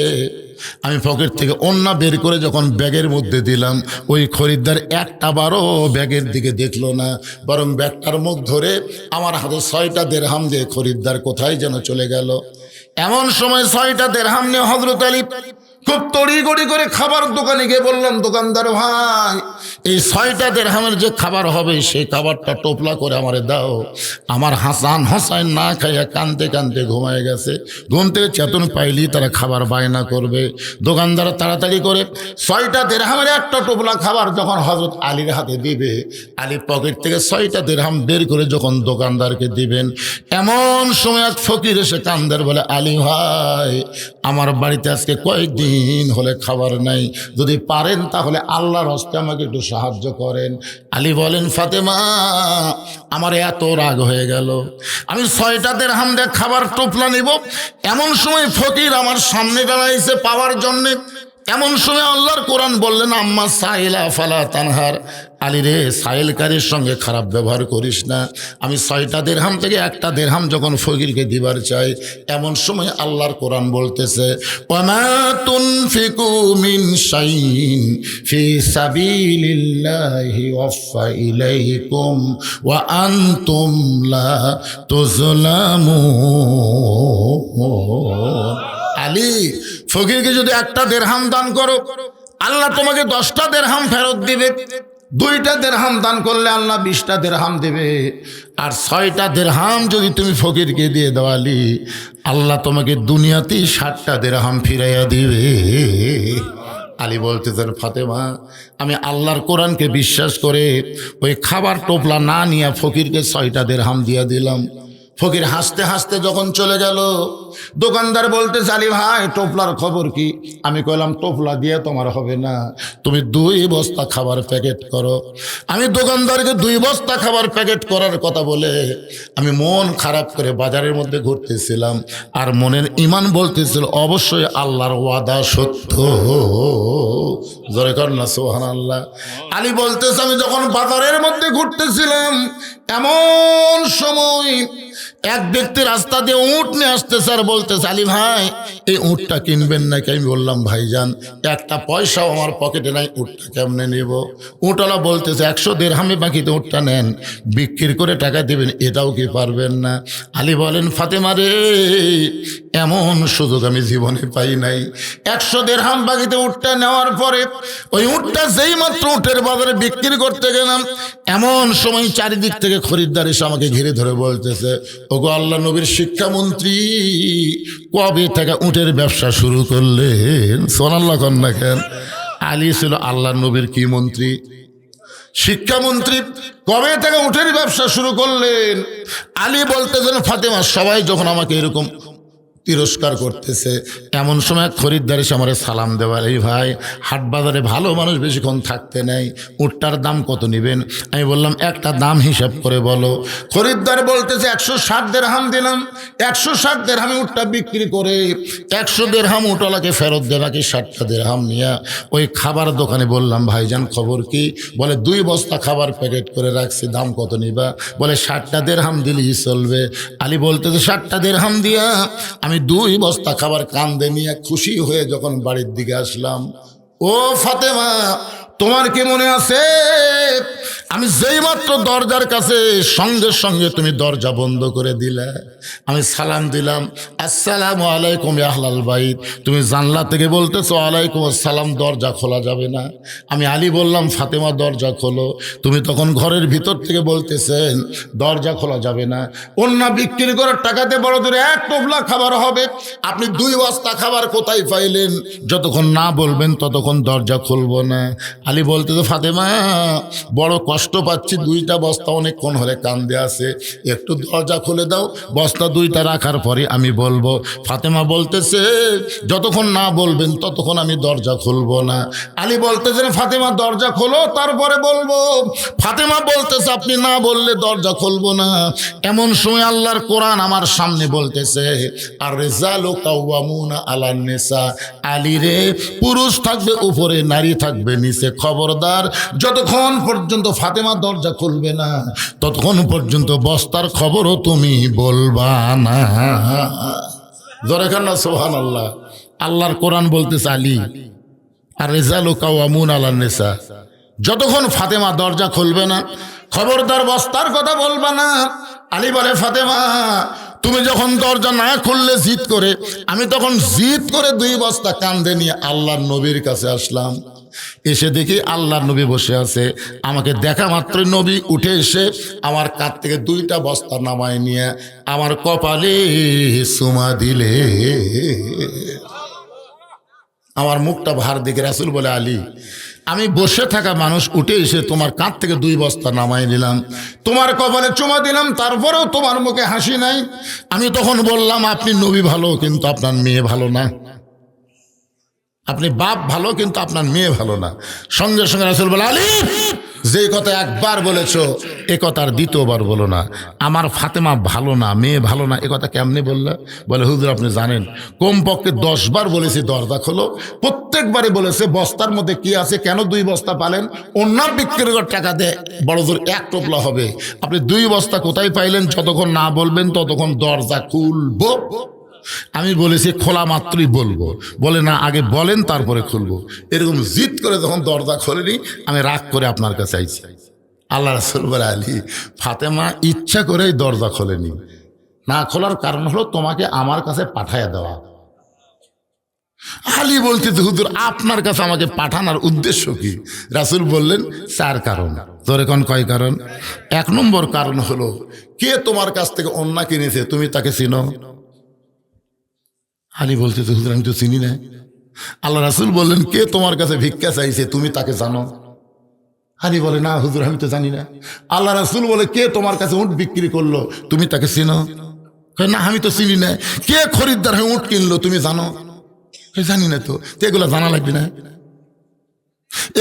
আমি পকেট থেকে ওন্না বের করে যখন ব্যাগের মধ্যে দিলাম, ওই খরিদ্দার একটা বারও ব্যাগের দিকে দেখলো না, বরং ব্যাগটার মুখ ধরে আমার হাতে 6টা দিরহাম দিয়ে খরিদ্দার কোথায় যেন চলে গেল। এমন সময় 6টা দিরহাম নিয়ে হযরত আলী খুব তড়িঘড়ি করে খাবার দোকানে গিয়ে বললাম দোকানদার ভাই এই 6টা দিরহামের যে খাবার হবে সেই খাবারটা টোপলা করে আমারে দাও। আমার হাসান হোসেন না খাইয়া কানতে কানতে ঘুমায় গেছে, ঘুম থেকে চেতন পাইলি তারা খাবার বায়না করবে। দোকানদার তাড়াতাড়ি করে 6টা দিরহামের একটা টোপলা খাবার যখন হযরত আলীর হাতে দিবে, আলী পকেট থেকে 6টা দিরহাম বের করে যখন দোকানদারকে দিবেন, এমন সময় এক ফকির এসে কান্দার বলে আলী ভাই আমার বাড়িতে আজকে কয়েকদিন হলে খাবার নাই, যদি পারেন তাহলে আল্লাহর হস্তে আমাকে একটু সাহায্য করেন। আলী বলেন ফাতেমা আমার এত রাগ হয়ে গেল, আমি 6টা দিরহাম দিয়ে খাবার টোপলা নিব, এমন সময় ফকির আমার সামনে দাঁড়াইছে পাওয়ার জন্যে। এমন সময় আল্লাহর কোরআন বললেন আম্মা সাইলা ফালা তানহার, আলী রে সাইলকারীর সঙ্গে খারাপ ব্যবহার করিস না। আমি 6টা দিরহাম থেকে একটা দিরহাম যখন ফকিরকে দিবার চাই, এমন সময় আল্লাহর কোরআন বলতেছে ওয়ামা তুনফিকু মিন শাইইন ফি সাবিলিল্লাহি ওয়াফা ইলাইকুম ওয়া আনতুম লা তুজলামুন। আলী ফকিরকে যদি একটা দিরহাম দান করো, আল্লাহ তোমাকে 10টা দিরহাম ফেরত দিবে। 2টা দিরহাম দান করলে আল্লাহ 20টা দিরহাম দেবে, আর 6টা দিরহাম যদি তুমি ফকিরকে দিয়ে দাও আলী, আল্লাহ তোমাকে দুনিয়াতেই 60টা দিরহাম ফিরাইয়া দিবে। আলী বলতেছেন ফাতেমা, আমি আল্লাহর কোরআনকে বিশ্বাস করে ওই খাবার টোপলা না নিয়ে ফকিরকে 6টা দিরহাম দিয়ে দিলাম। ফকির হাসতে হাসতে যখন চলে গেল, দোকানদার বলতে আলী ভাই টোপলার খবর কি? আমি কইলাম টোপলা দিয়ে তোমার হবে না, তুমি 2 বস্তা খাবার প্যাকেট করো। আমি দোকানদারকে 2 বস্তা খাবার প্যাকেট করার কথা বলে আমি মন খারাপ করে বাজারের মধ্যে ঘুরতেছিলাম, আর মনের ইমান বলতেছিল অবশ্যই আল্লাহর ওয়াদা সত্য। জোরে কর না সুবহানাল্লাহ। আলী বলতেছে আমি যখন বাজারের মধ্যে ঘুরতেছিলাম, এমন সময় এক ব্যক্তি রাস্তা দিয়ে উট নিয়ে আসতেছে আর বলতেছে আলী ভাই এই উটটা কিনবেন নাকি? আমি বললাম ভাইজান একটা পয়সাও আমার পকেটে নাই, উটটা কেমনে নেব? উটওয়ালা বলতেছে 100 দিরহামে বাকিতে উটটা নেন, বিক্রি করে টাকা দেবেন, এটাও কি পারবেন না? আলী বলেন ফাতেমা রে, এমন সুযোগ আমি জীবনে পাই নাই। 100 দিরহাম বাকিতে উটটা নেওয়ার পরে ওই উটটা যেই মাত্র উটের বাজারে বিক্রি করতে গেলাম, এমন সময় চারিদিক থেকে খরিদ্দার এসে আমাকে ঘিরে ধরে বলতেছে, ওগো আল্লাহ নবীর শিক্ষামন্ত্রী, কবে থেকে উটের ব্যবসা শুরু করলেন? সোনাল্লাহ কন্যা কেন? আলী ছিল আল্লাহ নবীর কি মন্ত্রী? শিক্ষামন্ত্রী। কবে থেকে উটের ব্যবসা শুরু করলেন? আলী বলতেছেন ফাতেমা, সবাই যখন আমাকে এরকম তিরস্কার করতেছে, এমন সময় খরিদ্দার এসে আমার সালাম দেওয়ার, এই ভাই হাট বাজারে ভালো মানুষ বেশিক্ষণ থাকতে নেই, উটটার দাম কত নেবেন? আমি বললাম একটা দাম হিসাব করে বলো। খরিদ্দার বলতেছে 160 দিরহাম দিলাম। 160 দিরহামে উটটা বিক্রি করে 100 দিরহাম উটওয়ালাকে ফেরত দেয়, বাকি 60টা দিরহাম নিয়ে ওই খাবার দোকানে বললাম ভাইজান খবর কি? বলে 2 বস্তা খাবার প্যাকেট করে রাখছি, দাম কত নিবা? বলে 60টা দিরহাম দিলেই চলবে। আলী বলতেছে 60টা দিরহাম দিয়া আমি 2 বস্তা খাবার কান্দে নিয়ে খুশি হয়ে যখন বাড়ির দিকে আসলাম, ও ফাতেমা তোমার কি মনে আছে আমি যেই মাত্র দরজার কাছে সঙ্গে সঙ্গে তুমি দরজা বন্ধ করে দিলে, আমি সালাম দিলাম আসসালামু আলাইকুম ইয়া আহলাল বাইত, তুমি জানলা থেকে বলতেছো ওয়ালাইকুম আসসালাম, দরজা খোলা যাবে না। আমি আলী বললাম ফাতেমা দরজা খোলো, তুমি তখন ঘরের ভিতর থেকে বলতেছেন দরজা খোলা যাবে না, অন্য বিক্রি করার টাকাতে বড় দূরে 1 টোপলা খাবার হবে, আপনি 2 বস্তা খাবার কোথায় পাইলেন? যতক্ষণ না বলবেন ততক্ষণ দরজা খুলবো না। আলী বলতেছে ফাতেমা বড় কষ্ট পাচ্ছি, 2টা বস্তা অনেকক্ষণ হলে কান্দে আছে, একটু দরজা খুলে দাও, বস্তা 2টা রাখার পরে আমি বলবো। ফাতেমা বলতেছে যতক্ষণ না বলবেন ততক্ষণ আমি দরজা খুলবো না। আলী বলতেছেন ফাতেমা দরজা খোলো তারপরে বলবো। ফাতেমা বলতেছে আপনি না বললে দরজা খুলবো না। এমন সময় আল্লাহর কোরআন আমার সামনে বলতেছে আর রিজালু কাওয়ামুনা আলান নিসা, আলী রে পুরুষ থাকবে উপরে, নারী থাকবে নিচে, খবরদার যতক্ষণ পর্যন্ত ফাতেমা দরজা খুলবে না ততক্ষণ পর্যন্ত বস্তার খবরও তুমি বলবা না। জোরে কান না সুবহানাল্লাহ। আল্লাহর কোরআন বলতেছে আলী আর রিজালু কাওয়ামুনা আলান নিসা, যতক্ষণ ফাতেমা দরজা খুলবে না খবরদার বস্তার কথা বলবা না। আলী বলে ফাতেমা তুমি যখন দরজা না খুললে জিদ করে, আমি তখন জিদ করে 2 বস্তা কান্দে নিয়ে আল্লাহর নবীর কাছে আসলাম। এসে দেখি আল্লাহর নবী বসে আছে, আমাকে দেখা মাত্রই নবী উঠে এসে আমার কাঁধ থেকে 2টা বস্তা নামায় নিয়ে আমার কপালে চুমা দিলে। আমার মুখটা ভার দিকে রাসূল বলে আলী আমি বসে থাকা মানুষ উঠে এসে তোমার কাঁধ থেকে 2 বস্তা নামাই দিলাম, তোমার কপালে চুমা দিলাম, তারপরেও তোমার মুখে হাসি নাই। আমি তখন বললাম আপনি নবী ভালো কিন্তু আপনার মেয়ে ভালো না, আপনি বাপ ভালো কিন্তু আপনার মেয়ে ভালো না। সঙ্গে সঙ্গে রাসূল বলে আলী যে কথা একবার বলেছ এ কথার দ্বিতীয়বার বলো না, আমার ফাতেমা ভালো না, মেয়ে ভালো না, এ কথা কেমনে বললে? বলে হুজুর আপনি জানেন কমপক্ষে 10 বার বলেছি দরজা খোলো, প্রত্যেকবারে বলেছে বস্তার মধ্যে কি আছে, কেন 2 বস্তা পালেন? অন্য বিক্রি করার টাকা দিয়ে বড় জোর 1 টোপলা হবে, আপনি 2 বস্তা কোথায় পাইলেন? যতক্ষণ না বলবেন ততক্ষণ দরজা খুলবো। আমি বলেছি খোলা মাত্রই বলবো। বলে না আগে বলেন তারপরে খুলবো। এরকম জিদ করে যখন দরজা খোলেনি আমি রাগ করে আপনার কাছে আইছি। আল্লাহ রাসূল বলে আলী ফাতেমা ইচ্ছা করেই দরজা খোলেনি, না খোলার কারণ হলো তোমাকে আমার কাছে পাঠাইয়া দেওয়া। আলী বলতে হুজুর আপনার কাছে আমাকে পাঠানোর উদ্দেশ্য কি? রাসূল বললেন 4 কারণ। তোরে কোন কয় কারণ? 1 নম্বর কারণ হলো, কে তোমার কাছ থেকে ওন্না কিনেছে তুমি তাকে চিনো? আলী বলতে হুজুর আমি তো চিনি না। আল্লাহ রাসূল বললেন, কে তোমার কাছে ভিক্ষা চাইছে তুমি তাকে জানো? আলী বলে, না হুজুর আমি তো জানি না। আল্লাহ রাসূল বলে, কে তোমার কাছে উট বিক্রি করলো তুমি তাকে চিনো? কয়, না আমি তো চিনি না। কে খরিদ্দার হয়ে উট কিনলো তুমি জানো? জানি না। তো এগুলো জানা লাগবে না?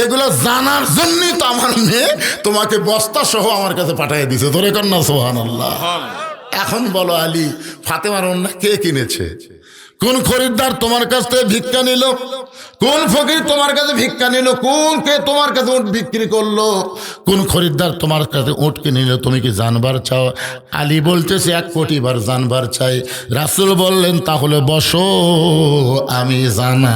এগুলো জানার জন্যই তো আমার মেয়ে তোমাকে বস্তা সহ আমার কাছে পাঠিয়ে দিছে। ধরে কর না সুবহানাল্লাহ। এখন বলো আলী, ফাতেমার ওন্না কে কিনেছে? কোন খরিদ্দার তোমার কাছ থেকে ভিক্ষা নিল? কোন ফকির তোমার কাছে ভিক্ষা নিল? কোন কে তোমার কাছে উট বিক্রি করলো? কোন খরিদ্দার তোমার কাছে উট কিনে নিল? তুমি কি জানবার চাও? আলী বলতেছে 1 কোটি বার জানবার চাই। রাসূল বললেন, তাহলে বসো আমি জানা।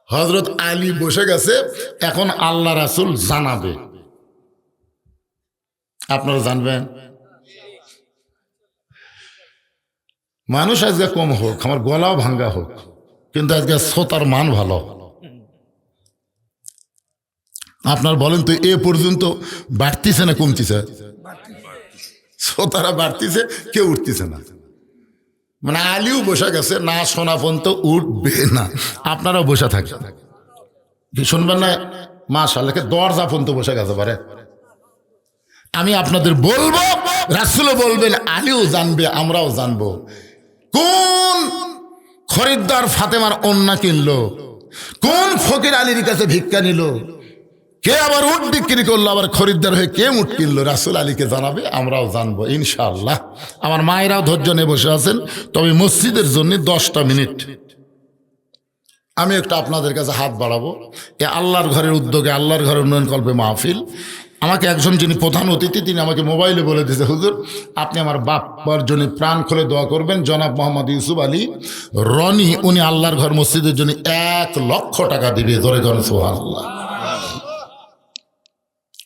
হযরত আলী বসে গেছে, এখন আল্লাহ রাসূল জানাবে। আপনারা জানবেন? মানুষ আজকে কম হোক, আমার গলাও ভাঙ্গা হোক, কিন্তু আজকে শ্রোতার মান ভালো। আপনার বলেন তো, এ পর্যন্ত বাড়তিছে না কমতিছে? শ্রোতারা বাড়তিছে, কেউ উঠতেছে না। মানে আলীও বসে গেছে, না শোনা পর্যন্ত উঠবে না। আপনারাও বসে থাকেন, কি শুনবেন না? মাশাআল্লাহ, দরজা পর্যন্ত বসে গেছে পারে। আমি আপনাদের বলবো, রাসূলও বলবেন, আলীও জানবে, আমরাও জানবো। কোন খরিদ্দার ফাতেমার ওন্না কিনলো? কোন ফকির আলীর কাছে ভিক্ষা নিল? কে আবার উট বিক্রি করলো? আবার খরিদ্দার হয়ে কে উট কিনলো? রাসূল আলীকে জানাবে, আমরাও জানবো ইনশাআল্লাহ। আমার মায়েরাও ধৈর্য নিয়ে বসে আছেন। তবে মসজিদের জন্য 10টা মিনিট আমি একটু আপনাদের কাছে হাত বাড়াবো। এ আল্লাহর ঘরের উদ্যোগে, আল্লাহর ঘরের উন্নয়ন কল্পে মাহফিল। আমাকে একজন যিনি প্রধান অতিথি, তিনি আমাকে মোবাইলে বলে দিয়েছে, হুজুর আপনি আমার বাবার জন্য প্রাণ খুলে দোয়া করবেন। জনাব মোহাম্মদ ইউসুফ আলী রনি, উনি আল্লাহর ঘর মসজিদের জন্য 1 লক্ষ টাকা দিবে। ধরে করেন সুবহানাল্লাহ।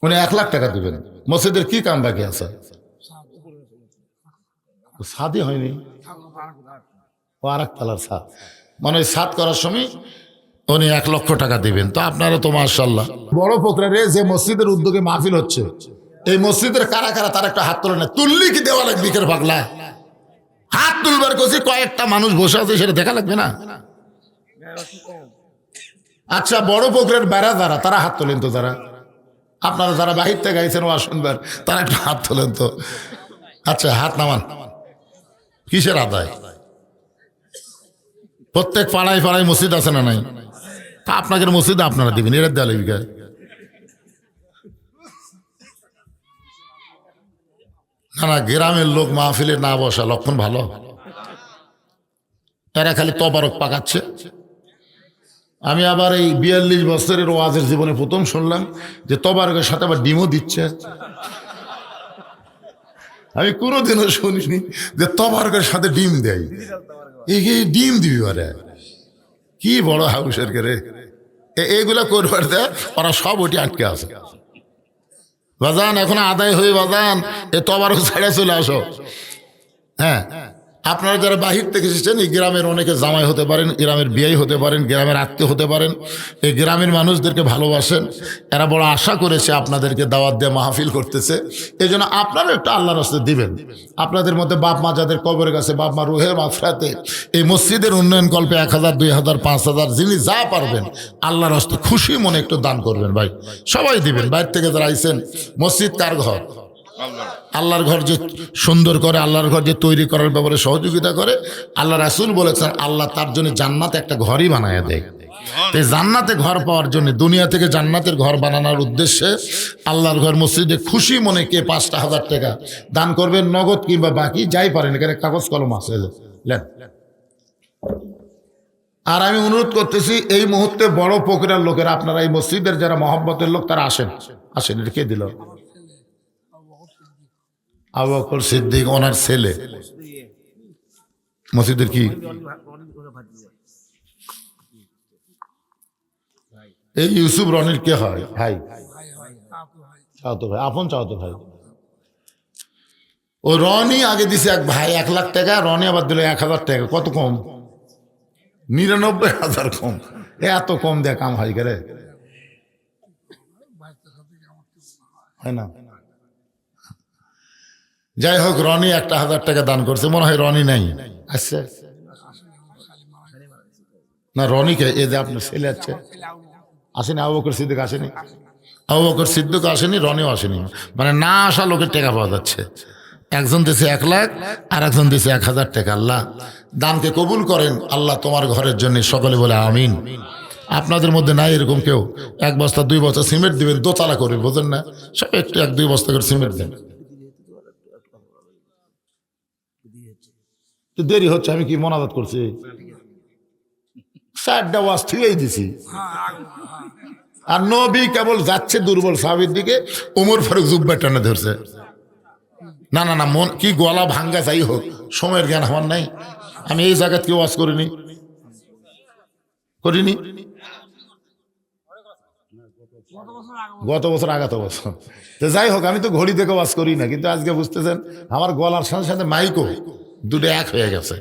উনি 1 লাখ টাকা দিবেন। মসজিদের কি কাম বাকি আছে? সাদই হয়নি, ও আর এক তালার ছাদ, মানে ছাদ করার সময় উনি 1 লক্ষ টাকা দিবেন। তো আপনারা তো মাশাআল্লাহ। বড় পোখরারে যে মসজিদের উদ্যোগে মাহফিল হচ্ছে, এই মসজিদের কারা কারা তার একটা হাত তোলে না? তুললি কি দেওয়া লাগবে? কের পাগলা হাত তুলবার কছি, কয়েকটা মানুষ বসে আছে, সেটা দেখা লাগবে না? আচ্ছা, বড় পোখরের বেড়া যারা, তারা হাত তোলেন তো। যারা আপনারা যারা বাহির থেকে গাইছেন ওয়া শুনবার, তারা একটা হাত তোলেন তো। আচ্ছা, হাত নামান। কিসের আদায়? প্রত্যেক পাড়ায় পাড়ায় মসজিদ আছে না নাই? তা আপনাদের মসজিদে আপনারা দিবেন, এর দেওয়া লাগবে। না না, গ্রামের লোক মাহফিলে না বসা লক্ষণ ভালো। এরা খালি তবারক পাকাচ্ছে। আমি আবার এই 42 বছরের ওয়াজের জীবনে প্রথম শুনলাম যে তবারকের সাথে আবার ডিমও দিচ্ছে। আমি কোনোদিনও শুনিনি যে তবারকের সাথে ডিম দেয়। এই ডিম দিবি ওরা, কি বড় হাউসের করে এইগুলা করবার দেয়। ওরা সব ওটি আটকে আছে। বাজান এখন আদায় হয়ে বাজান, এ তবারক ছেড়ে চলে আসো। হ্যাঁ, আপনারা যারা বাহির থেকে এসেছেন, এই গ্রামের অনেকে জামাই হতে পারেন, গ্রামের বিয়ে হতে পারেন, গ্রামের আত্মীয় হতে পারেন, এই গ্রামের মানুষদেরকে ভালোবাসেন। এরা বড় আশা করেছে আপনাদেরকে দাওয়াত দিয়ে মাহফিল করতেছে। এই জন্য আপনারা একটু আল্লাহর রাস্তে দিবেন। আপনাদের মধ্যে বাপ মা যাদের কবরের কাছে, বাপ মা রুহের মাগফিরাতে এই মসজিদের উন্নয়ন কল্পে 1000, 2000, 5000 যিনি যা পারবেন আল্লাহর রাস্তে খুশি মনে একটু দান করবেন। ভাই সবাই দিবেন। বাইরে থেকে যারা আইছেন, মসজিদ কার ঘর? আল্লাহর ঘর যে সুন্দর করে, আল্লাহর ঘর যে তৈরি করার ব্যাপারে সহযোগিতা করে, আল্লাহ রাসূল বলেছেন আল্লাহ তার জন্য জান্নাতে একটা ঘরই বানায় দেয়। এই জান্নাতে ঘর পাওয়ার জন্য, দুনিয়া থেকে জান্নাতের ঘর বানানোর উদ্দেশ্যে আল্লাহর ঘর মসজিদে খুশি মনে কে 5,000 টাকা দান করবেন, নগদ কিংবা বাকি যাই পারেন। এখানে কাগজ কলম আছে, লেন। আর আমি অনুরোধ করতেছি, এই মুহূর্তে বড় পোখরার লোকেরা, আপনারা এই মসজিদের যারা মহব্বতের লোক, তারা আসেন। আসেন, এটা কে দিল? আবু বকর সিদ্দিক, ওনার ছেলে। মসজিদের কি এই ইউসুফ রনির কে হয়? ভাই, চাওতো ভাই, আপন চাওতো ভাই। ও রনি আগে দিছে এক ভাই 1,00,000 টাকা, রনি আবার দিল 1,000 টাকা। কত কম? 99,000 কম। এত কম দেয় কাম হয় করে, হয় না? যাই হোক, রনি 1,000 টাকা দান করছে, মনে হয় রনি নাই। আচ্ছা না, রনিকে এ যে আপনার ছেলে আছে আসেনি, আবু বকর সিদ্দিক আসেনি, আবু বকর সিদ্দিক আসেনি, রনিও আসেনি, মানে না আসা লোকের টাকা পাওয়া যাচ্ছে। একজন দিছে 1,00,000 আর একজন দিছে 1,000 টাকা। আল্লাহ দানকে কবুল করেন, আল্লাহ তোমার ঘরের জন্য। সকলে বলে আমিন। আপনাদের মধ্যে নাই এরকম কেউ 1 বস্তা 2 বস্তা সিমেন্ট দিবেন, দোতলা করবেন, বোঝেন না? সব একটু 1-2 বস্তা করে সিমেন্ট দেন। তো দেরি হচ্ছে, আমি কি মনাজাত করছি? 4টা ওয়াজ থেকেই দিছি। আর নবী কেবল যাচ্ছে দুর্বল সাহাবীর দিকে, ওমর ফারুক জুব্বা টানে ধরছে। না না না, মন কি গলা ভাঙ্গা, যাই হোক, সময়ের জ্ঞান আমার নাই। আমি এই জায়গায় কেউ ওয়াজ করিনি। গত বছর, আগত বছর। তো যাই হোক, আমি তো ঘড়ি দেখে ওয়াজ করি না, কিন্তু আজকে বুঝতেছেন আমার গলার সাথে সাথে মাইকও দুটো এক হয়ে গেছে।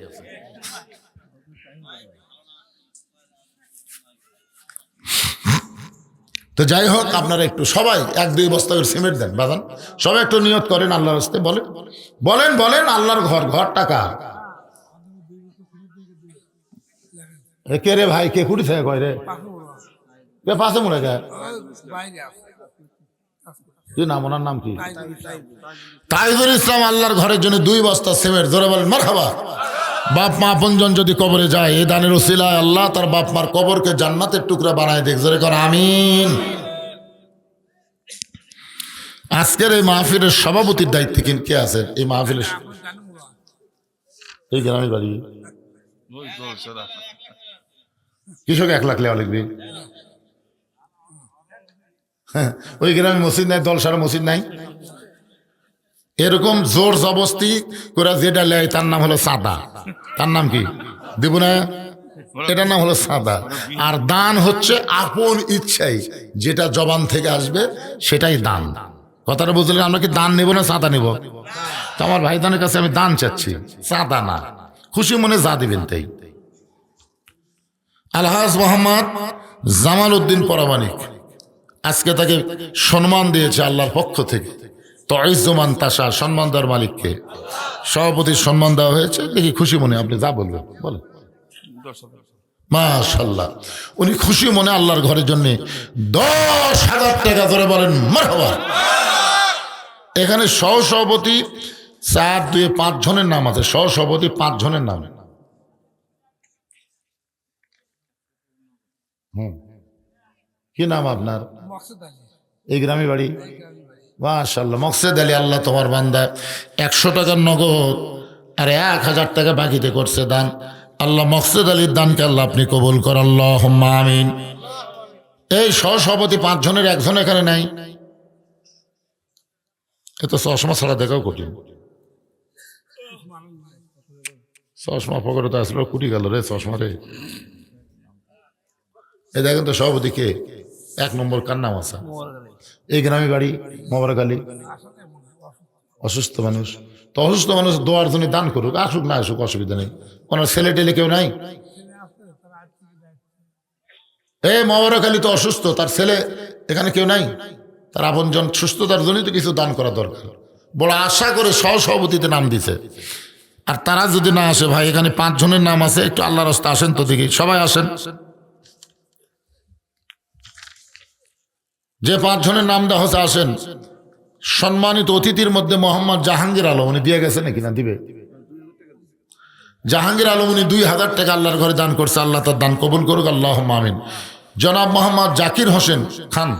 তো যাই হোক, আপনারা একটু সবাই 1-2 বস্তা করে সিমেন্ট দেন বাজান। সবাই একটু নিয়ত করেন আল্লাহর রাস্তে, বলেন বলেন বলেন আল্লাহর ঘর টাকা। কে রে ভাই, কে কুড়ি থেকে কয় রে? কে পাশে মনে গে? কি নাম, ওনার নাম কি? তাইজুল ইসলাম। আল্লাহর ঘরের জন্য 2 বস্তা সিমেন্ট। ধরে বলেন মারহাবা। বাপ মা আপনজন যদি কবরে যায়, এই দানের উসিলায় আল্লাহ তার বাপ মার কবরকে জান্নাতের টুকরা বানায় দেখ। জোরে কর আমিন। আজকের এই মাহফিলের সভাপতির দায়িত্বে কে আছেন? এই মাহফিলের এই গ্রামের বাড়ি কৃষক 1,00,000 লেওয়া লিখবি। হ্যাঁ, ওই গ্রামে মসজিদ নাই, দলসার মসজিদ নাই। এরকম জোর জবস্তি করে যেটা লেয় তার নাম হলো সাদা। তার নাম কি দিব না? এটার নাম হলো সাদা। আর দান হচ্ছে আপন ইচ্ছাই যেটা জবান থেকে আসবে সেটাই দান। কথাটা বুঝলেন? আমরা কি দান নেব না সাদা নেব? তো আমার ভাইদানের কাছে আমি দান চাচ্ছি, সাদা না। খুশি মনে যা দিবেন তাই। আলহাজ মোহাম্মদ জামাল উদ্দিন পরামানিক আজকে তাকে সম্মান দিয়েছে আল্লাহর পক্ষ থেকে। তইজমান তাসা, সম্মান দেওয়ার মালিককে সভাপতির সম্মান দেওয়া হয়েছে। দেখি খুশি মনে আপনি যা বলবেন বলেন। মাশাআল্লাহ, উনি খুশি মনে আল্লাহর ঘরের জন্য 10,000 টাকা ধরে বলেন মারহাবা। এখানে সহসভাপতি 4-2-5 জনের নাম আছে। সহসভাপতি 5 জনের নাম। কি নাম আপনার? এই গ্রামে বাড়ি? মাশাআল্লাহ, মকসেদ আলী। আল্লাহ তোমার বান্দা 100 টাকার নগদ আর 1,000 টাকা বাকিতে করছে দান। আল্লাহ মকসেদ আলীর দানকে আল্লাহ আপনি কবুল কর, আল্লাহুম্মা আমিন। এই সহসভাপতি 5 জনের একজন এখানে নাই। এত চশমা ছাড়া দেখাও কঠিন। চশমা পকেটে তো আসলে কুটি গেল রে চশমা রে। এই দেখেন তো সভাপতি কে? 1 নম্বর কার নাম আছে? এই গ্রামে বাড়ি মোবারক আলী। অসুস্থ মানুষ। তো অসুস্থ মানুষ দোয়ার জন্য দান করুক, আসুক না আসুক অসুবিধা নেই। ওনার ছেলে টেলে কেউ নাই? এই মোবারক আলী তো অসুস্থ, তার ছেলে এখানে কেউ নাই? তার আপনজন সুস্থতার জন্যই তো কিছু দান করা দরকার। বড় আশা করে সহসভাপতিতে নাম দিছে। আর তারা যদি না আসে, ভাই এখানে 5 জনের নাম আছে, একটু আল্লাহর রাস্তায় আসেন তো দেখি। সবাই আসেন। যে 5 জনের নাম দেওয়া হচ্ছে আসেন। সম্মানিত অতিথির মধ্যে মোহাম্মদ জাহাঙ্গীর আলম, উনি দিয়ে গেছে নাকি না দিবে? জাহাঙ্গীর আলম উনি 2,000 টাকা আল্লাহর ঘরে দান করছে। আল্লাহ তার দান কবুল করুক, আল্লাহুম্মা আমিন। জনাব মোহাম্মদ জাকির হোসেন খান,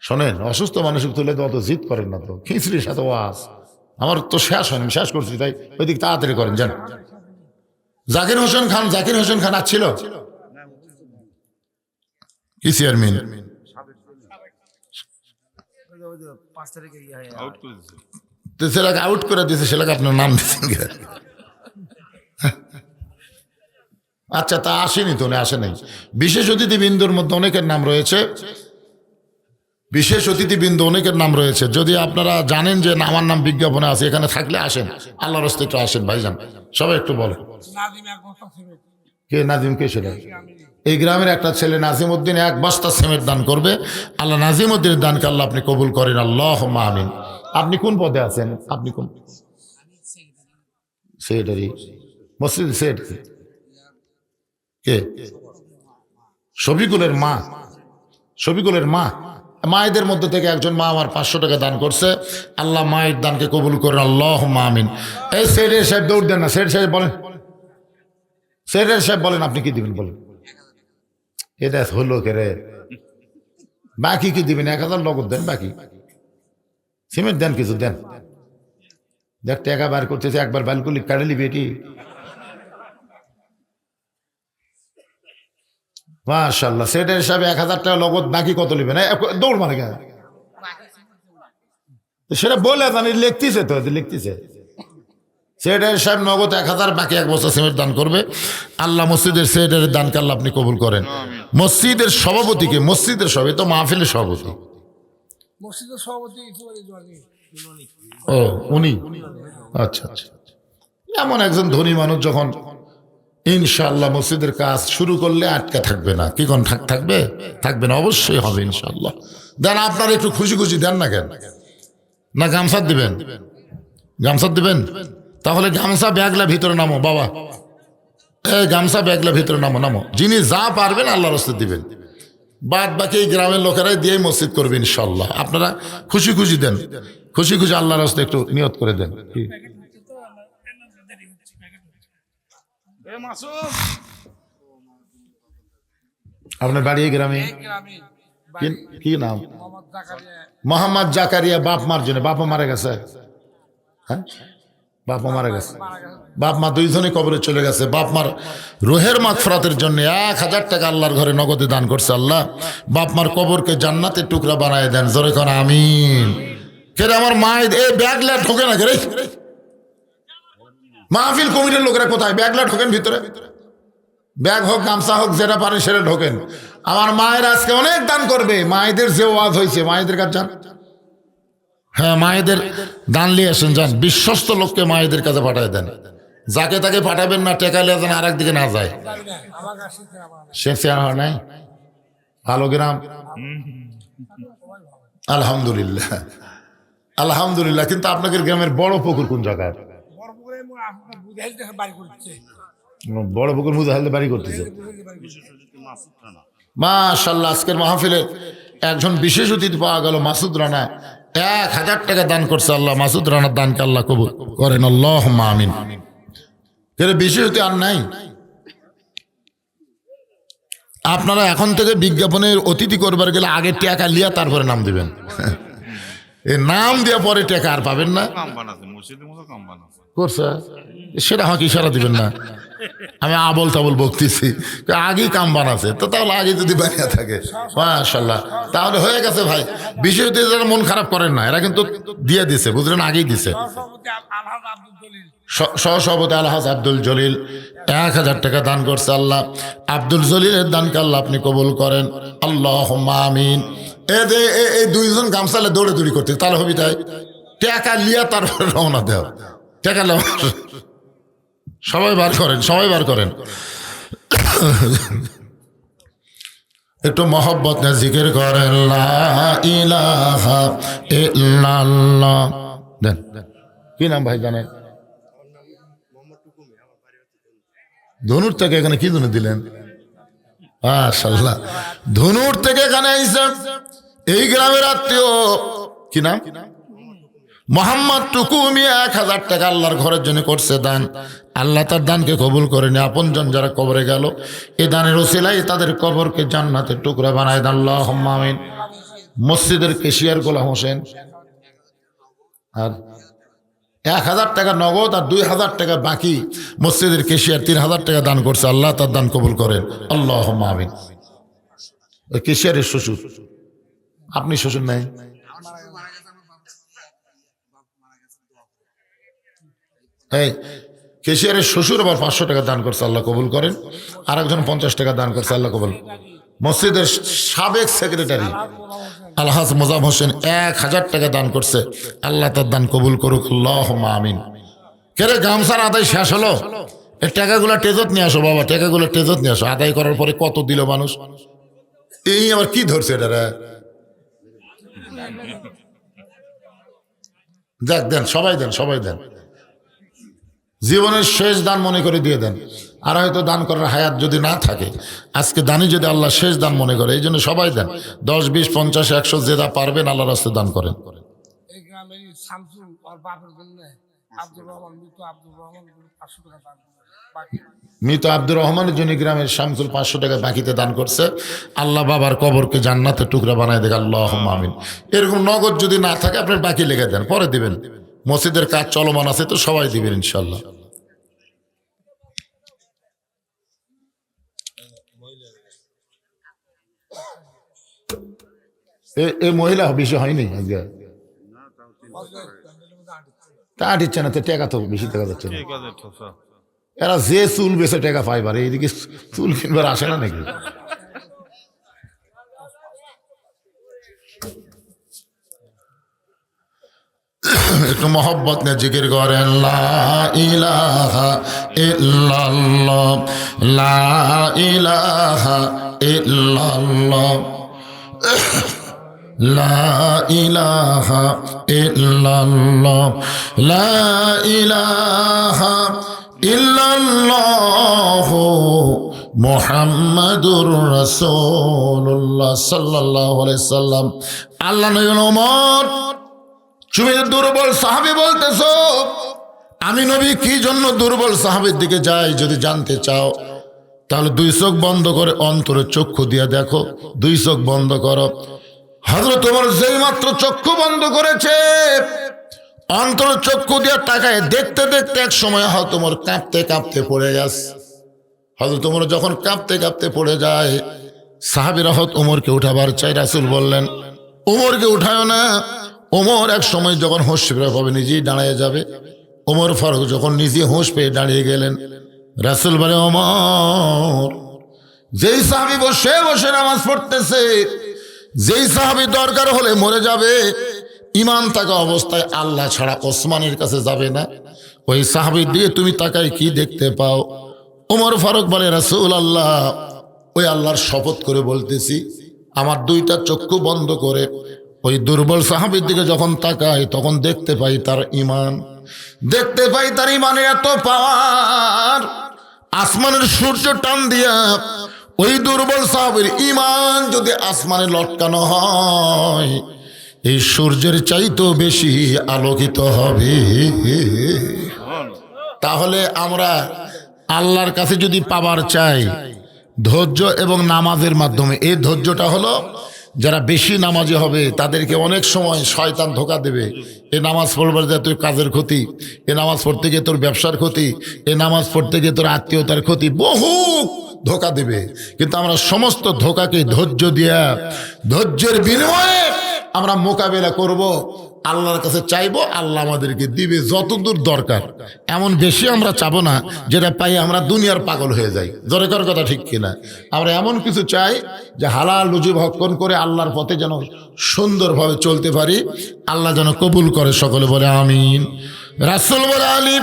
শোনেন, অসুস্থ মানুষকে তুলে তো অত জিদ করেন না তো, খিচড়ির সাথে ওয়াজ। আমার তো শেষ হয়নি, শেষ করছি, তাই ওই দিক তাড়াতাড়ি করেন যান। জাকির হোসেন খান, জাকির হোসেন খান আসছিল কি চেয়ারম্যান? ছেলেকে আউট করে দিয়েছে, ছেলেকে আপনার নাম দিচ্ছেন। আচ্ছা, তা আসেনি তো, আসে নাই। বিশেষ অতিথি বিন্দুর মধ্যে অনেকের নাম রয়েছে। বিশেষ অতিথিবৃন্দ অনেকের নাম রয়েছে, যদি আপনারা জানেন যে না, আমার নাম বিজ্ঞাপনে আছে, এখানে থাকলে আসেন, আল্লাহর রাস্তায় একটু আসেন ভাইজান, সবাই একটু বলেন। কে নাজিম, কে ছিল? এই গ্রামের একটা ছেলে নাজিম উদ্দিন 1 বস্তা সিমেন্ট দান করবে। আল্লাহ নাজিম উদ্দিনের দানকে আল্লাহ আপনি কবুল করেন, আল্লাহুম্মা আমিন। আপনি কোন পদে আছেন? আপনি কোন সেক্রেটারি? মসজিদ সেক্রেটারি কে? শফিকুলের মা। শফিকুলের মা, মায়েদের মধ্যে থেকে একজন মা আমার 500 টাকা দান করছে। আল্লাহ মায়ের দানকে কবুল করেন, আল্লাহুম্মা আমিন। এই সেক্রেটারি সাহেব দৌড় দেন না, সেক্রেটারি সাহেব বলেন, সেক্রেটারি সাহেব বলেন আপনি কি দিবেন বলেন। এটা হলো কে রে? বাকি কি দিবেন? 1000 নগদ দেন, বাকি সিমেন্ট দেন, কিছু দেন। দেখ টাকা বার করতেছে, একবার ব্যালকুলি কাটে নিবি এটি। মাশাআল্লাহ, সেটার হিসাবে 1000 টাকা নগদ, বাকি কত নেবেন? দৌড় মানে কেন সেটা বলে জানি, লিখতেছে তো, লিখতেছে। সেটার সাহেব নগদ 1000, বাকি 1 বছর সিমেন্ট দান করবে। আল্লাহ মসজিদের সেটারের দানকে আল্লাহ আপনি কবুল করেন। মসজিদের সভাপতিকে, মসজিদের সভাপতি তো মাহফিলের সভাপতি, মসজিদের সভাপতি ও উনি, আচ্ছা আচ্ছা। এমন একজন ধনী মানুষ যখন ইনশাআল্লাহ মসজিদের কাজ শুরু করলে আটকা থাকবে না। কি কোন থাকবে? থাকবে না, অবশ্যই হবে ইনশাআল্লাহ। দেন আপনারা একটু খুশি খুশি দেন না কেন? না গামছা দিবেন? গামছা দিবেন? তাহলে গামছা ব্যাগলা ভিতরে নামো বাবা, গামছা ব্যাগলা ভিতরে নামো, নামো। যিনি যা পারবেন আল্লাহর রাস্তায় দিবেন, বাদ বাকি এই গ্রামের লোকেরাই দিয়ে মসজিদ করবে ইনশাআল্লাহ। আপনারা খুশি খুশি দেন, খুশি খুশি আল্লাহর রাস্তায় একটু নিয়ত করে দেন। আপনার বাড়ি এই গ্রামে? কি নাম? মোহাম্মদ জাকারিয়া। বাপ মার জন্য, বাপা মারা গেছে? হ্যাঁ, বাপা মারা গেছে। বাপ মা দুইজনে কবরে চলে গেছে। বাপ মার রুহের মাগফিরাতের জন্য 1000 টাকা আল্লাহর ঘরে নগদে দান করছে। আল্লাহ বাপ মার কবরকে জান্নাতের টুকরা বানায় দেন, জোরে কোন আমিন। কে আমার মায়ের এই ব্যাগলা ঢোকে না কে? মাহফিল কমিটির লোকেরা কোথায়? ব্যাগলা ঢোকেন ভিতরে, ব্যাগ হোক গামছা হোক যেটা পারে সেটা ঢোকেন। আমার মায়ের আজকে অনেক দান করবে। মায়েদের যে ওয়াজ হয়েছে, মায়েদের কাছে যান। হ্যাঁ, মায়েদের দান নিয়ে আসেন, যান। বিশ্বস্ত লোককে মায়েদের কাছে পাঠায় দেন, যাকে তাকে পাঠাবেন না। টেকালে যেন আর একদিকে না যায়। শেখ হয় নাই? ভালো গ্রাম, আলহামদুলিল্লাহ, আলহামদুলিল্লাহ। কিন্তু আপনাদের গ্রামের বড় পুকুর কোন জায়গায়? বড় পুকুর মুজাহিদে বাড়ি করতেছে। মাশাআল্লাহ, আজকের মাহফিলে একজন বিশেষ অতিথি পাওয়া গেল, মাসুদ রানা। 1000 টাকা দান করছে। আল্লাহ মাসুদ রানার দানকে আল্লাহ কবুল করেন, আল্লাহুম্মা আমিন। বিশেষ অতিথি আর নাই? আপনারা এখন থেকে বিজ্ঞাপনের অতিথি করবার গেলে আগে টাকা লিয়া তারপরে নাম দিবেন। এই নাম দেওয়া পরে টাকা আর পাবেন না। করছে সেটা আমাকে ইশারা দিবেন না, আমি আবল তাবল বকতেছি। আগেই কাম বানাছে তো, তাহলে আগে যদি বানিয়ে থাকে মাশাআল্লাহ তাহলে হয়ে গেছে ভাই। বিশেষ যারা মন খারাপ করেন না, এরা কিন্তু দিয়ে দিছে, বুঝলেন, আগেই দিছে। সহসভাপতি আলহাজ আব্দুল জলিল 1000 টাকা দান করছে। আল্লাহ আব্দুল জলিলের দানকে আল্লাহ আপনি কবুল করেন, আল্লাহুম্মা আমিন। এই দুইজন গামছালে দৌড়াদৌড়ি করতে, তাহলে হবি তাই টাকা লিয়া তারপরে রওনা দেওয়া। টাকা সবাই বার করেন, সবাই বার করেন। একটু মহব্বত না জিকির করেন, লা ইলাহা ইল্লাল্লাহ। দেন, কি নাম ভাই জানেন? ধনুর থেকে এখানে কি জন্য দিলেন? মাশাআল্লাহ, ধনুর থেকে এখানে আইসা এই গ্রামের আত্মীয়। কি নাম? মোহাম্মদ টুকু মিয়া 1000 টাকা আল্লাহর ঘরের জন্য করছে দান। আল্লাহ তার দানকে কবুল করেনি। আপনজন যারা কবরে গেল, এই দানের ওসিলায় তাদের কবরকে জান্নাতের টুকরা বানায় দেন, আল্লাহুম্মা আমিন। মসজিদের কেশিয়ার গোলাম হোসেন আর 1000 টাকা নগদ আর 2000 টাকা বাকি। মসজিদের কেশিয়ার 3000 টাকা দান করছে। আল্লাহ তার দান কবুল করেন, আল্লাহুম্মা আমিন। ওই কেশিয়ারের শ্বশুর, আপনি শ্বশুর নাই? এই কেশিয়ারের শ্বশুর আবার 500 টাকা দান করছে, আল্লাহ কবুল করেন। আর একজন 50 টাকা দান করছে, আল্লাহ কবুল। মসজিদের সাবেক সেক্রেটারি আলহাজ মোজাম হোসেন 1000 টাকা দান করছে। আল্লাহ তার দান কবুল করুক, আল্লাহুম্মা আমিন। কেরে গামছার আদায় শেষ হলো? এই টাকাগুলো টেজত নিয়ে আসো বাবা, টাকাগুলো টেজত নিয়ে আসো। আদায় করার পরে কত দিল মানুষ? এই আবার কি ধরছে এটা রে? দেখ দেন, সবাই দেন, সবাই দেন। জীবনের শেষ দান মনে করে দিয়ে দেন। আর হয়তো দান করার হায়াত যদি না থাকে, আজকে দানই যদি আল্লাহ শেষ দান মনে করে, এই জন্য সবাই দেন। 10, 20, 50, 100 যেটা পারবেন আল্লাহর রাস্তায় দান করেন। এই গ্রামের শামসুল আর বাপের জন্য আব্দুর রহমান, মৃত আব্দুর রহমান 500 টাকা দান বাকি। মৃত আব্দুর রহমানের জন্য গ্রামের শামসুল 500 টাকা বাকিতে দান করছে। আল্লাহ বাবার কবরকে জান্নাতের টুকরা বানায় দেখ, আল্লাহুম্মা আমিন। এরকম নগদ যদি না থাকে আপনার বাকি লেগে দেন, পরে দিবেন। মসজিদের কাজ চলমান আছে তো সবাই দিবেন ইনশাল্লাহ। এই মহিলা বেশি হয়নি আজকে, তা দিচ্ছে না তো, টাকা তো বেশি টাকা যাচ্ছে না। ঠিক আছে ঠোসা। এরা যে চুল বেছে টাকা পাইবার, এইদিকে চুল কিনবার আসে না নাকি? একটু মহব্বত নিয়ে জিকির করেন, লা ইলাহা ইল্লাল্লাহ, লা ইলাহা ইল্লাল্লাহ, লা ইলাহা ইল্লাল্লাহ, লা ইলাহা ইল্লাল্লাহ মুহাম্মাদুর রাসূলুল্লাহ সাল্লাল্লাহু আলাইহি সাল্লাম। আল্লাহ নবী ওমর, তুমি দুর্বল সাহাবী বলতেছো, আমি নবী কি জন্য দুর্বল সাহাবীর দিকে যাই? যদি জানতে চাও তাহলে 2 চোখ বন্ধ করে অন্তরে চক্ষু দিয়ে দেখো। 2 চোখ বন্ধ করো। হযরত ওমর যেই মাত্র চক্ষু বন্ধ করেছে, অন্তর চক্ষু দিয়ে তাকায় দেখতে দেখতে এক সময় হযরত ওমর কাঁপতে কাঁপতে পড়ে গেছে। হযরত ওমর যখন কাঁপতে কাঁপতে পড়ে যায়, সাহাবীরা হযরত ওমরকে উঠাবার চাই। রাসূল বললেন, ওমরকে উঠায় না। ওমর এক সময় যখন হোশ ফিরে পাবে নিজেই দাঁড়িয়ে যাবে। ওমর ফারুক যখন নিজে হোশ পেয়ে দাঁড়িয়ে গেলেন, রাসূল বলে, ওমর, যেই সাহাবী বসে বসে নামাজ পড়তেছে, যেই সাহাবী দরকার হলে মরে যাবে, ইমান থাকা অবস্থায় আল্লাহ ছাড়া ওসমানের কাছে যাবে না, ওই সাহাবীর দিয়ে তুমি তাকাই কি দেখতে পাও? ওমর ফারুক বলে, রাসূলুল্লাহ, ওই আল্লাহর শপথ করে বলতেছি, আমার 2টা চক্ষু বন্ধ করে ওই দুর্বল সাহাবীর দিকে যখন তাকাই তখন দেখতে পাই তার ইমান, দেখতে পাই তার ইমানের এত পাওয়ার, আসমানের সূর্য টান দিয়া ওই দুর্বল সাহাবীর ইমান যদি আসমানে লটকানো হয়, এই সূর্যের চাইতেও বেশি আলোকিত হবে। তাহলে আমরা আল্লাহর কাছে যদি পাবার চাই ধৈর্য এবং নামাজের মাধ্যমে, এই ধৈর্যটা হলো যারা বেশি নামাজি হবে তাদেরকে অনেক সময় শয়তান ধোঁকা দেবে। এ নামাজ পড়বার যায় তোর কাজের ক্ষতি, এ নামাজ পড়তে গিয়ে তোর ব্যবসার ক্ষতি, এ নামাজ পড়তে গিয়ে তোর আত্মীয়তার ক্ষতি, বহু ধোঁকা দেবে। কিন্তু আমরা সমস্ত ধোঁকাকে ধৈর্য দিয়া, ধৈর্যের বিনিময়ে আমরা মোকাবেলা করব, আল্লাহর কাছে চাইবো, আল্লাহ আমাদেরকে দিবে যতদূর দরকার। এমন বেশি আমরা চাবো না যেটা পাই আমরা দুনিয়ার পাগল হয়ে যাই। জোরে করার কথা ঠিক কিনা? আমরা এমন কিছু চাই যে হালাল রুজি ভক্ষণ করে আল্লাহর পথে যেন সুন্দরভাবে চলতে পারি, আল্লাহ যেন কবুল করে। সকলে বলে আমিন। রাসূল বলে, আলী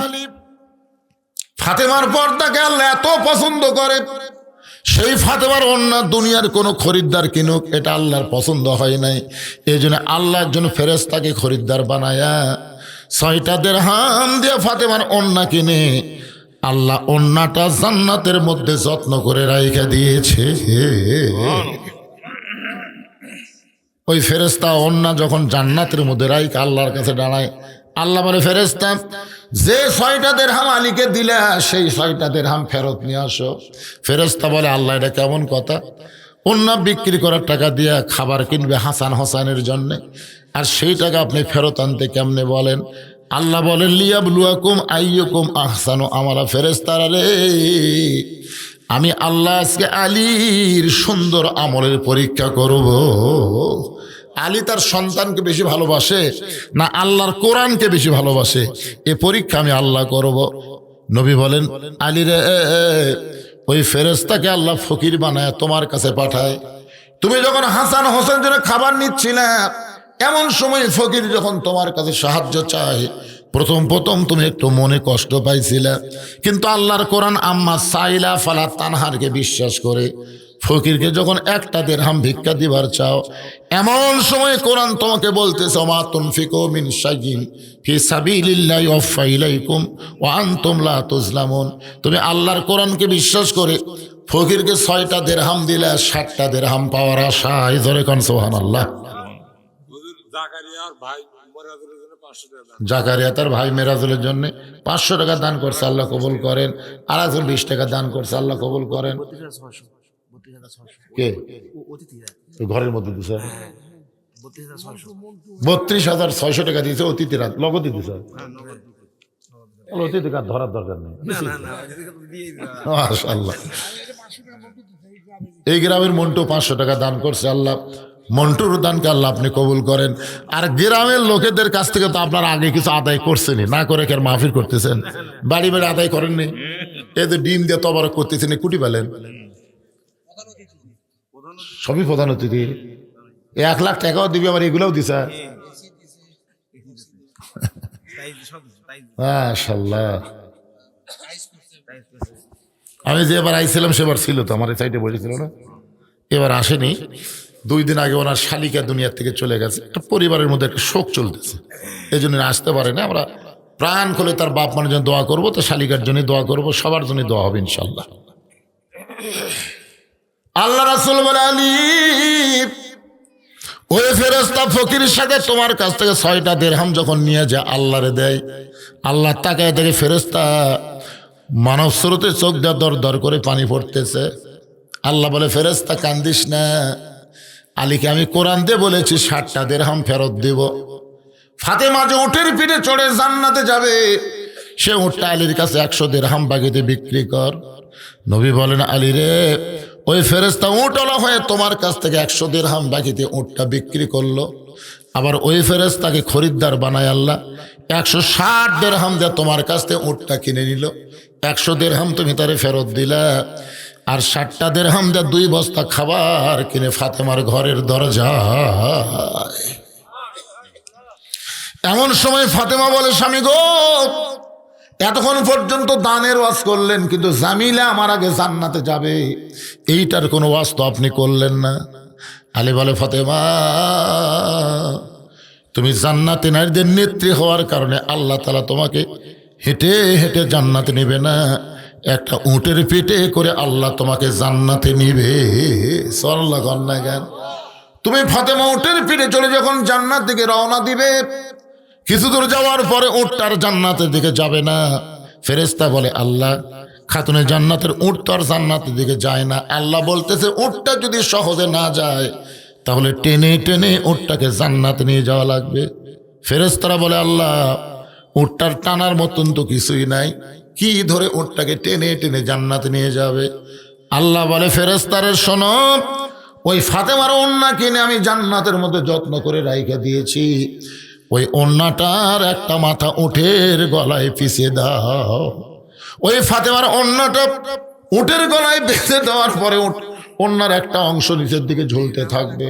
ফাতেমার পর্দাকে আল্লাহ এত পছন্দ করে, সেই ফাতেমার অন্য দুনিয়ার কোনো খরিদ্দার কিনুক, এটা আল্লাহর পছন্দ হয় নাই। এই জন্য আল্লাহ একজন ফেরেশতাকে খরিদ্দার বানায়া 6টা দিরহাম দিয়ে ফাতেমার ওন্না কিনে আল্লাহ ওন্নাটা জান্নাতের মধ্যে যত্ন করে রাইখা দিয়েছে। ওই ফেরেশতা ওন্না যখন জান্নাতের মধ্যে রাইখা আল্লাহর কাছে দাঁড়ায়, আল্লাহ বলে, ফেরেশতা, যে 6টা দিরহাম আলীকে দিলে সেই 6টা দিরহাম ফেরত নিয়ে আসো। ফেরেশতা বলে, আল্লাহ, এটা কেমন কথা? ওন্না বিক্রি করার টাকা দিয়ে খাবার কিনবে হাসান হোসেনের জন্যে, আর সেই টাকা আপনি ফেরত আনতে কেমনে বলেন? আল্লাহ বলেন, লিয়াবলুয়াকুম আইয়ুকুম আহসানু আমালা। ফেরেশতারা রে, আমি আল্লাহ আজকে আলীর সুন্দর আমলের পরীক্ষা করব। আলী তার সন্তানকে বেশি ভালোবাসে না আল্লাহর কোরআনকে বেশি ভালোবাসে, এ পরীক্ষা আমি আল্লাহ করব। নবী বলেন, আলী রে, ওই ফেরেশতাকে আল্লাহ ফকির বানায় তোমার কাছে পাঠায়, তুমি যখন হাসান হোসেন জন্য খাবার নিচ্ছিলে, এমন সময় ফকির যখন তোমার কাছে সাহায্য চায়, প্রথম তুমি একটু মনে কষ্ট পাইছিলে, কিন্তু আল্লাহর কোরআন আম্মা সাইলা ফালা তানহারকে বিশ্বাস করে ফকিরকে যখন একটা দিরহাম ভিক্ষা দিবার চাও, এমন সময় কোরআন তোমাকে বলতেছে মা তুনফিকু মিন শাইইন ফি সাবিলিল্লাহি ওয়াফা ইলাইকুম ওয়া আনতুম লা তুজলামুন। তুমি আল্লাহর কোরআনকে বিশ্বাস করে ফকিরকে 6টা দিরহাম দিলে 60টা দিরহাম পাওয়ার আশায়, ধরে কোন সুবহানাল্লাহ। জাকারিয়া তার ভাই মেরাজুলের জন্য 500 টাকা দান করছে, আল্লাহ কবুল করেন। আর একজন 20 টাকা দান করছে, আল্লাহ কবুল করেন। কে ঘরের মধ্যে দিছে 32,600 টাকা দিয়েছে অতিথিরা, লগতি দিছে। অতিথি কার ধরার দরকার নেই, মাশাআল্লাহ। এই গ্রামের মন্টু 500 টাকা দান করছে, আল্লাহ মন্টুর দানকে আল্লাহ আপনি কবুল করেন। আর গ্রামের লোকেদের কাছ থেকে তো আপনার আগে কিছু আদায় করছেনই, না করে কে মাহফিল করতেছেন, বাড়ি বাড়ি আদায় করেননি। এদের ডিম দিয়ে তবারক করতেছেন, কুটি পেলেন, সবই প্রধান অতিথি। 1 লাখ টাকাও দিবি, আবার এগুলোও দিছে। মাশাআল্লাহ। আমি যে এবার আইছিলাম সেবার ছিল তো, আমার এই সাইডে বসেছিল না, এবার আসেনি। 2 দিন আগে ওনার শালিকা দুনিয়ার থেকে চলে গেছে, একটা পরিবারের মধ্যে একটা শোক চলতেছে, এই জন্য আসতে পারে না। আমরা প্রাণ খুলে তার বাপ মার জন্য দোয়া করবো, তো শালিকার জন্য দোয়া করবো, সবার জন্য দোয়া হবে ইনশাল্লাহ। আল্লাহ রাসূল বলে আলী, ওই ফেরেশতা ফকিরের সাথে তোমার কাছ থেকে 6টা দিরহাম যখন নিয়ে যায় আল্লাহরে দেয়, আল্লাহ তাকায় থেকে ফেরেশতা মানব স্রোতে চোখ দিয়ে দর দর করে পানি পড়তেছে। আল্লাহ বলে ফেরেশতা কান্দিস না, আলীকে আমি কোরআন দিয়ে বলেছি 60টা দিরহাম ফেরত দেব। ফাতেমা যে উটের পিঠে চড়ে জান্নাতে যাবে, সে উটটা আলীর কাছে 100 দিরহাম বাগিতে বিক্রি কর। নবী বলেন আলী রে, ওই ফেরেশতা উটওয়ালা হয়ে তোমার কাছ থেকে 100 দিরহাম বাকিতে উটটা বিক্রি করলো, আবার ওই ফেরেশতাকে খরিদ্দার বানায় আল্লাহ 160 দিরহাম দিয়ে তোমার কাছ থেকে উটটা কিনে নিল। 100 দিরহাম তুমি তারে ফেরত দিলা, আর 60টা দিরহাম দিয়ে 2 বস্তা খাবার কিনে ফাতেমার ঘরের দরজায়। এমন সময় ফাতেমা বলে স্বামী গো, এতক্ষণ পর্যন্ত দানের ওয়াজ করলেন, কিন্তু জামিলা আমার আগে জান্নাতে যাবে, এইটার কোনো ওয়াজ তো আপনি করলেন না। আলী বলে ফাতেমা, তুমি জান্নাতে নারীদের নেত্রী হওয়ার কারণে আল্লাহ তাআলা তোমাকে হেঁটে হেঁটে জান্নাতে নিবে না, একটা উটের পিঠে করে আল্লাহ তোমাকে জান্নাতে নিবে। সাল্লাল্লাহু আলাইহি ওয়াসাল্লাম। তুমি ফাতেমা উটের পিঠে চলে যখন জান্নাত দিকে রওনা দিবে, কিছু দূর যাওয়ার পরে উটটার জান্নাতের দিকে যাবে না। ফেরেশতা বলে আল্লাহ, খাতুনে জান্নাতের উট তো আর জান্নাতের দিকে যায় না। আল্লাহ বলতেছে উটটা যদি সহজে না যায়, তাহলে টেনে টেনে উটটাকে জান্নাতে নিয়ে যাওয়া লাগবে। ফেরেশতারা বলে আল্লাহ, উটটার টানার মতন তো কিছুই নাই, কি ধরে উটটাকে টেনে টেনে জান্নাতে নিয়ে যাবে? আল্লাহ বলে ফেরেশতারে শোনো, ওই ফাতেমার ওন্না কিনে আমি জান্নাতের মধ্যে যত্ন করে রাইখা দিয়েছি, ওই ওন্নাটার একটা মাথা উটের গলায় পিষে দাও। ওই ফাতেমার ওন্নাটা উটের গলায় বেঁধে দেওয়ার পরে ওন্নার একটা অংশ নিচের দিকে ঝুলতে থাকবে।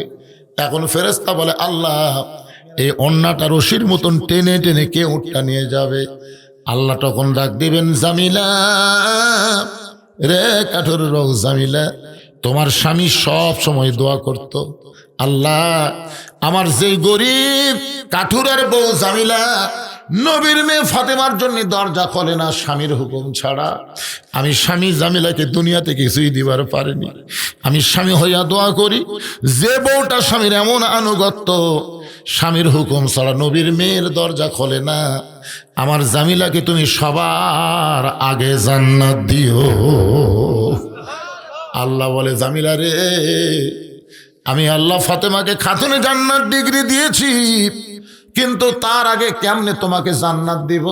এখন ফেরেশতা বলে আল্লাহ, এই ওন্নাটা রশির মতন টেনে টেনে কে উটটা নিয়ে যাবে? আল্লাহ তখন ডাক দিবেন, জামিলা রে, কাঠুর রোগ জামিলা, তোমার স্বামী সব সময় দোয়া করত, আল্লাহ আমার যেই গরিব কাঠুরের বউ জামিলা নবীর মেয়ে ফাতেমার জন্য দরজা খোলে না স্বামীর হুকুম ছাড়া, আমি স্বামী জামিলাকে দুনিয়াতে কিছুই দিবার পারিনি। আমি স্বামী হইয়া দোয়া করি, যে বউটা স্বামীর এমন আনুগত্য, স্বামীর হুকুম ছাড়া নবীর মেয়ের দরজা খোলে না, আমার জামিলাকে তুমি সবার আগে জান্নাত দিও। আল্লাহ বলে জামিলা রে, আমি আল্লাহ ফাতেমাকে খাতুনে জান্নাত ডিগ্রি দিয়েছি, কিন্তু তার আগে কেমনে তোমাকে জান্নাত দিব?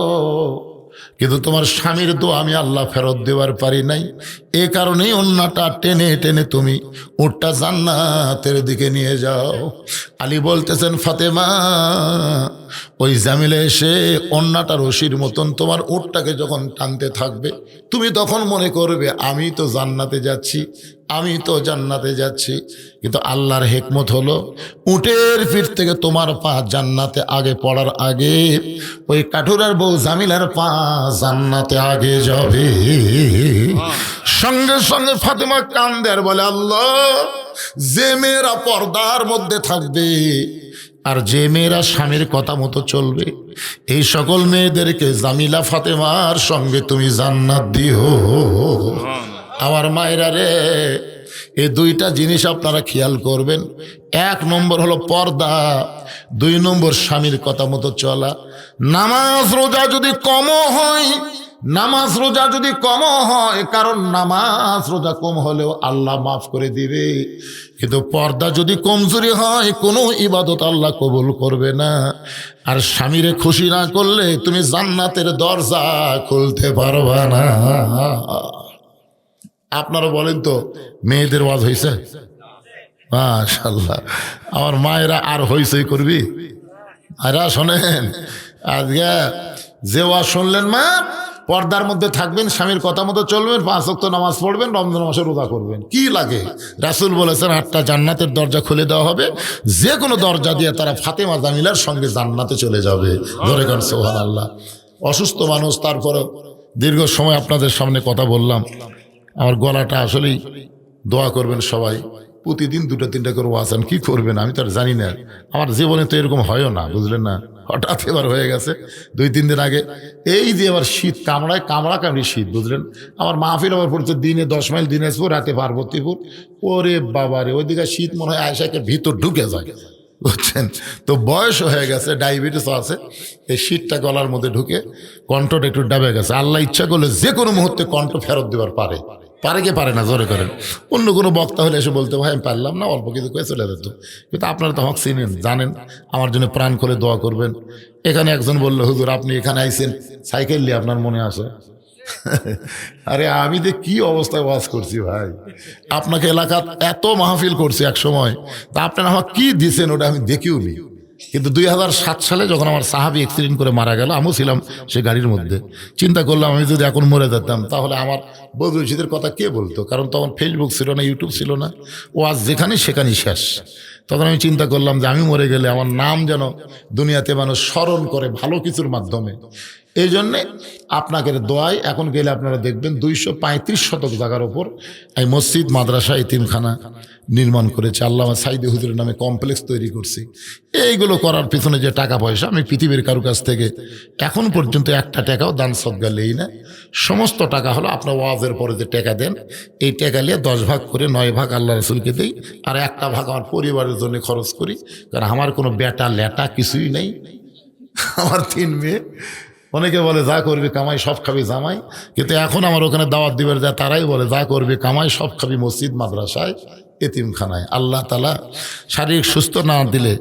কিন্তু তোমার স্বামীর দোয়া আমি আল্লাহ ফেরত দেওয়ার পারি নাই, এ কারণেই ওন্নাটা টেনে টেনে তুমি উটটা জান্নাতের দিকে নিয়ে যাও। আলী বলতেছেন ফাতেমা, ওই জামিলা এসে অন্যটা রশির মতন তোমার উটটাকে যখন টানতে থাকবে, তুমি তখন মনে করবে আমি তো জান্নাতে যাচ্ছি, আমি তো জান্নাতে যাচ্ছি। কিন্তু আল্লাহর হিকমত হলো উটের পিঠ থেকে তোমার পা জান্নাতে আগে পড়ার আগে ওই কাঠুরার বউ জামিলার পা জান্নাতে আগে যাবে। সঙ্গে সঙ্গে ফাতেমা কান্দে আর বলে, আল্লাহ, যে মেয়েরা পর্দার মধ্যে থাকবে আর যে মেয়েরা স্বামীর কথা মতো চলবে, এই সকল মেয়েদেরকে জামিলা ফাতেমার সঙ্গে তুমি জান্নাত দিও। আমার মায়েরা রে, এই দুইটা জিনিস আপনারা খেয়াল করবেন। 1 নম্বর হলো পর্দা, 2 নম্বর স্বামীর কথা মতো চলা। নামাজ রোজা যদি কমও হয়, নামাজ রোজা যদি কমও হয়, কারণ নামাজ রোজা কম হলেও আল্লাহ মাফ করে দিবে, কিন্তু পর্দা যদি কমজোরি হয় কোনো ইবাদত আল্লাহ কবুল করবে না। আর স্বামীরে খুশি না করলে তুমি জান্নাতের দরজা খুলতে পারবা না। আপনারা বলেন তো, মেয়েদের ওয়াজ হয়েছে? মাশাআল্লাহ, আমার মায়েরা আর হইচই করবি। আরা শোনেন, আজকে যে ওয়াজ শুনলেন, মা পর্দার মধ্যে থাকবেন, স্বামীর কথা মতো চলবেন, 5 ওয়াক্ত নামাজ পড়বেন, রমজান মাসে রোজা করবেন, কি লাগে? রাসূল বলেছেন 8টা জান্নাতের দরজা খুলে দেওয়া হবে, যে কোনো দরজা দিয়ে তারা ফাতেমা জামিলার সঙ্গে জান্নাতে চলে যাবে। ধরে গান সুবহানাল্লাহ। অসুস্থ মানুষ, তারপরে দীর্ঘ সময় আপনাদের সামনে কথা বললাম, আমার গলাটা আসলেই দোয়া করবেন সবাই। প্রতিদিন 2টা-3টা করে ওয়াজ কি করবেন আমি তো আর জানি না, আমার জীবনে তো এরকম হয়ও না, বুঝলেন না। হঠাৎ এবার হয়ে গেছে 2-3 দিন আগে। এই যে এবার শীত কামড়াকামড়ি শীত, বুঝলেন। আমার মাহফিল আবার পড়ছে দিনে 10 মাইল দিনাজপুর, রাতে পার্বতীপুর। ওরে বাবারে, ওইদিকে শীত মনে হয় আয়সাকে ভিতর ঢুকে যায়, বুঝছেন। তো বয়স হয়ে গেছে, ডায়াবেটিসও আছে, এই শীতটা গলার মধ্যে ঢুকে কণ্ঠটা একটু ডাবে গেছে। আল্লাহ ইচ্ছা করলে যে কোনো মুহূর্তে কণ্ঠ ফেরত দেওয়ার পারে কি পারে না? জোরে করেন। অন্য কোনো বক্তা হলে এসে বলতে, ভাই আমি পারলাম না, অল্প কিছু করে চলে যেত। কিন্তু আপনারা তো আমাকে চিনেন, জানেন, আমার জন্য প্রাণ করে দোয়া করবেন। এখানে একজন বললো, হুজুর আপনি এখানে আইছেন সাইকেল নিয়ে, আপনার মনে আছে? আরে আমি যে কি অবস্থায় ওয়াজ করছি ভাই, আপনাকে এলাকাত এত মাহফিল করছি এক সময়, তা আপনারা আমাকে কি দিছেন ওটা আমি দেখিও নি। কিন্তু 2007 সালে যখন আমার সাহাবী অ্যাক্সিডেন্ট করে মারা গেল, আমিও ছিলাম সে গাড়ির মধ্যে। চিন্তা করলাম আমি যদি এখন মরে যেতাম তাহলে আমার বদরুশিদের কথা কে বলতো, কারণ তখন ফেসবুক ছিল না, ইউটিউব ছিল না, ওয়াজ যেখানে সেখানেই শেষ। তখন আমি চিন্তা করলাম যে আমি মরে গেলে আমার নাম যেন দুনিয়াতে মানুষ স্মরণ করে ভালো কিছুর মাধ্যমে। এই জন্যে আপনাদের দোয়ায় এখন গেলে আপনারা দেখবেন 235 শতক জায়গার ওপর এই মসজিদ, মাদ্রাসা, এতিমখানা নির্মাণ করেছে। আল্লামা সাইদি হুজুরের নামে কমপ্লেক্স তৈরি করছি। এইগুলো করার পিছনে যে টাকা পয়সা, আমি পৃথিবীর কারো কাছ থেকে এখন পর্যন্ত 1টা টাকাও দান সদকা লেই না। সমস্ত টাকা হলো আপনার ওয়াজের পরে যে টাকা দেন, এই টাকা নিয়ে 10 ভাগ করে 9 ভাগ আল্লাহ রসুলকে দিই, আর 1টা ভাগ আমার পরিবারের জন্য খরচ করি। কারণ আমার কোনো বেটা লেটা কিছুই নেই, আমার 3 মেয়ে। অনেকে বলে যা করবি কামাই সব খাবি জামাই, কিন্তু এখন আমার ওখানে দাওয়াত দিবের যা তারাই বলে যা করবি কামাই সব খাবি মসজিদ, মাদ্রাসায়, এতিমখানায়। আল্লাহ তাআলা শারীরিক সুস্থ না দিলে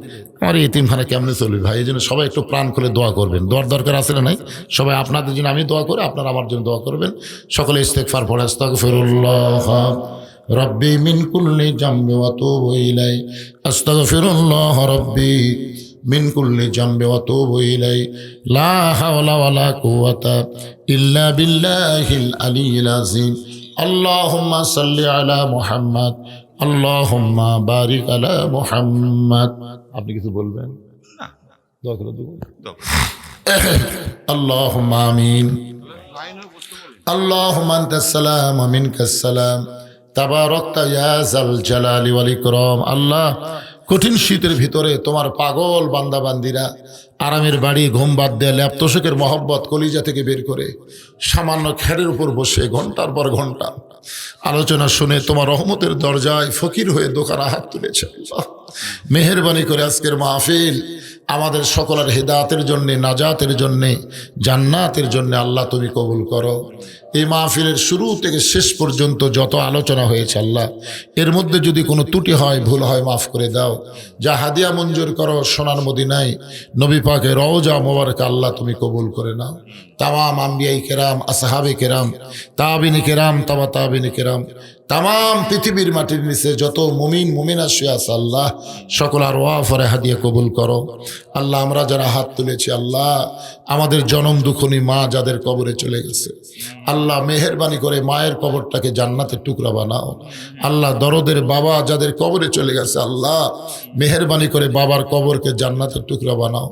আমার এতিমখানা কেমনে চলবে ভাই? এই জন্য সবাই একটু প্রাণ খুলে দোয়া করবেন। দোয়ার দরকার আছে না নাই? সবাই আপনাদের জন্য আমি দোয়া করি, আপনারা আমার জন্য দোয়া করবেন। সকলে ইস্তেগফার পড়ে আস্তাগফিরুল্লাহ রব্বি মিন কুল্লি জামবি ওয়া তুবু ইলাই, আস্তাগফিরুল্লাহ রব্বি মিন কুল্লি জামবি ওয়া তুবু ইলাই, লা হাওলা ওয়ালা কুওয়াতা ইল্লা বিল্লাহিল আলিয়্যিল আযীম। আল্লাহুম্মা সাল্লি আলা মুহাম্মাদ, আল্লাহুম্মা বারিক আলা মুহাম্মাদ। আপনি কিছু বলবেন? দোয়া করে দেব। আল্লাহুম্মা আমিন। আল্লাহুম্মা আনতাস সালাম ওয়া মিনকাস সালাম, তাবারাকতা ইয়া যাল জালালি ওয়াল ইকরাম। আল্লাহ, কঠিন শীতের ভিতরে তোমার পাগল বান্দা বান্দিরা আরামের বাড়ি, ঘুম বাদ দেয়া, ল্যাপতোষকের মহব্বত কলিজা থেকে বের করে সামান্য খেরের উপর বসে ঘন্টার পর ঘন্টা আলোচনা শুনে তোমার রহমতের দরজায় ফকির হয়ে দোকানে হাত তুলেছে। আল্লাহ, মেহেরবানি করে আজকের মাহফিল আমাদের সকলের হেদায়েতের জন্যে, নাজাতের জন্যে, জান্নাতের জন্যে আল্লাহ তুমি কবুল করো। এই মাহফিলের শুরু থেকে শেষ পর্যন্ত যত আলোচনা হয়েছে আল্লাহ, এর মধ্যে যদি কোনো ত্রুটি হয়, ভুল হয়, মাফ করে দাও। যা হাদিয়া মঞ্জুর করো সোনার মদিনায় নবী পাকের রওজা মোবারক আল্লাহ তুমি কবুল করে নাও। তামাম আম্বিয়াই কেরাম, আসহাবে কেরাম, তাবিনী কেরাম, তাবা তাবিনী কেরাম, তাম পৃথিবীর মাটির নিচে যত মুমিন মুমিনা শুয়ে আছে আল্লাহ সকল আর ওয়াফরে হাদিয়া কবুল করো আল্লাহ। আমরা যারা হাত তুলেছি আল্লাহ, আমাদের জনম দুঃখনী মা যাদের কবরে চলে গেছে আল্লাহ, মেহেরবানি করে মায়ের কবরটাকে জান্নাতের টুকরা বানাও আল্লাহ। দরদের বাবা যাদের কবরে চলে গেছে আল্লাহ, মেহেরবানি করে বাবার কবরকে জান্নাতের টুকরা বানাও।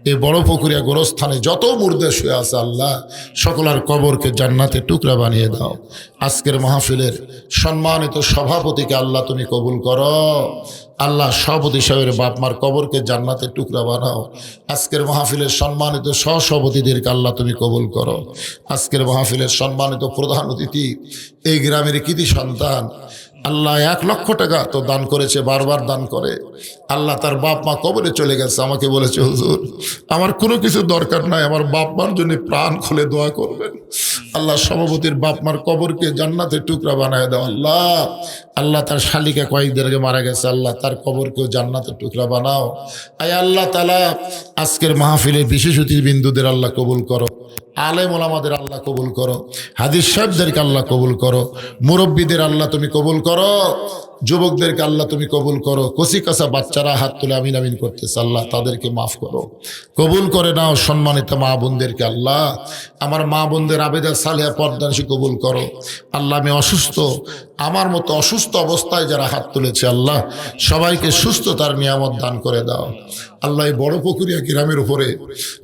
এই বড় পুকুরিয়া গোরস্থানে যত মুর্দে শুয়ে আছে আল্লাহ, সকলার কবরকে জান্নাতের টুকরা বানিয়ে দাও। আজকের মাহফিলের সম্মানিত সভাপতিকে আল্লাহ তুমি কবুল করো আল্লাহ। সভাপতি সাহেবের বাপ মার কবরকে জান্নাতের টুকরা বানাও। আজকের মাহফিলের সম্মানিত সহসভাপতিদেরকে আল্লাহ তুমি কবুল করো। আজকের মাহফিলের সম্মানিত প্রধান অতিথি এই গ্রামের কৃতি সন্তান আল্লাহ, 1 লক্ষ টাকা তো দান করেছে, বারবার দান করে আল্লাহ। তার বাপ মা কবরে চলে গেছে, আমাকে বলেছে হুজুর আমার কোনো কিছু দরকার নাই, আমার বাপ মার জন্য প্রাণ খুলে দোয়া করবেন আল্লাহ। সভাপতির বাপ মার কবরকে জান্নাতের টুকরা বানায় দাও আল্লাহ। আল্লাহ তার শালিকা কয়েকদিন আগে মারা গেছে আল্লাহ, তার কবরকেও জান্নাতের টুকরা বানাও। আয় আল্লাহ তাআলা আজকের মাহফিলের বিশেষ অতিথিবৃন্দুদের আল্লাহ কবুল করো, আলেম ওলামাদের আল্লাহ কবুল করো, হাদিস সাহেবদেরকে আল্লাহ কবুল করো, মুরব্বীদের আল্লাহ তুমি কবুল করো, যুবকদেরকে আল্লাহ তুমি কবুল করো। কচি কাঁচা বাচ্চারা হাত তুলে আমিন আমিন করতেছে আল্লাহ, তাদেরকে মাফ করো, কবুল করে নাও। সম্মানিত মা বোনদেরকে আল্লাহ, আমার মা বোনদের আবেদা সালেহা পর্দানসী কবুল করো আল্লাহ। আমি অসুস্থ, আমার মতো অসুস্থ অবস্থায় যারা হাত তুলেছে আল্লাহ, সবাইকে সুস্থতার নিয়ামত দান করে দাও আল্লাহ। এই বড় পুকুরিয়া গ্রামের উপরে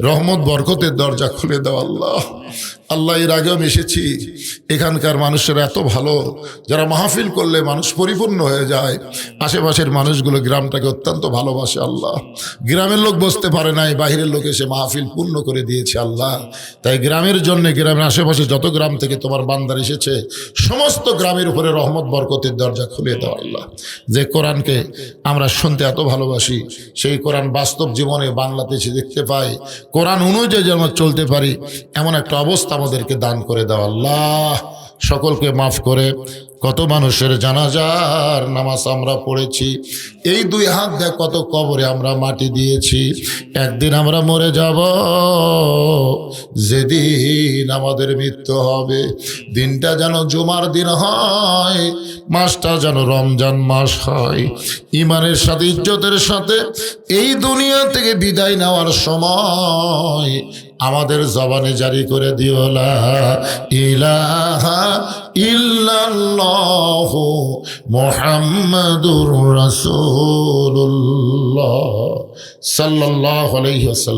রহমত বরকতের দরজা খুলে দাও আল্লাহ। আল্লাহ এর আগেও আমি এসেছি, এখানকার মানুষেরা এত ভালো, যারা মাহফিল করলে মানুষ পরিপূর্ণ হয়ে যায়। আশেপাশের মানুষগুলো গ্রামটাকে অত্যন্ত ভালোবাসে আল্লাহ। গ্রামের লোক বসতে পারে নাই, বাহিরের লোক এসে মাহফিল পূর্ণ করে দিয়েছে আল্লাহ। তাই গ্রামের জন্য, গ্রামের আশেপাশে যত গ্রাম থেকে তোমার বান্দার এসেছে সমস্ত গ্রামের উপরে রহমত বরকতের দরজা খুলে দাও আল্লাহ। যে কোরআনকে আমরা শুনতে এত ভালোবাসি, সেই কোরআন বাস্তব জীবনে বাংলাদেশে দেখতে পাই, কোরআন অনুযায়ী যেন চলতে পারি, এমন একটা অবস্থা আমাদেরকে দান করে দাও আল্লাহ। সকলকে মাফ করে কত মানুষের জানাজার নামাজ আমরা পড়েছি, এই 2 হাত দিয়ে কত কবরে আমরা মাটি দিয়েছি। একদিন আমরা মরে যাব, যেদিন আমাদের মৃত্যু হবে, দিনটা যেন জুমার দিন হয়, মাসটা যেন রমজান মাস হয়। ইমানের সাথে ইজ্জতের সাথে এই দুনিয়া থেকে বিদায় নেওয়ার সময় আমাদের জবানে জারি করে দিও লা ইলাহা ইল্লাল্লাহু মুহাম্মাদুর রাসূলুল্লাহ সাল্লাল্লাহু আলাইহি ওয়াসাল্লাম।